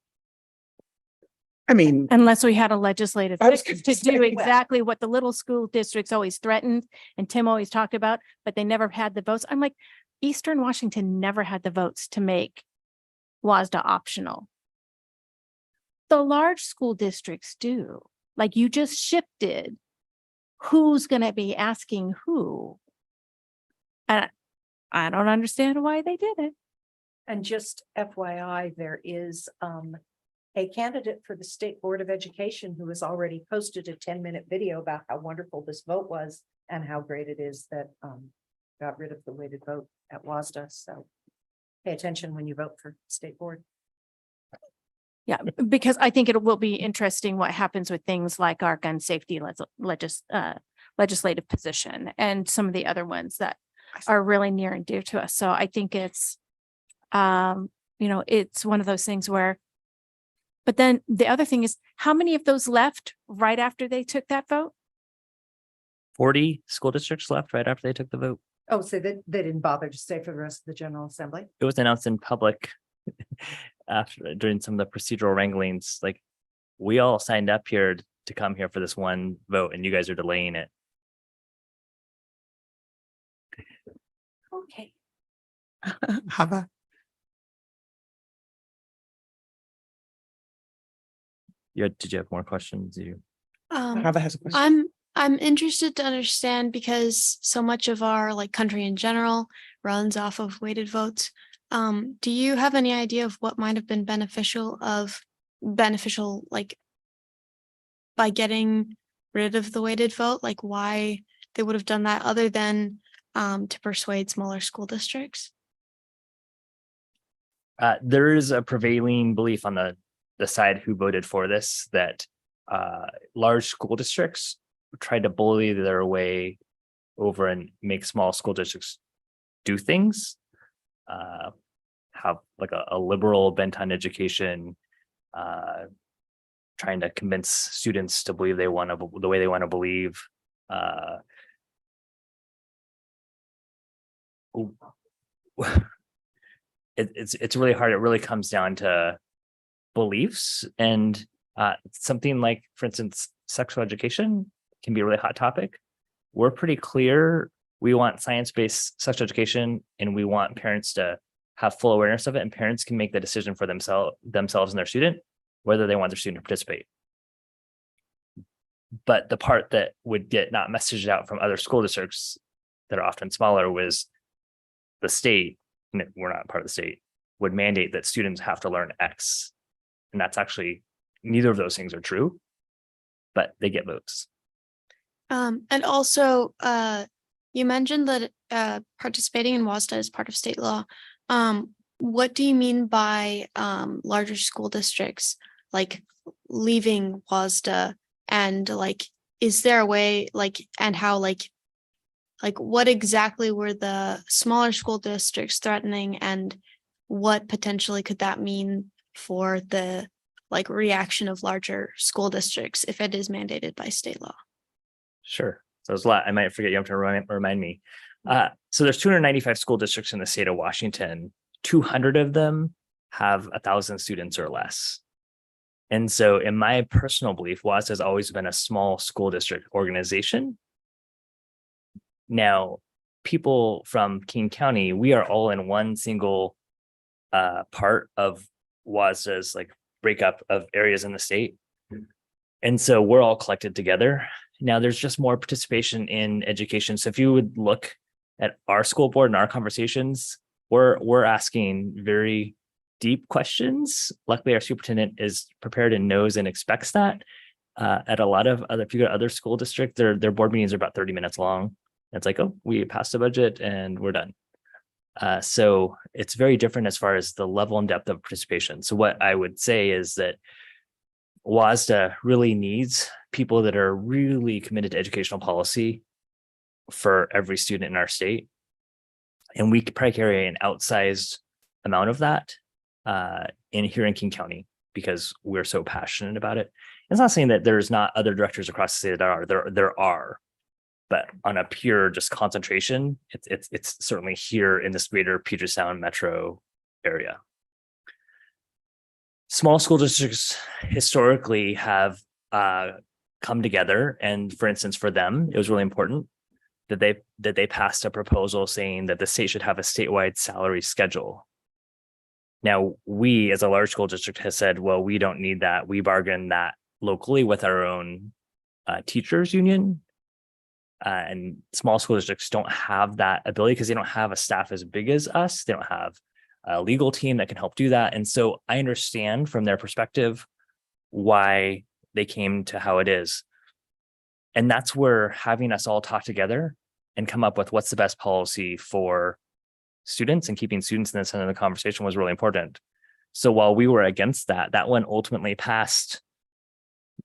I mean, unless we had a legislative I was fix gonna to do say, exactly what the little school districts always threatened and Tim always talked about, but they never had the votes. I'm like, Eastern Washington never had the votes to make WASDA optional. The large school districts do. Like, you just shifted who's going to be asking who. And I don't understand why they did it. And just FYI, there is a candidate for the State Board of Education who has already posted a 10-minute video about how wonderful this vote was and how great it is that got rid of the weighted vote at WASDA. So pay attention when you vote for state board. Yeah, because I think it will be interesting what happens with things like our gun safety legislative position and some of the other ones that are really near and dear to us. So I think it's, it's one of those things where But then the other thing is, how many of those left right after they took that vote? 40 school districts left right after they took the vote. Oh, so they didn't bother to stay for the rest of the General Assembly? It was announced in public after during some of the procedural wranglings. Like, we all signed up here to come here for this one vote, and you guys are delaying it. Okay. Hava? Did you have more questions? Hava has a question. I'm interested to understand, because so much of our like country in general runs off of weighted votes. Do you have any idea of what might have been beneficial like by getting rid of the weighted vote, like why they would have done that other than to persuade smaller school districts? There is a prevailing belief on the side who voted for this that large school districts tried to bully their way over and make small school districts do things, have like a liberal bent on education, trying to convince students to believe the way they want to believe. It's really hard. It really comes down to beliefs, and something like, for instance, sexual education can be a really hot topic. We're pretty clear. We want science-based sexual education, and we want parents to have full awareness of it, and parents can make the decision for themselves and their student, whether they want their student to participate. But the part that would get not messaged out from other school districts that are often smaller was the state, and we're not part of the state, would mandate that students have to learn X. And that's actually, neither of those things are true, but they get votes. And also, you mentioned that participating in WASDA is part of state law. What do you mean by larger school districts like leaving WASDA, and like, is there a way, like, and how, like what exactly were the smaller school districts threatening, and what potentially could that mean for the like reaction of larger school districts if it is mandated by state law? Sure. So there's a lot. I might forget. You have to remind me. So there's 295 school districts in the state of Washington. 200 of them have 1,000 students or less. And so in my personal belief, WASD has always been a small school district organization. Now, people from King County, we are all in one single part of WASDA's like breakup of areas in the state. And so we're all collected together. Now there's just more participation in education. So if you would look at our school board and our conversations, we're asking very deep questions. Luckily, our superintendent is prepared and knows and expects that. At a lot of other, if you go to other school districts, their board meetings are about 30 minutes long. It's like, oh, we passed the budget and we're done. So it's very different as far as the level and depth of participation. So what I would say is that WASDA really needs people that are really committed to educational policy for every student in our state. And we could probably carry an outsized amount of that here in King County because we're so passionate about it. It's not saying that there's not other directors across the state that are. There are. But on a pure just concentration, it's certainly here in this greater Puget Sound metro area. Small school districts historically have come together, and for instance, for them, it was really important that they passed a proposal saying that the state should have a statewide salary schedule. Now, we as a large school district has said, well, we don't need that. We bargain that locally with our own teachers union. And small school districts don't have that ability because they don't have a staff as big as us. They don't have a legal team that can help do that. And so I understand from their perspective why they came to how it is. And that's where having us all talk together and come up with what's the best policy for students and keeping students in the center of the conversation was really important. So while we were against that, that one ultimately passed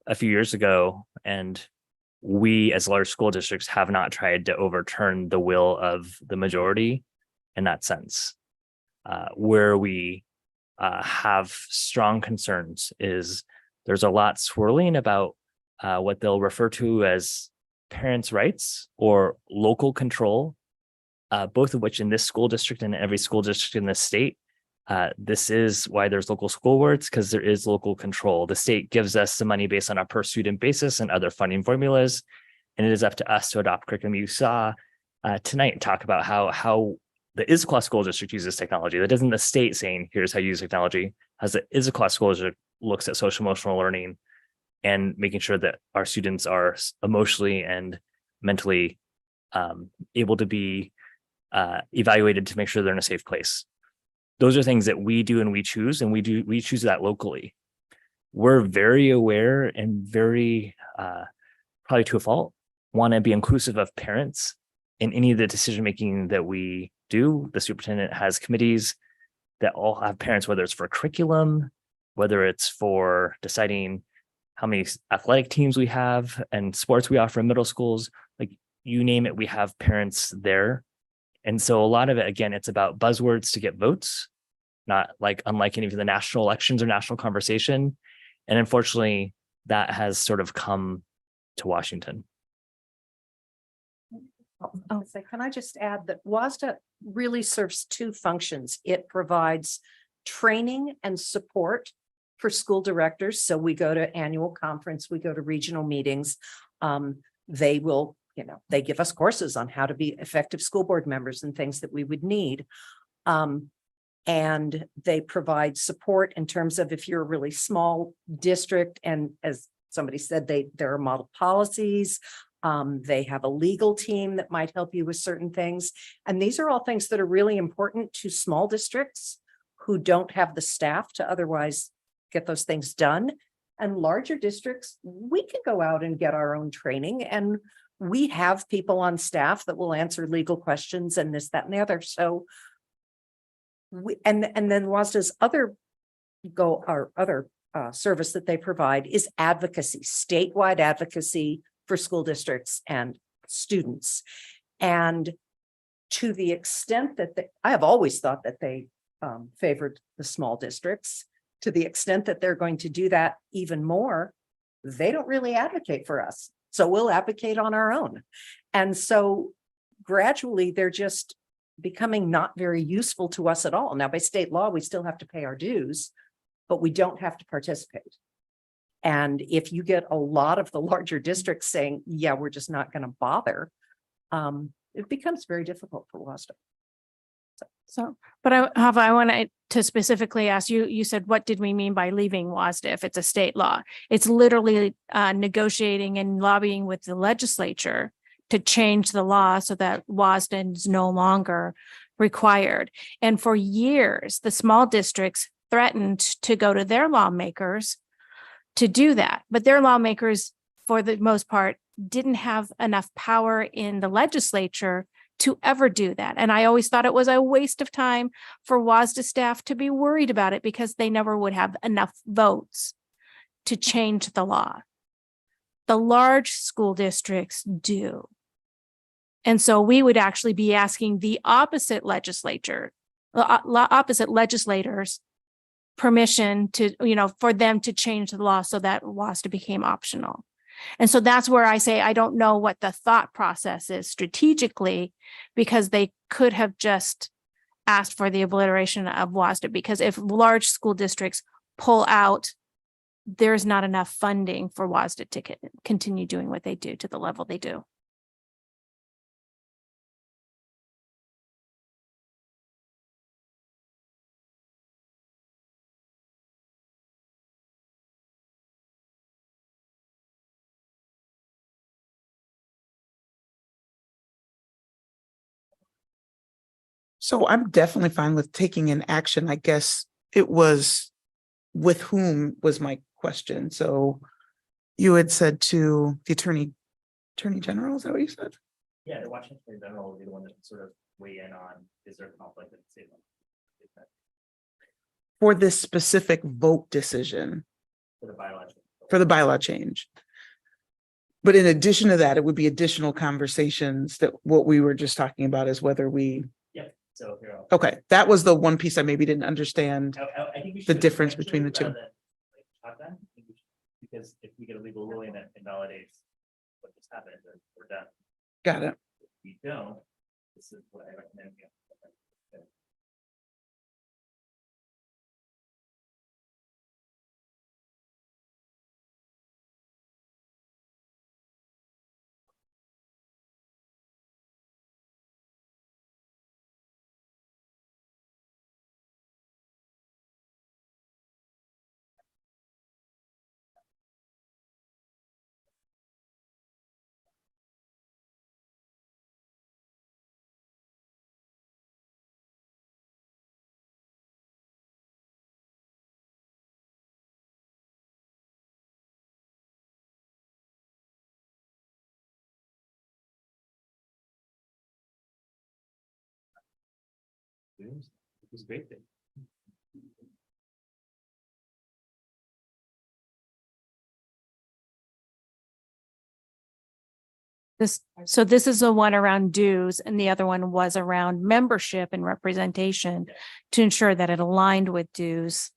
a few years ago, and we as large school districts have not tried to overturn the will of the majority in that sense. Where we have strong concerns is there's a lot swirling about what they'll refer to as parents' rights or local control, both of which in this school district and every school district in this state. This is why there's local school boards, because there is local control. The state gives us the money based on a per student basis and other funding formulas, and it is up to us to adopt curriculum. You saw tonight talk about how the Issaquah school district uses technology. That isn't the state saying, here's how you use technology. As the Issaquah school district looks at social emotional learning and making sure that our students are emotionally and mentally able to be evaluated to make sure they're in a safe place. Those are things that we do and we choose, and we choose that locally. We're very aware and very, probably to a fault, want to be inclusive of parents in any of the decision-making that we do. The superintendent has committees that all have parents, whether it's for curriculum, whether it's for deciding how many athletic teams we have and sports we offer in middle schools, like you name it, we have parents there. And so a lot of it, again, it's about buzzwords to get votes, not like unlike any of the national elections or national conversation. And unfortunately, that has sort of come to Washington. Can I just add that WASDA really serves two functions. It provides training and support for school directors. So we go to annual conference, we go to regional meetings. They will, they give us courses on how to be effective school board members and things that we would need. And they provide support in terms of if you're a really small district, and as somebody said, there are model policies. They have a legal team that might help you with certain things. And these are all things that are really important to small districts who don't have the staff to otherwise get those things done. And larger districts, we can go out and get our own training, and we have people on staff that will answer legal questions and this, that, and the other. So and then WASDA's other service that they provide is advocacy, statewide advocacy for school districts and students. And to the extent that I have always thought that they favored the small districts, to the extent that they're going to do that even more, they don't really advocate for us. So we'll advocate on our own. And so gradually they're just becoming not very useful to us at all. Now, by state law, we still have to pay our dues, but we don't have to participate. And if you get a lot of the larger districts saying, yeah, we're just not going to bother, it becomes very difficult for WASDA. But I wanted to specifically ask you, you said, what did we mean by leaving WASDA if it's a state law? It's literally negotiating and lobbying with the legislature to change the law so that WASDA is no longer required. And for years, the small districts threatened to go to their lawmakers to do that. But their lawmakers, for the most part, didn't have enough power in the legislature to ever do that. And I always thought it was a waste of time for WASDA staff to be worried about it because they never would have enough votes to change the law. The large school districts do. And so we would actually be asking the opposite legislators permission to, for them to change the law so that WASDA became optional. And so that's where I say, I don't know what the thought process is strategically, because they could have just asked for the obliteration of WASDA, because if large school districts pull out, there's not enough funding for WASDA to continue doing what they do to the level they do. So I'm definitely fine with taking an action. I guess it was with whom was my question. So you had said to the attorney general, is that what you said? Yeah, the Washington Attorney General will be the one that sort of weigh in on, is there a conflict in the statement? For this specific vote decision. For the bylaw change. For the bylaw change. But in addition to that, it would be additional conversations that what we were just talking about is whether we So here, Okay, that was the one piece I maybe didn't understand. I think we The should difference between the rather two. than, like, shotgun, I think we should- because if we get a legal ruling that invalidates what just happened, then we're done. Got it. If we don't, this is what I recommend. It's great thing. So this is the one around dues and the other one was around membership and representation to ensure that it aligned with dues.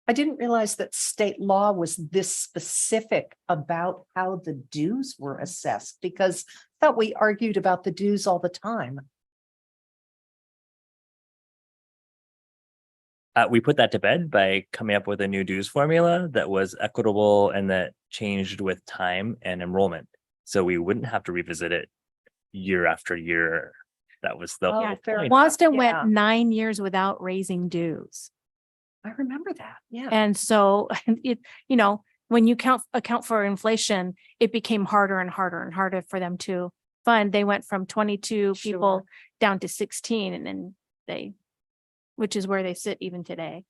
I didn't realize that state law was this specific about how the dues were assessed because I thought we argued about the dues all the time. We put that to bed by coming up with a new dues formula that was equitable and that changed with time and enrollment. So we wouldn't have to revisit it year after year. That was the whole point. Boston Yeah. went 9 years without raising dues. I remember that. Yeah. And so it, when you account for inflation, it became harder and harder and harder for them to fund. They went from 22 people down to 16 and then which is where they sit even today.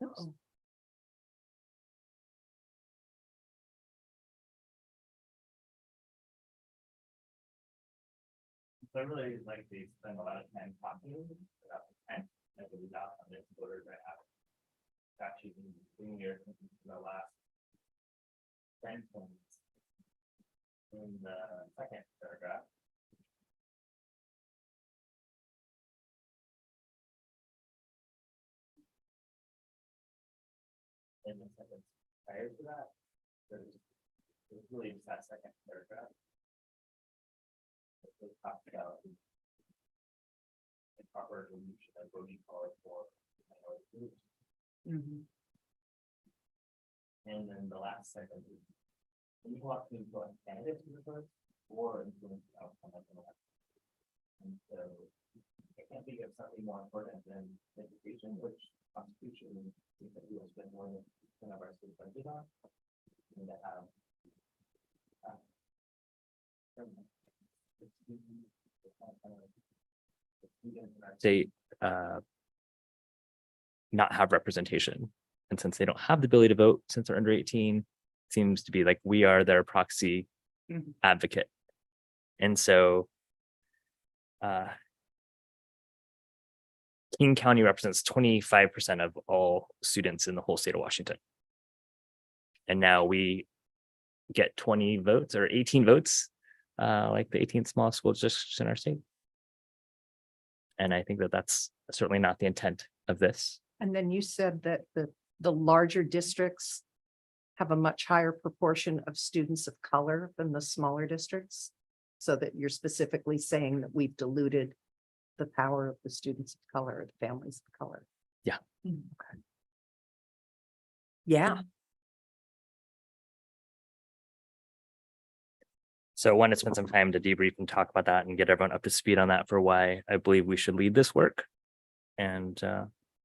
Uh-oh. So I really like they spend a lot of time talking about the time that we got on this voters that have actually been here since the last 10 points in the second paragraph. In the sentence prior to that, there's really just that second paragraph. It talks about the proper use of voting power for minority groups. And then the last sentence is when you want to influence candidates to the vote or influence the outcome of an election. And so I can't think of something more important than education, which constitution is that we will spend more than of our state budget on. And to have state not have representation. And since they don't have the ability to vote since they're under 18, it seems to be like we are their proxy advocate. And so King County represents 25% of all students in the whole state of Washington. And now we get 20 votes or 18 votes, like the 18th smallest school districts in our state. And I think that that's certainly not the intent of this. And then you said that the larger districts have a much higher proportion of students of color than the smaller districts. So that you're specifically saying that we've diluted the power of the students of color, the families of color. Yeah. Okay. Yeah. So I want to spend some time to debrief and talk about that and get everyone up to speed on that for why I believe we should lead this work. And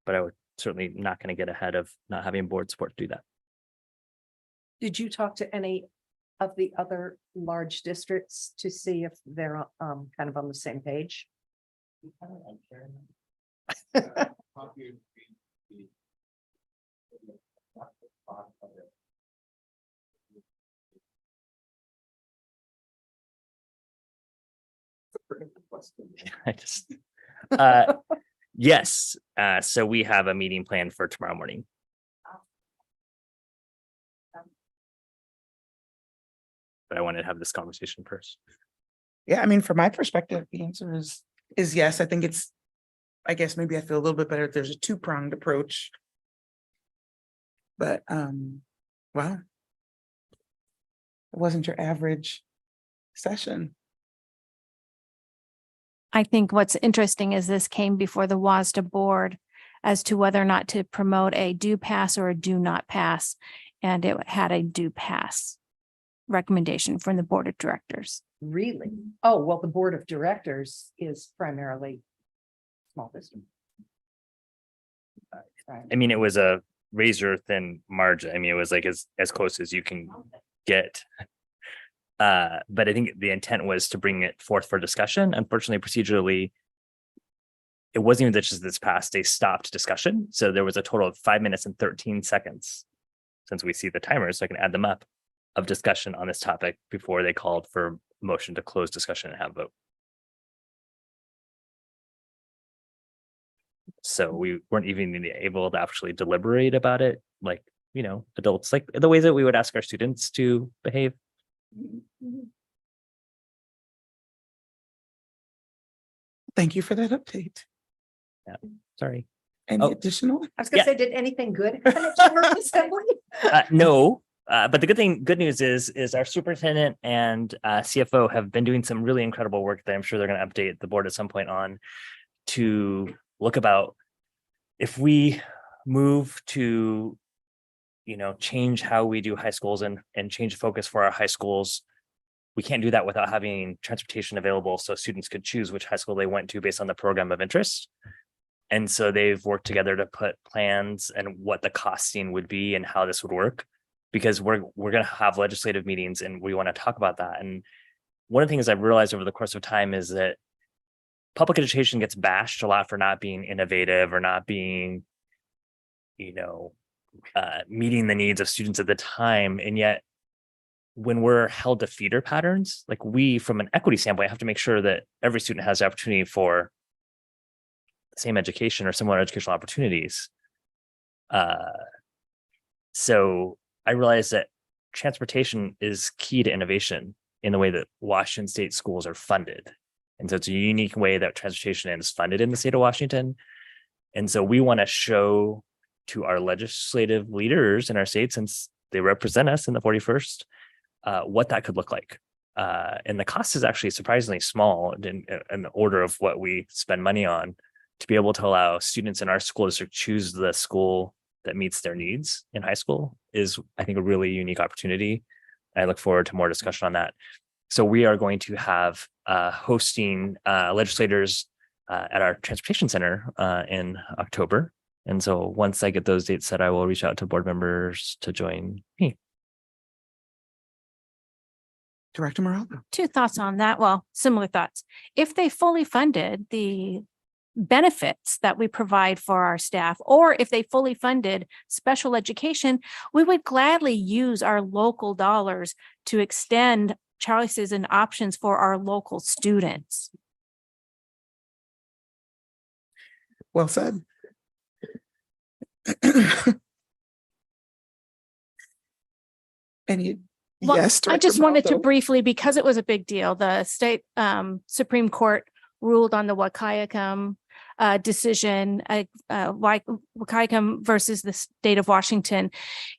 but I would certainly not going to get ahead of not having board support to do that. Did you talk to any of the other large districts to see if they're kind of on the same page? I just, yes, so we have a meeting planned for tomorrow morning. But I wanted to have this conversation first. Yeah, I mean, from my perspective, the answer is yes. I think it's, I guess maybe I feel a little bit better if there's a two-pronged approach. But wow. It wasn't your average session. I think what's interesting is this came before the WASDA board as to whether or not to promote a do pass or a do not pass. And it had a do pass recommendation from the board of directors. Really? Oh, well, the board of directors is primarily small district. Right. I mean, it was a razor thin margin. I mean, it was like as close as you can get. But I think the intent was to bring it forth for discussion. Unfortunately, procedurally, it wasn't even just this past, they stopped discussion. So there was a total of 5 minutes and 13 seconds, since we see the timers, so I can add them up, of discussion on this topic before they called for motion to close discussion and have a vote. So we weren't even able to actually deliberate about it, like, you know, adults, like the way that we would ask our students to behave. Thank you for that update. Yeah, sorry. Any additional? I was gonna say, did anything good happen at General Assembly? No, but the good news is our superintendent and CFO have been doing some really incredible work that I'm sure they're going to update the board at some point on, to look about if we move to, you know, change how we do high schools and change the focus for our high schools. We can't do that without having transportation available so students could choose which high school they went to based on the program of interest. And so they've worked together to put plans and what the costing would be and how this would work, because we're going to have legislative meetings and we want to talk about that. And one of the things I've realized over the course of time is that public education gets bashed a lot for not being innovative or not being, you know, meeting the needs of students at the time. And yet when we're held to feeder patterns, like we, from an equity standpoint, have to make sure that every student has the opportunity for the same education or similar educational opportunities. So I realized that transportation is key to innovation in the way that Washington state schools are funded. And so it's a unique way that transportation is funded in the state of Washington. And so we want to show to our legislative leaders in our state, since they represent us in the 41st, what that could look like. And the cost is actually surprisingly small in the order of what we spend money on, to be able to allow students in our school district choose the school that meets their needs in high school is, I think, a really unique opportunity. I look forward to more discussion on that. So we are going to have hosting legislators at our transportation center in October. And so once I get those dates set, I will reach out to board members to join me. Director Moraldo. Two thoughts on that. Well, similar thoughts. If they fully funded the benefits that we provide for our staff, or if they fully funded special education, we would gladly use our local dollars to extend choices and options for our local students. Well said. Any Well, yes, I just Director wanted to Moraldo? briefly, because it was a big deal, the state Supreme Court ruled on the Wahkiakum decision, Wahkiakum versus the state of Washington.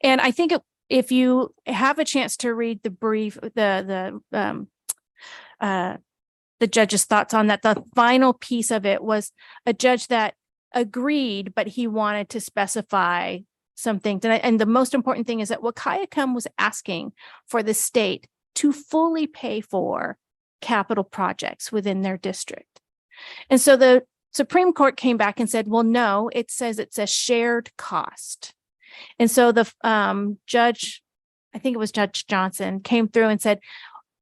And I think if you have a chance to read the brief, the judge's thoughts on that, the final piece of it was a judge that agreed, but he wanted to specify some things. And the most important thing is that Wahkiakum was asking for the state to fully pay for capital projects within their district. And so the Supreme Court came back and said, well, no, it says it's a shared cost. And so the judge I think it was Judge Johnson, came through and said,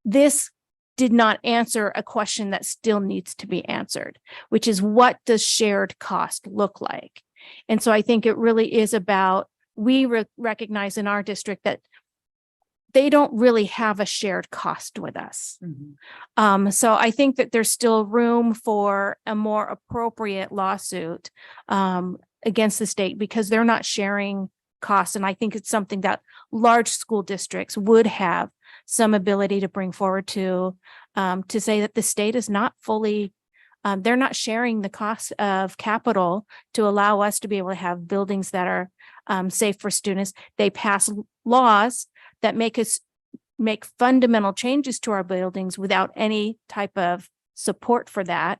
this did not answer a question that still needs to be answered, which is what does shared cost look like? And so I think it really is about, we recognize in our district that they don't really have a shared cost with us. So I think that there's still room for a more appropriate lawsuit against the state because they're not sharing costs. And I think it's something that large school districts would have some ability to bring forward to say that the state is not fully, they're not sharing the cost of capital to allow us to be able to have buildings that are safe for students. They pass laws that make fundamental changes to our buildings without any type of support for that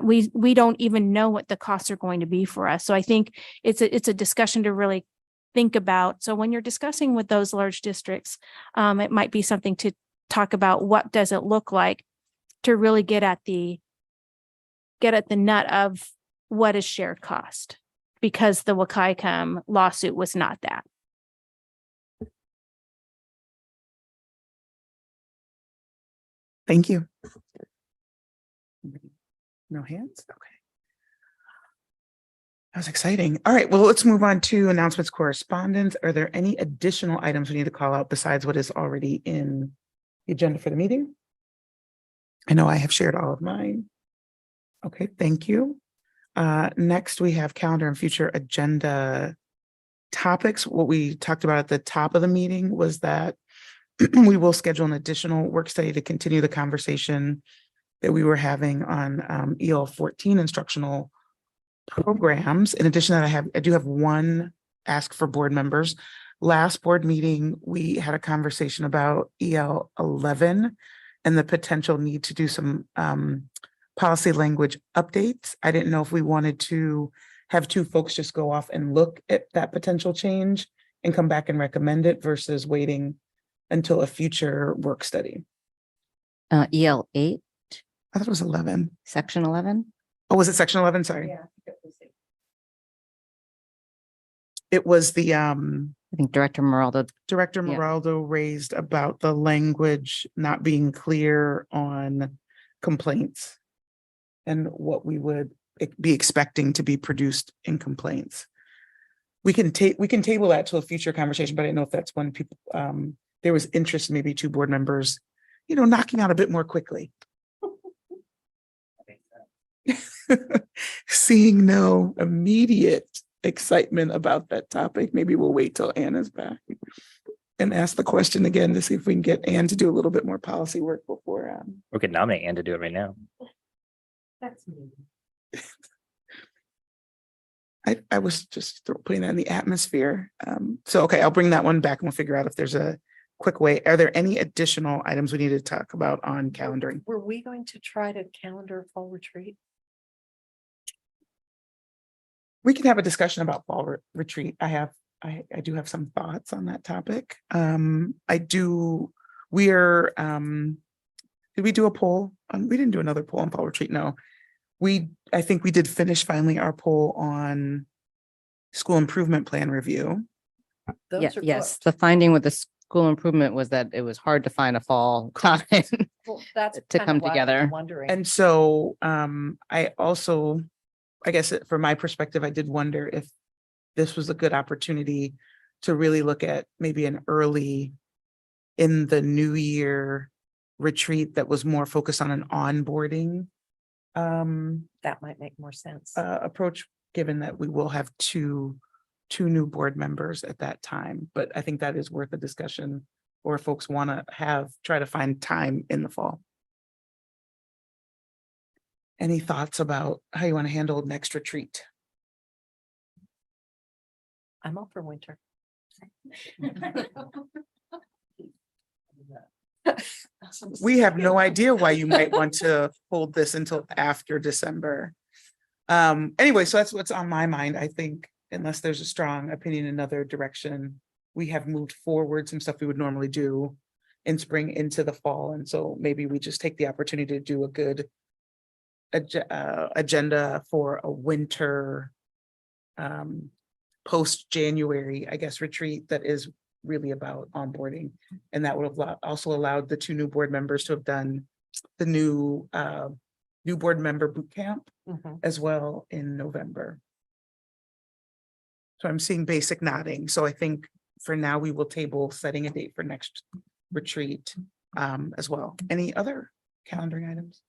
we don't even know what the costs are going to be for us. So I think it's a discussion to really think about. So when you're discussing with those large districts, it might be something to talk about what does it look like to really get at the nut of what is shared cost, because the Wakaikam lawsuit was not that. Thank you. No hands? Okay. That was exciting. All right, well, let's move on to announcements, correspondence. Are there any additional items we need to call out besides what is already in the agenda for the meeting? I know I have shared all of mine. Okay, thank you. Next, we have calendar and future agenda topics. What we talked about at the top of the meeting was that we will schedule an additional work study to continue the conversation that we were having on EL 14 instructional programs. In addition to that, I do have one ask for board members. Last board meeting, we had a conversation about EL 11 and the potential need to do some policy language updates. I didn't know if we wanted to have two folks just go off and look at that potential change and come back and recommend it versus waiting until a future work study. EL 8, I thought it was 11. section 11. Oh, was it section 11? Sorry. Yeah. It was the I think Director Meraldo. Director Yeah. Meraldo raised about the language not being clear on complaints and what we would be expecting to be produced in complaints. We can table that to a future conversation, but I don't know if that's when people there was interest, maybe two board members, knocking out a bit more quickly. Seeing no immediate excitement about that topic, maybe we'll wait till Anna's back and ask the question again to see if we can get Ann to do a little bit more policy work before. We could nominate Ann to do it right now. That's me. I was just putting that in the atmosphere. So, okay, I'll bring that one back and we'll figure out if there's a quick way. Are there any additional items we need to talk about on calendaring? Were we going to try to calendar fall retreat? We can have a discussion about fall retreat. I do have some thoughts on that topic. Did we do a poll? We didn't do another poll on fall retreat. No, I think we did finish finally our poll on school improvement plan review. Those are Yes, booked. the finding with the school improvement was that it was hard to find a fall time Well, that's to kind come of why I was together. wondering. And so I guess from my perspective, I did wonder if this was a good opportunity to really look at maybe an early in the new year retreat that was more focused on an onboarding That might make more sense. approach, given that we will have two new board members at that time. But I think that is worth a discussion, or if folks want to try to find time in the fall. Any thoughts about how you want to handle next retreat? I'm all for winter. We have no idea why you might want to hold this until after December. Anyway, so that's what's on my mind. I think unless there's a strong opinion in another direction, we have moved forward some stuff we would normally do in spring into the fall. And so maybe we just take the opportunity to do a good agenda for a winter post-January, I guess, retreat that is really about onboarding. And that would have also allowed the 2 new board members to have done the new board member boot camp as well in November. So I'm seeing basic nodding. So I think for now, we will table setting a date for next retreat as well. Any other calendaring items?